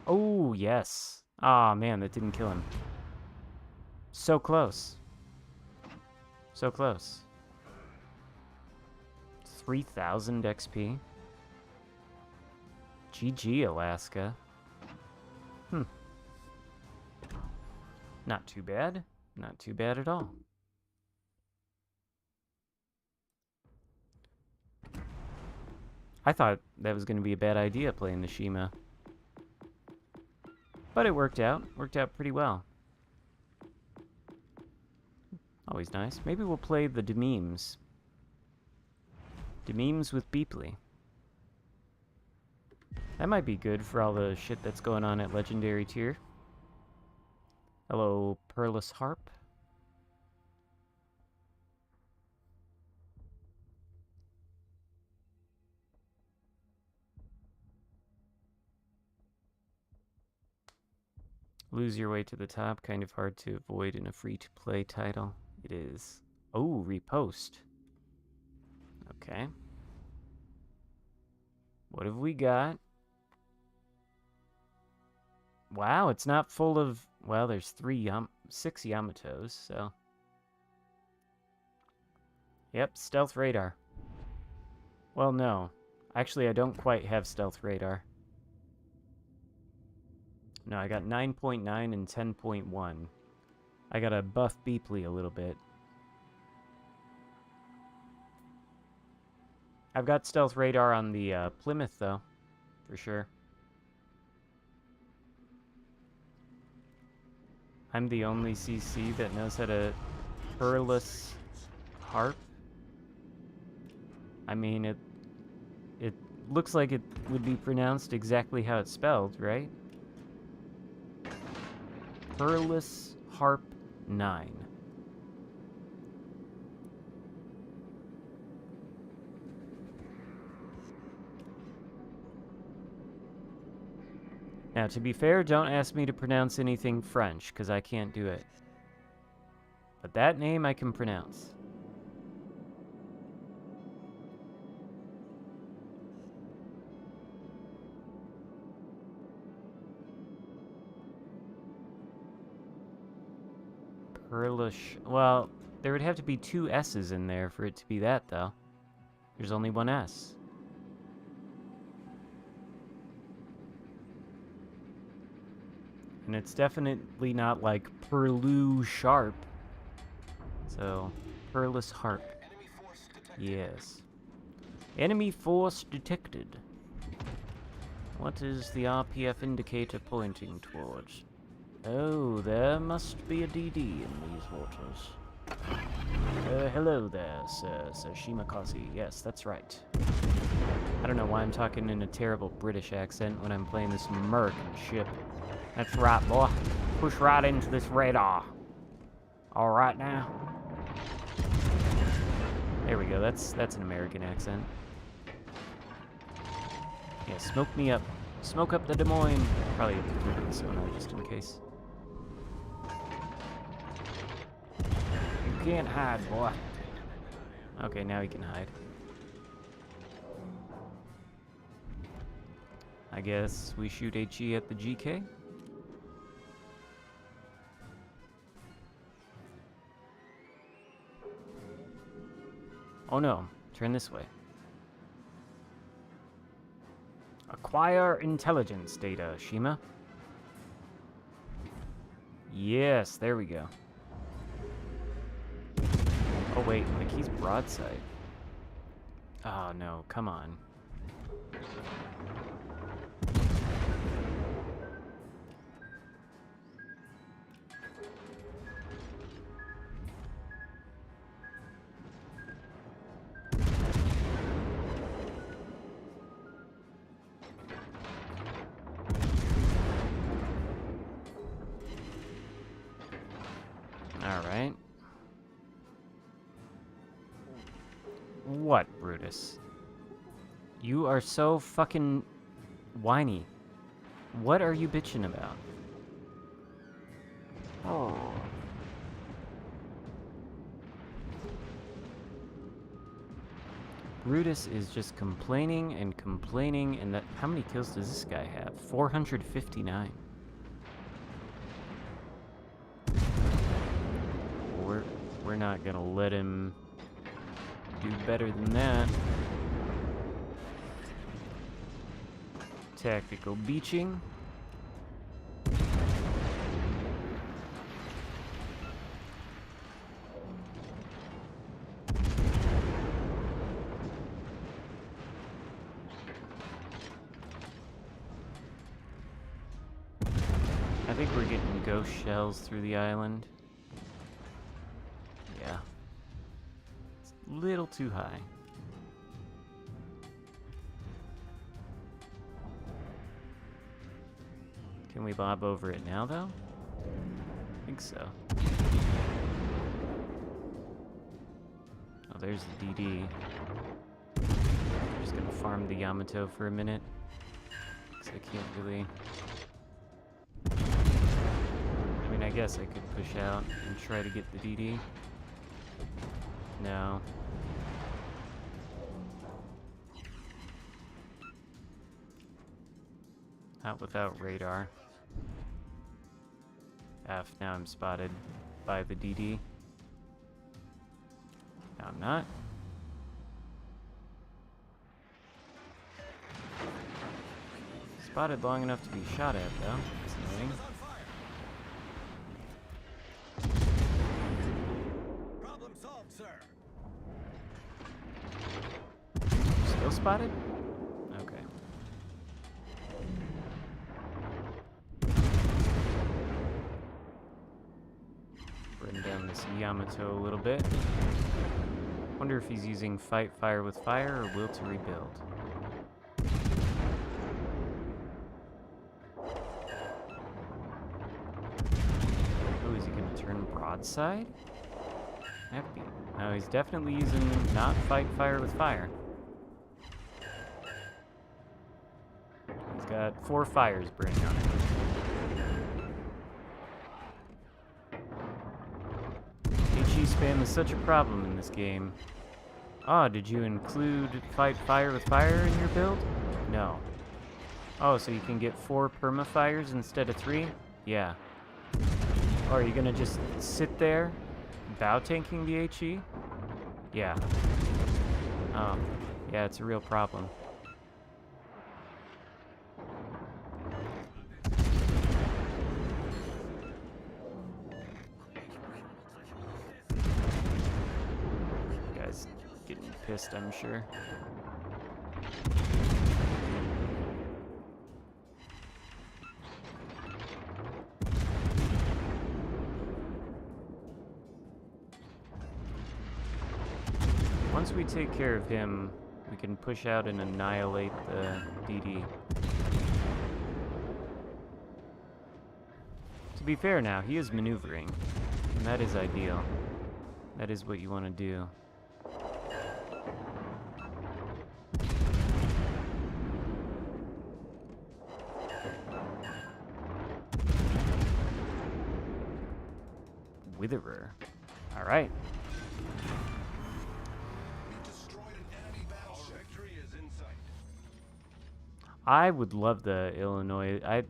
Oh, yes. Ah, man, that didn't kill him. So close. So close. 3,000 XP. GG, Alaska. Not too bad. Not too bad at all. I thought that was going to be a bad idea playing the Shima. But it worked out. Worked out pretty well. Always nice. Maybe we'll play the Dememes. Dememes with Beepley. That might be good for all the shit that's going on at Legendary Tier. Hello, Pearless Harp. Lose your way to the top, kind of hard to avoid in a free-to-play title. It is. Oh, repost. Okay. What have we got? Wow, it's not full of... Well, there's 6 Yamatos, so... Yep, stealth radar. Well, no. Actually, I don't quite have stealth radar. No, I got 9.9 and 10.1. I gotta buff Beepley a little bit. I've got stealth radar on the Plymouth, though. For sure. I'm the only CC that knows how to Pearless Harp. I mean, it looks like it would be pronounced exactly how it's spelled, right? Pearless Harp 9. Now, to be fair, don't ask me to pronounce anything French, because I can't do it. But that name I can pronounce. Pearlish. Well, there would have to be 2 S's in there for it to be that, though. There's only 1 S. And it's definitely not like Perlu Sharp. So, Pearless Harp. Yes. Enemy force detected. What is the RPF indicator pointing towards? Oh, there must be a DD in these waters. Hello there, Sir Shimakaze. Yes, that's right. I don't know why I'm talking in a terrible British accent when I'm playing this American ship. That's right, boy. Push right into this radar. All right now. There we go. That's an American accent. Yeah, smoke me up. Smoke up the Des Moines. Probably have to keep it sonar just in case. You can't hide, boy. Okay, now he can hide. I guess we shoot HE at the GK. Oh no, turn this way. Acquire intelligence data, Shima. Yes, there we go. Oh wait, like he's broadside. Oh no, come on. Alright. What, Brutus? You are so fucking whiny. What are you bitching about? Oh. Brutus is just complaining and complaining, and that. How many kills does this guy have? 459. We're not gonna let him do better than that. Tactical beaching. I think we're getting ghost shells through the island. Yeah. It's a little too high. Can we bob over it now, though? I think so. Oh, there's the DD. I'm just gonna farm the Yamato for a minute. Because I can't really... I mean, I guess I could push out and try to get the DD. No. Not without radar. F, now I'm spotted by the DD. No, I'm not. Spotted long enough to be shot at, though. That's annoying. Problem solved, sir. Still spotted? Okay. Bring down this Yamato a little bit. Wonder if he's using fight fire with fire or will to rebuild. Oh, is he gonna turn broadside? No, he's definitely using not fight fire with fire. He's got 4 fires burning on him. HE spam is such a problem in this game. Ah, did you include fight fire with fire in your build? No. Oh, so you can get 4 perma-fires instead of 3? Yeah. Or are you gonna just sit there, bow tanking the HE? Yeah. Oh, yeah, it's a real problem. Guys getting pissed, I'm sure. Once we take care of him, we can push out and annihilate the DD. To be fair now, he is maneuvering, and that is ideal. That is what you want to do. Witherer. Alright. I would love the Illinois. I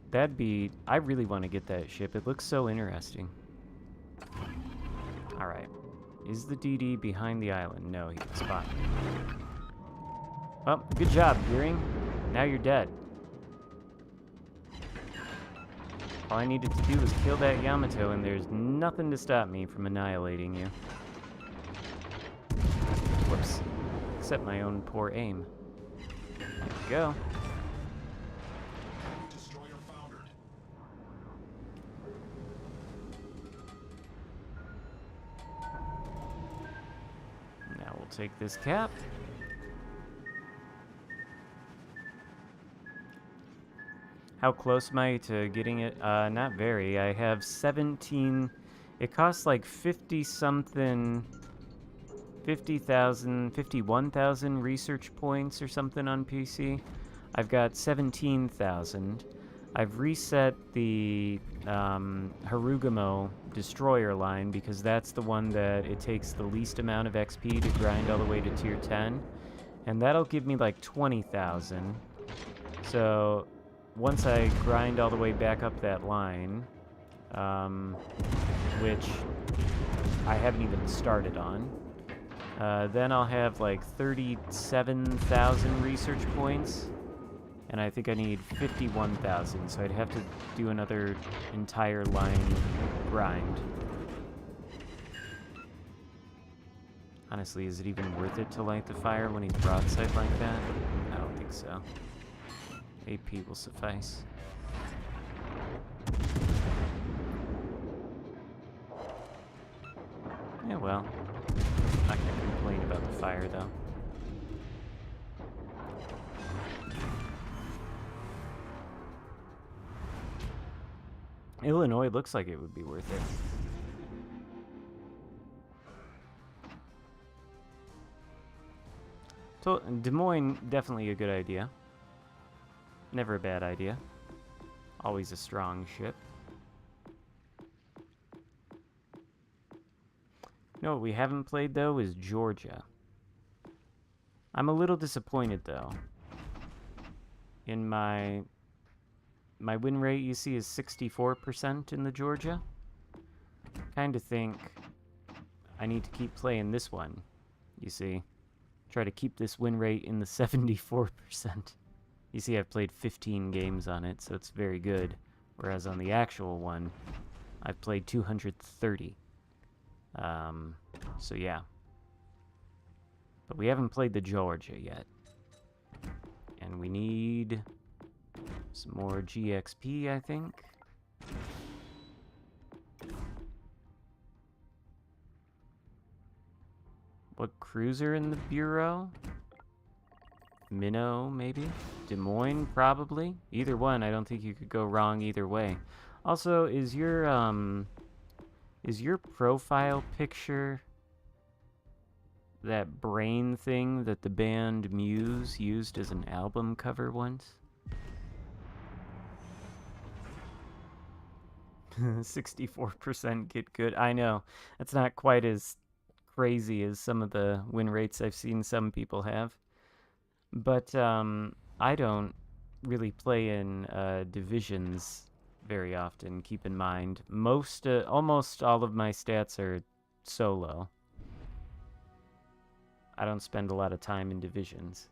really want to get that ship. It looks so interesting. Alright. Is the DD behind the island? No, he can spot me. Well, good job, Gearing. Now you're dead. All I needed to do was kill that Yamato, and there's nothing to stop me from annihilating you. Whoops. Except my own poor aim. There we go. Destroyer foundered. Now we'll take this cap. How close am I to getting it? Not very. I have 17. It costs like 50-something, 50,000, 51,000 research points or something on PC. I've got 17,000. I've reset the Harugamo destroyer line because that's the one that it takes the least amount of XP to grind all the way to tier 10. And that'll give me like 20,000. So once I grind all the way back up that line, which I haven't even started on, then I'll have like 37,000 research points, and I think I need 51,000, so I'd have to do another entire line grind. Honestly, is it even worth it to light the fire when he's broadside like that? I don't think so. AP will suffice. Yeah, well, I'm not gonna complain about the fire, though. Illinois looks like it would be worth it. So, Des Moines, definitely a good idea. Never a bad idea. Always a strong ship. You know what we haven't played, though, is Georgia. I'm a little disappointed, though. In my win rate, you see, is 64% in the Georgia. Kind of think I need to keep playing this one, you see. Try to keep this win rate in the 74%. You see, I've played 15 games on it, so it's very good. Whereas on the actual one, I've played 230. So yeah. But we haven't played the Georgia yet. And we need some more GXP, I think. What cruiser in the Bureau? Minnow, maybe? Des Moines, probably? Either one, I don't think you could go wrong either way. Also, is your profile picture that brain thing that the band Muse used as an album cover once? 64% get good. I know. That's not quite as crazy as some of the win rates I've seen some people have. But I don't really play in divisions very often, keep in mind. Almost all of my stats are solo. I don't spend a lot of time in divisions.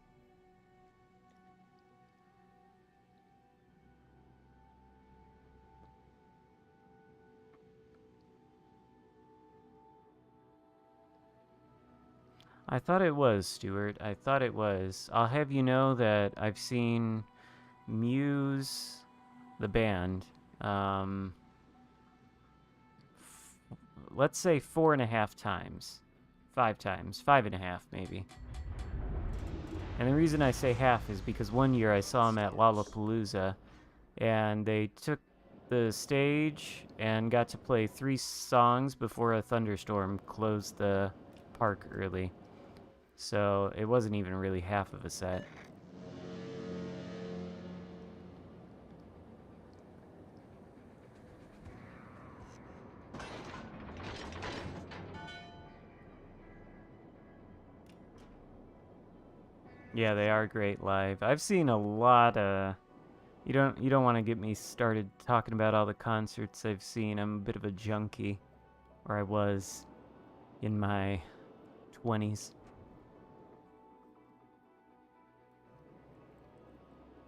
I thought it was, Stuart. I thought it was. I'll have you know that I've seen Muse, the band, let's say 4.5 times. 5 times. 5.5, maybe. And the reason I say half is because one year I saw them at Lollapalooza, and they took the stage and got to play 3 songs before a thunderstorm closed the park early. So it wasn't even really half of a set. Yeah, they are great live. I've seen a lot of... You don't want to get me started talking about all the concerts I've seen. I'm a bit of a junkie, or I was in my 20s.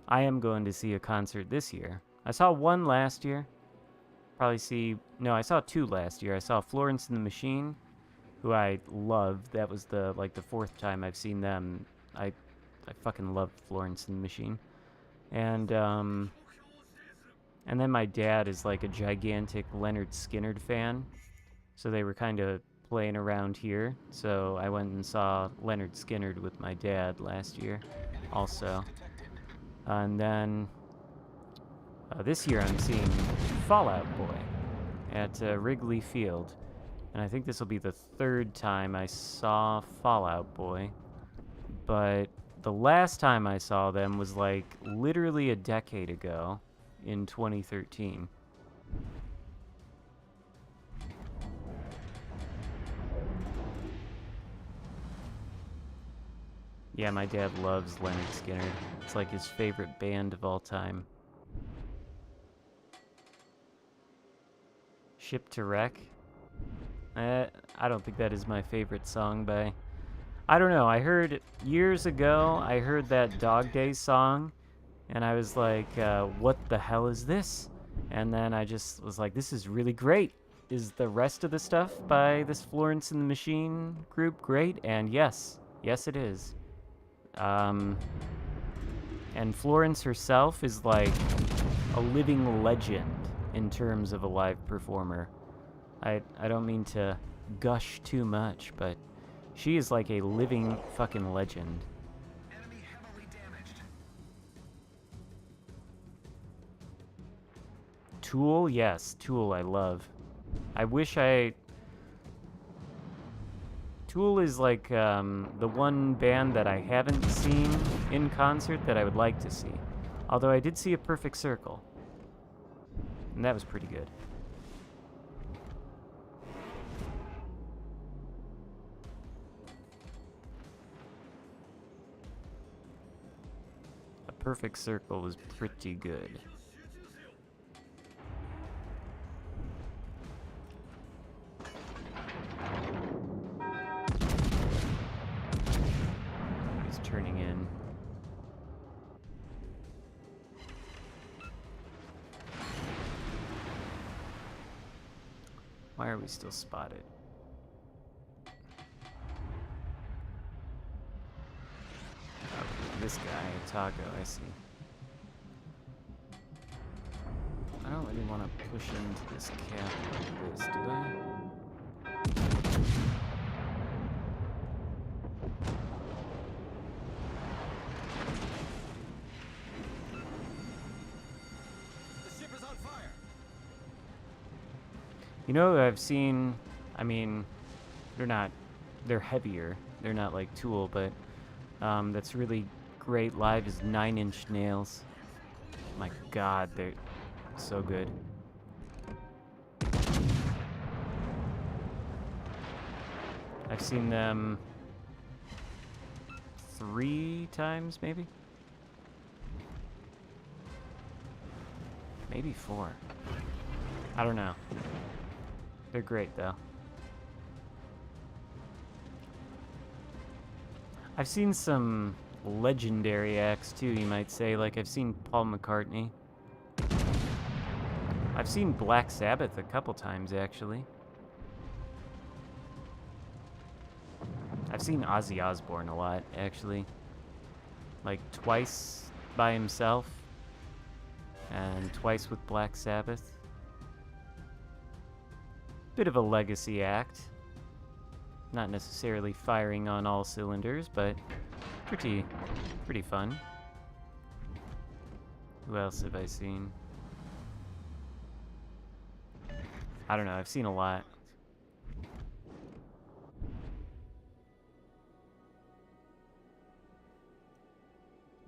I am going to see a concert this year. I saw one last year. probably see... No, I saw 2 last year. I saw Florence and the Machine, who I loved. That was the 4th time I've seen them. I fucking love Florence and the Machine. And then my dad is like a gigantic Leonard Skinner fan. So they were kind of playing around here. So I went and saw Leonard Skinner with my dad last year also. And then this year I'm seeing Fallout Boy at Wrigley Field. And I think this will be the 3rd time I saw Fallout Boy. But the last time I saw them was like literally a decade ago in 2013. Yeah, my dad loves Leonard Skinner. It's like his favorite band of all time. Ship to Wreck? I don't think that is my favorite song by... I don't know, I heard years ago, I heard that Dog Days song, and I was like, what the hell is this? And then I just was like, this is really great. Is the rest of the stuff by this Florence and the Machine group great? And yes, it is. And Florence herself is like a living legend in terms of a live performer. I don't mean to gush too much, but she is like a living fucking legend. Enemy heavily damaged. Tool? Yes, Tool I love. I wish I... Tool is like the one band that I haven't seen in concert that I would like to see. Although I did see A Perfect Circle. And that was pretty good. A Perfect Circle was pretty good. He's turning in. Why are we still spotted? This guy, Tago, I see. I don't really want to push into this cap like this, do I? The ship is on fire. You know, I've seen, I mean, they're heavier. They're not like Tool, but that's really great live is 9 Inch Nails. My god, they're so good. I've seen them 3 times, maybe? Maybe 4. I don't know. They're great, though. I've seen some legendary acts, too, you might say. Like, I've seen Paul McCartney. I've seen Black Sabbath a couple times, actually. I've seen Ozzy Osbourne a lot, actually. Like, twice by himself. And twice with Black Sabbath. Bit of a legacy act. Not necessarily firing on all cylinders, but pretty fun. Who else have I seen? I don't know, I've seen a lot.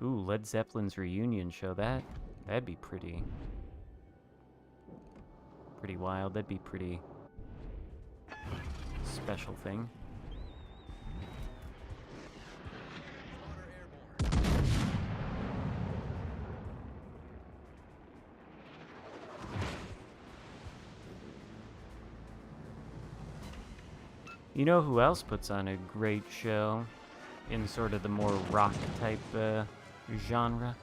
Ooh, Led Zeppelin's reunion show. That'd be pretty wild. That'd be pretty special thing. You know who else puts on a great show in sort of the more rock type genre?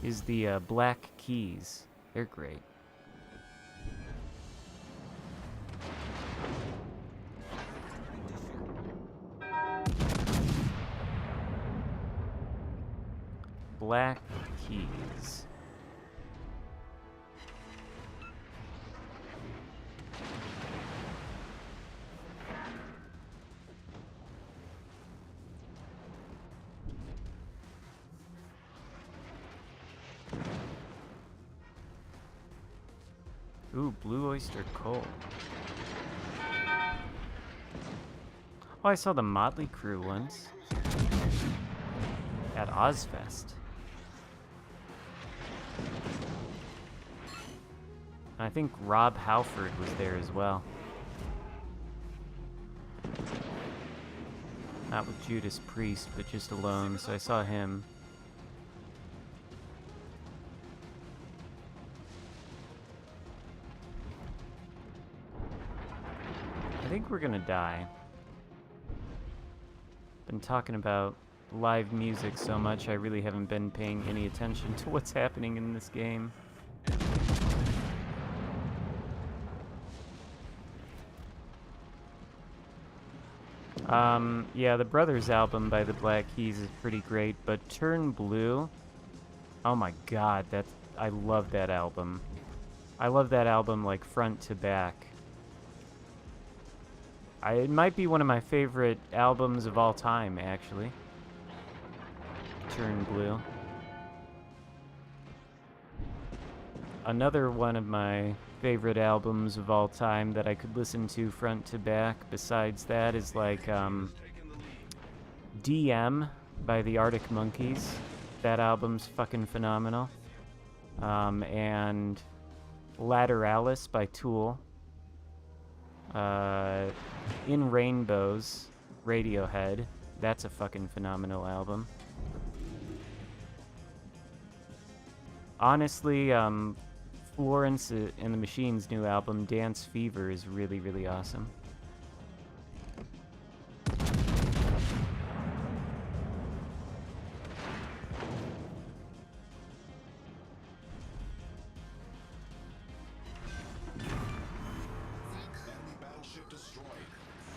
Is the Black Keys. They're great. Black Keys. Ooh, Blue Oyster Cult. Oh, I saw the Motley Crew once. At Ozfest. I think Rob Halford was there as well. Not with Judas Priest, but just alone, so I saw him. I think we're gonna die. Been talking about live music so much, I really haven't been paying any attention to what's happening in this game. Yeah, the Brothers album by the Black Keys is pretty great, but Turn Blue, oh my god, I love that album. I love that album like front to back. It might be one of my favorite albums of all time, actually. Turn Blue. Another one of my favorite albums of all time that I could listen to front to back besides that is like DM by the Arctic Monkeys. That album's fucking phenomenal. And Lateralis by Tool. In Rainbows, Radiohead. That's a fucking phenomenal album. Honestly, Florence and the Machine's new album, Dance Fever, is really, really awesome.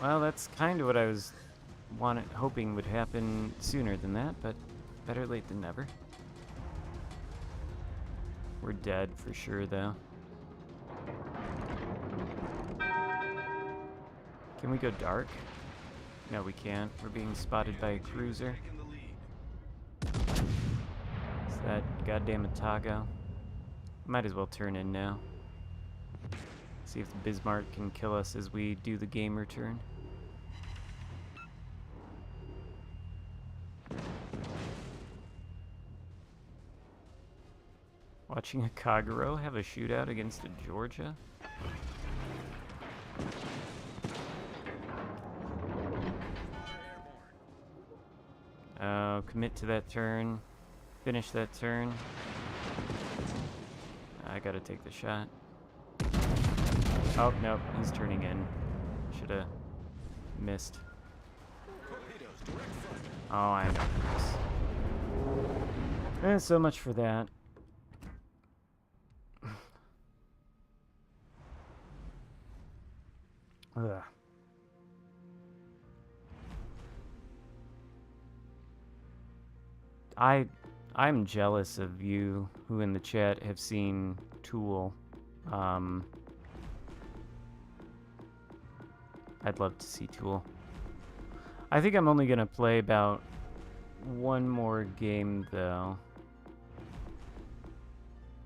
Well, that's kind of what I was hoping would happen sooner than that, but better late than never. We're dead for sure, though. Can we go dark? No, we can't. We're being spotted by a cruiser. It's that goddamn Otago. Might as well turn in now. See if the Bismarck can kill us as we do the game return. Watching a Kagero have a shootout against a Georgia? Oh, commit to that turn. Finish that turn. I gotta take the shot. Oh, no, he's turning in. Should've missed. Oh, I know. So much for that. Ugh. I'm jealous of you who in the chat have seen Tool. I'd love to see Tool. I think I'm only gonna play about one more game though.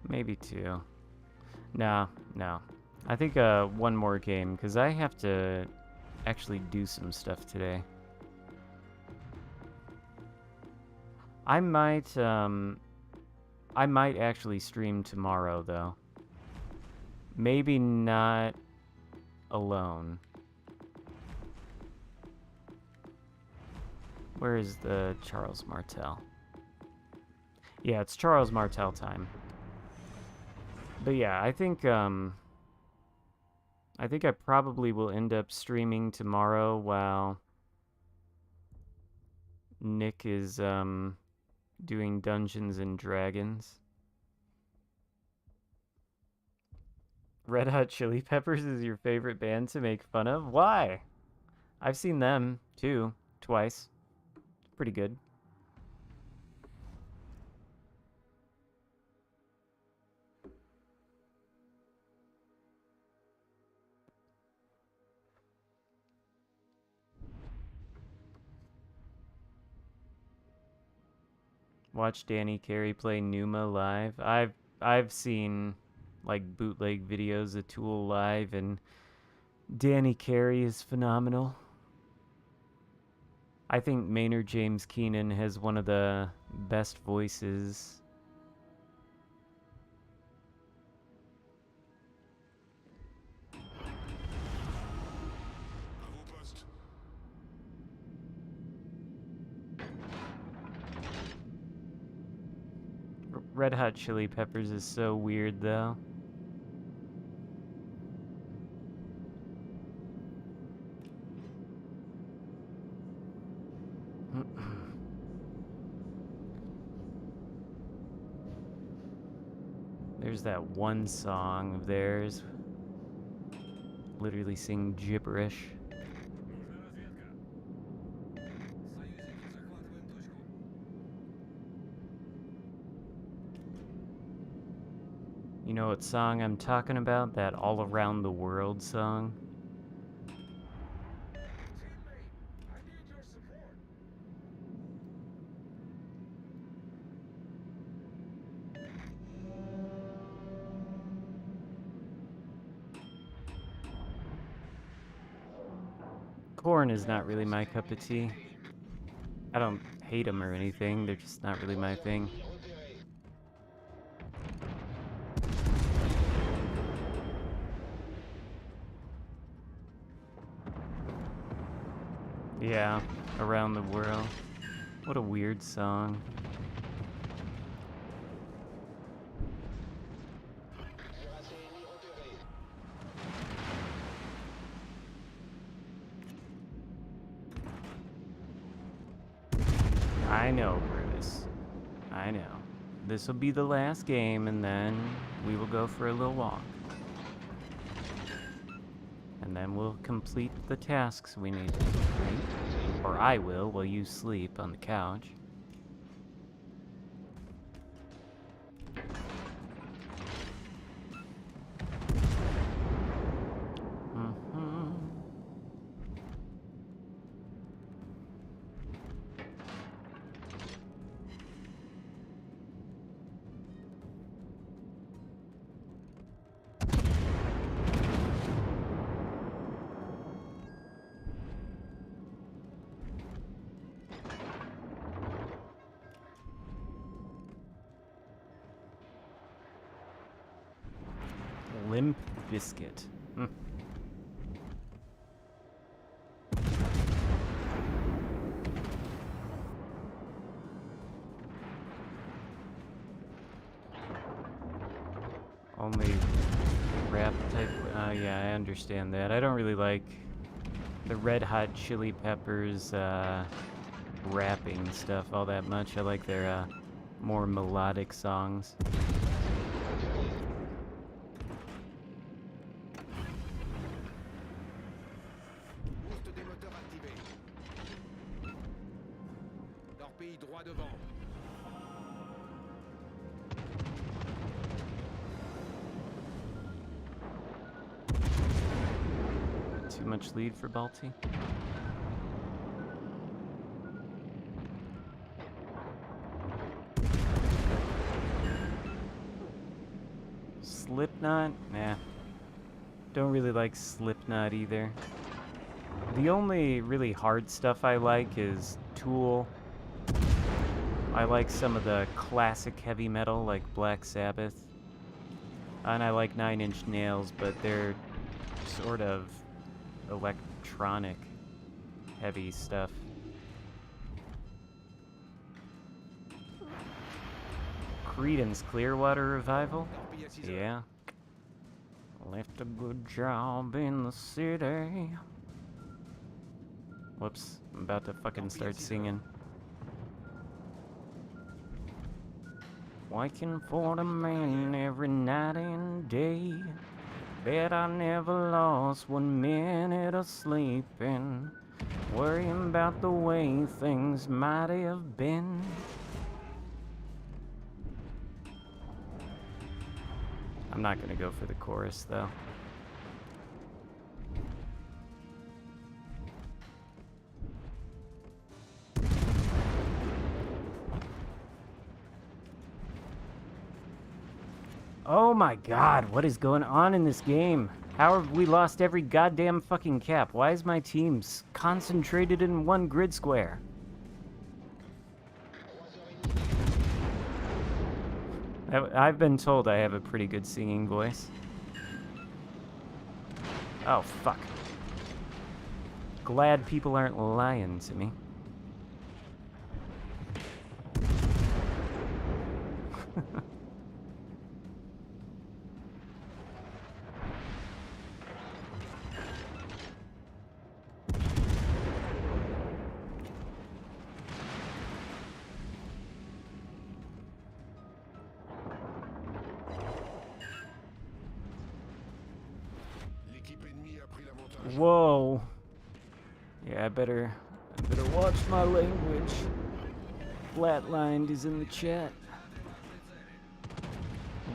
Maybe two. No. I think one more game, because I have to actually do some stuff today. I might actually stream tomorrow, though. Maybe not alone. Where is the Charles Martel? Yeah, it's Charles Martel time. But yeah, I think I probably will end up streaming tomorrow while Nick is doing Dungeons and Dragons. Red Hot Chili Peppers is your favorite band to make fun of? Why? I've seen them too, twice. Pretty good. Watch Danny Carey play Numa live. I've seen like bootleg videos of Tool live, and Danny Carey is phenomenal. I think Maynard James Keenan has one of the best voices. Red Hot Chili Peppers is so weird, though. There's that one song of theirs. Literally sing gibberish. You know what song I'm talking about? That All Around the World song? Korn is not really my cup of tea. I don't hate them or anything, they're just not really my thing. Yeah, Around the World. What a weird song. I know, Brutus. I know. This will be the last game, and then we will go for a little walk. And then we'll complete the tasks we need to complete. Or I will, while you sleep on the couch. Limp Biscuit. Only rap type. Yeah, I understand that. I don't really like the Red Hot Chili Peppers rapping stuff all that much. I like their more melodic songs. Too much lead for Balti. Slipknot? Nah. Don't really like Slipknot either. The only really hard stuff I like is Tool. I like some of the classic heavy metal like Black Sabbath. And I like Nine Inch Nails, but they're sort of electronic heavy stuff. Creedence Clearwater Revival? Yeah. Left a good job in the city. Whoops, I'm about to fucking start singing. Working for the man every night and day. Bet I never lost 1 minute of sleeping, worrying about the way things might have been. I'm not gonna go for the chorus though. Oh my god, what is going on in this game? How have we lost every goddamn fucking cap? Why is my teams concentrated in one grid square? I've been told I have a pretty good singing voice. Oh, fuck. Glad people aren't lying to me. Whoa. Yeah, I better watch my language. Flatlined is in the chat.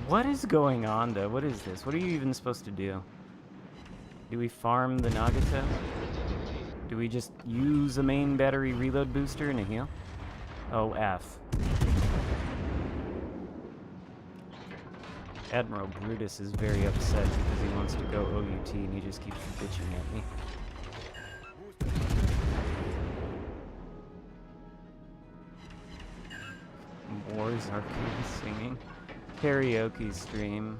What is going on, though? What is this? What are you even supposed to do? Do we farm the Nagato? Do we just use a main battery reload booster and a heal? Oh, F. Admiral Brutus is very upset because he wants to go OUT and he just keeps bitching at me. More Xarkun singing. Karaoke stream.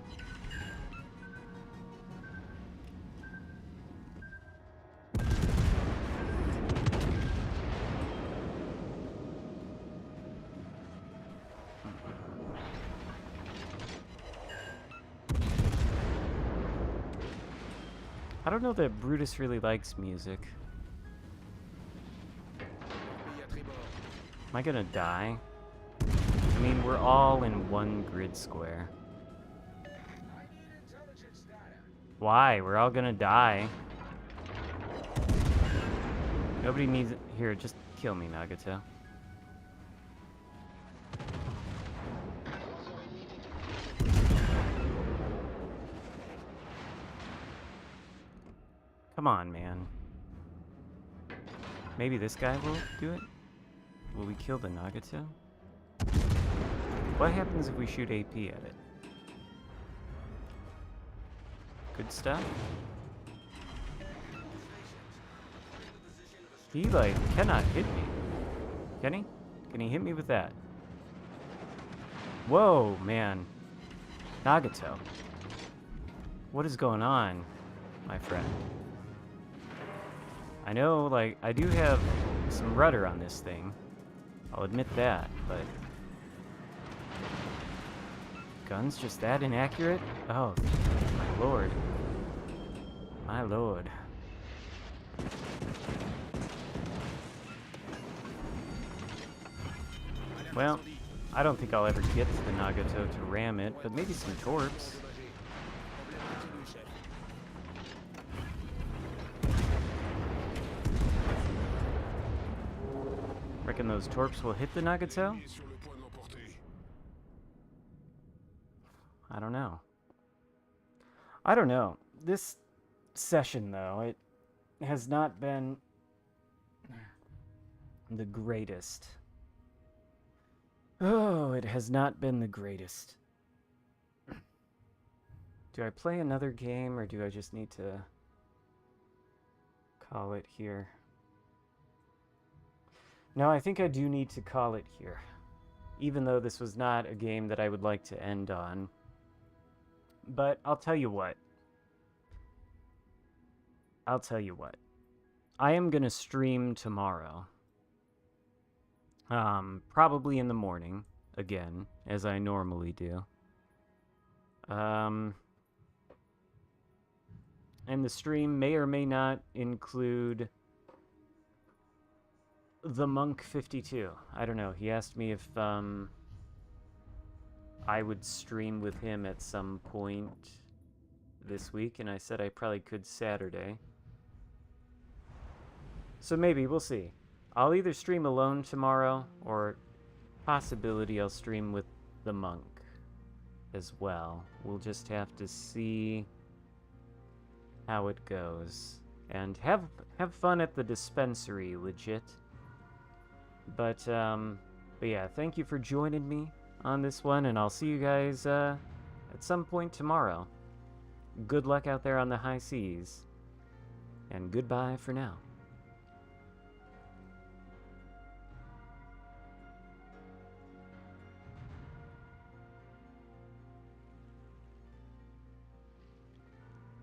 I don't know that Brutus really likes music. Am I gonna die? I mean, we're all in one grid square. Why? We're all gonna die. Nobody needs it. Here, just kill me, Nagato. Come on, man. Maybe this guy will do it? Will we kill the Nagato? What happens if we shoot AP at it? Good stuff? He, like, cannot hit me. Can he? Can he hit me with that? Whoa, man. Nagato. What is going on, my friend? I know, like, I do have some rudder on this thing. I'll admit that, but... Guns just that inaccurate? Oh, my lord. My lord. Well, I don't think I'll ever get to the Nagato to ram it, but maybe some torps. Reckon those torps will hit the Nagato? I don't know. I don't know. This session, though, it has not been the greatest. Oh, it has not been the greatest. Do I play another game, or do I just need to call it here? No, I think I do need to call it here. Even though this was not a game that I would like to end on. But I'll tell you what. I am going to stream tomorrow. Probably in the morning, again, as I normally do. And the stream may or may not include the Monk 52. I don't know. He asked me if I would stream with him at some point this week, and I said I probably could Saturday. So maybe, we'll see. I'll either stream alone tomorrow, or possibility I'll stream with the Monk as well. We'll just have to see how it goes. And have fun at the dispensary, legit. But yeah, thank you for joining me on this one, and I'll see you guys at some point tomorrow. Good luck out there on the high seas, and goodbye for now.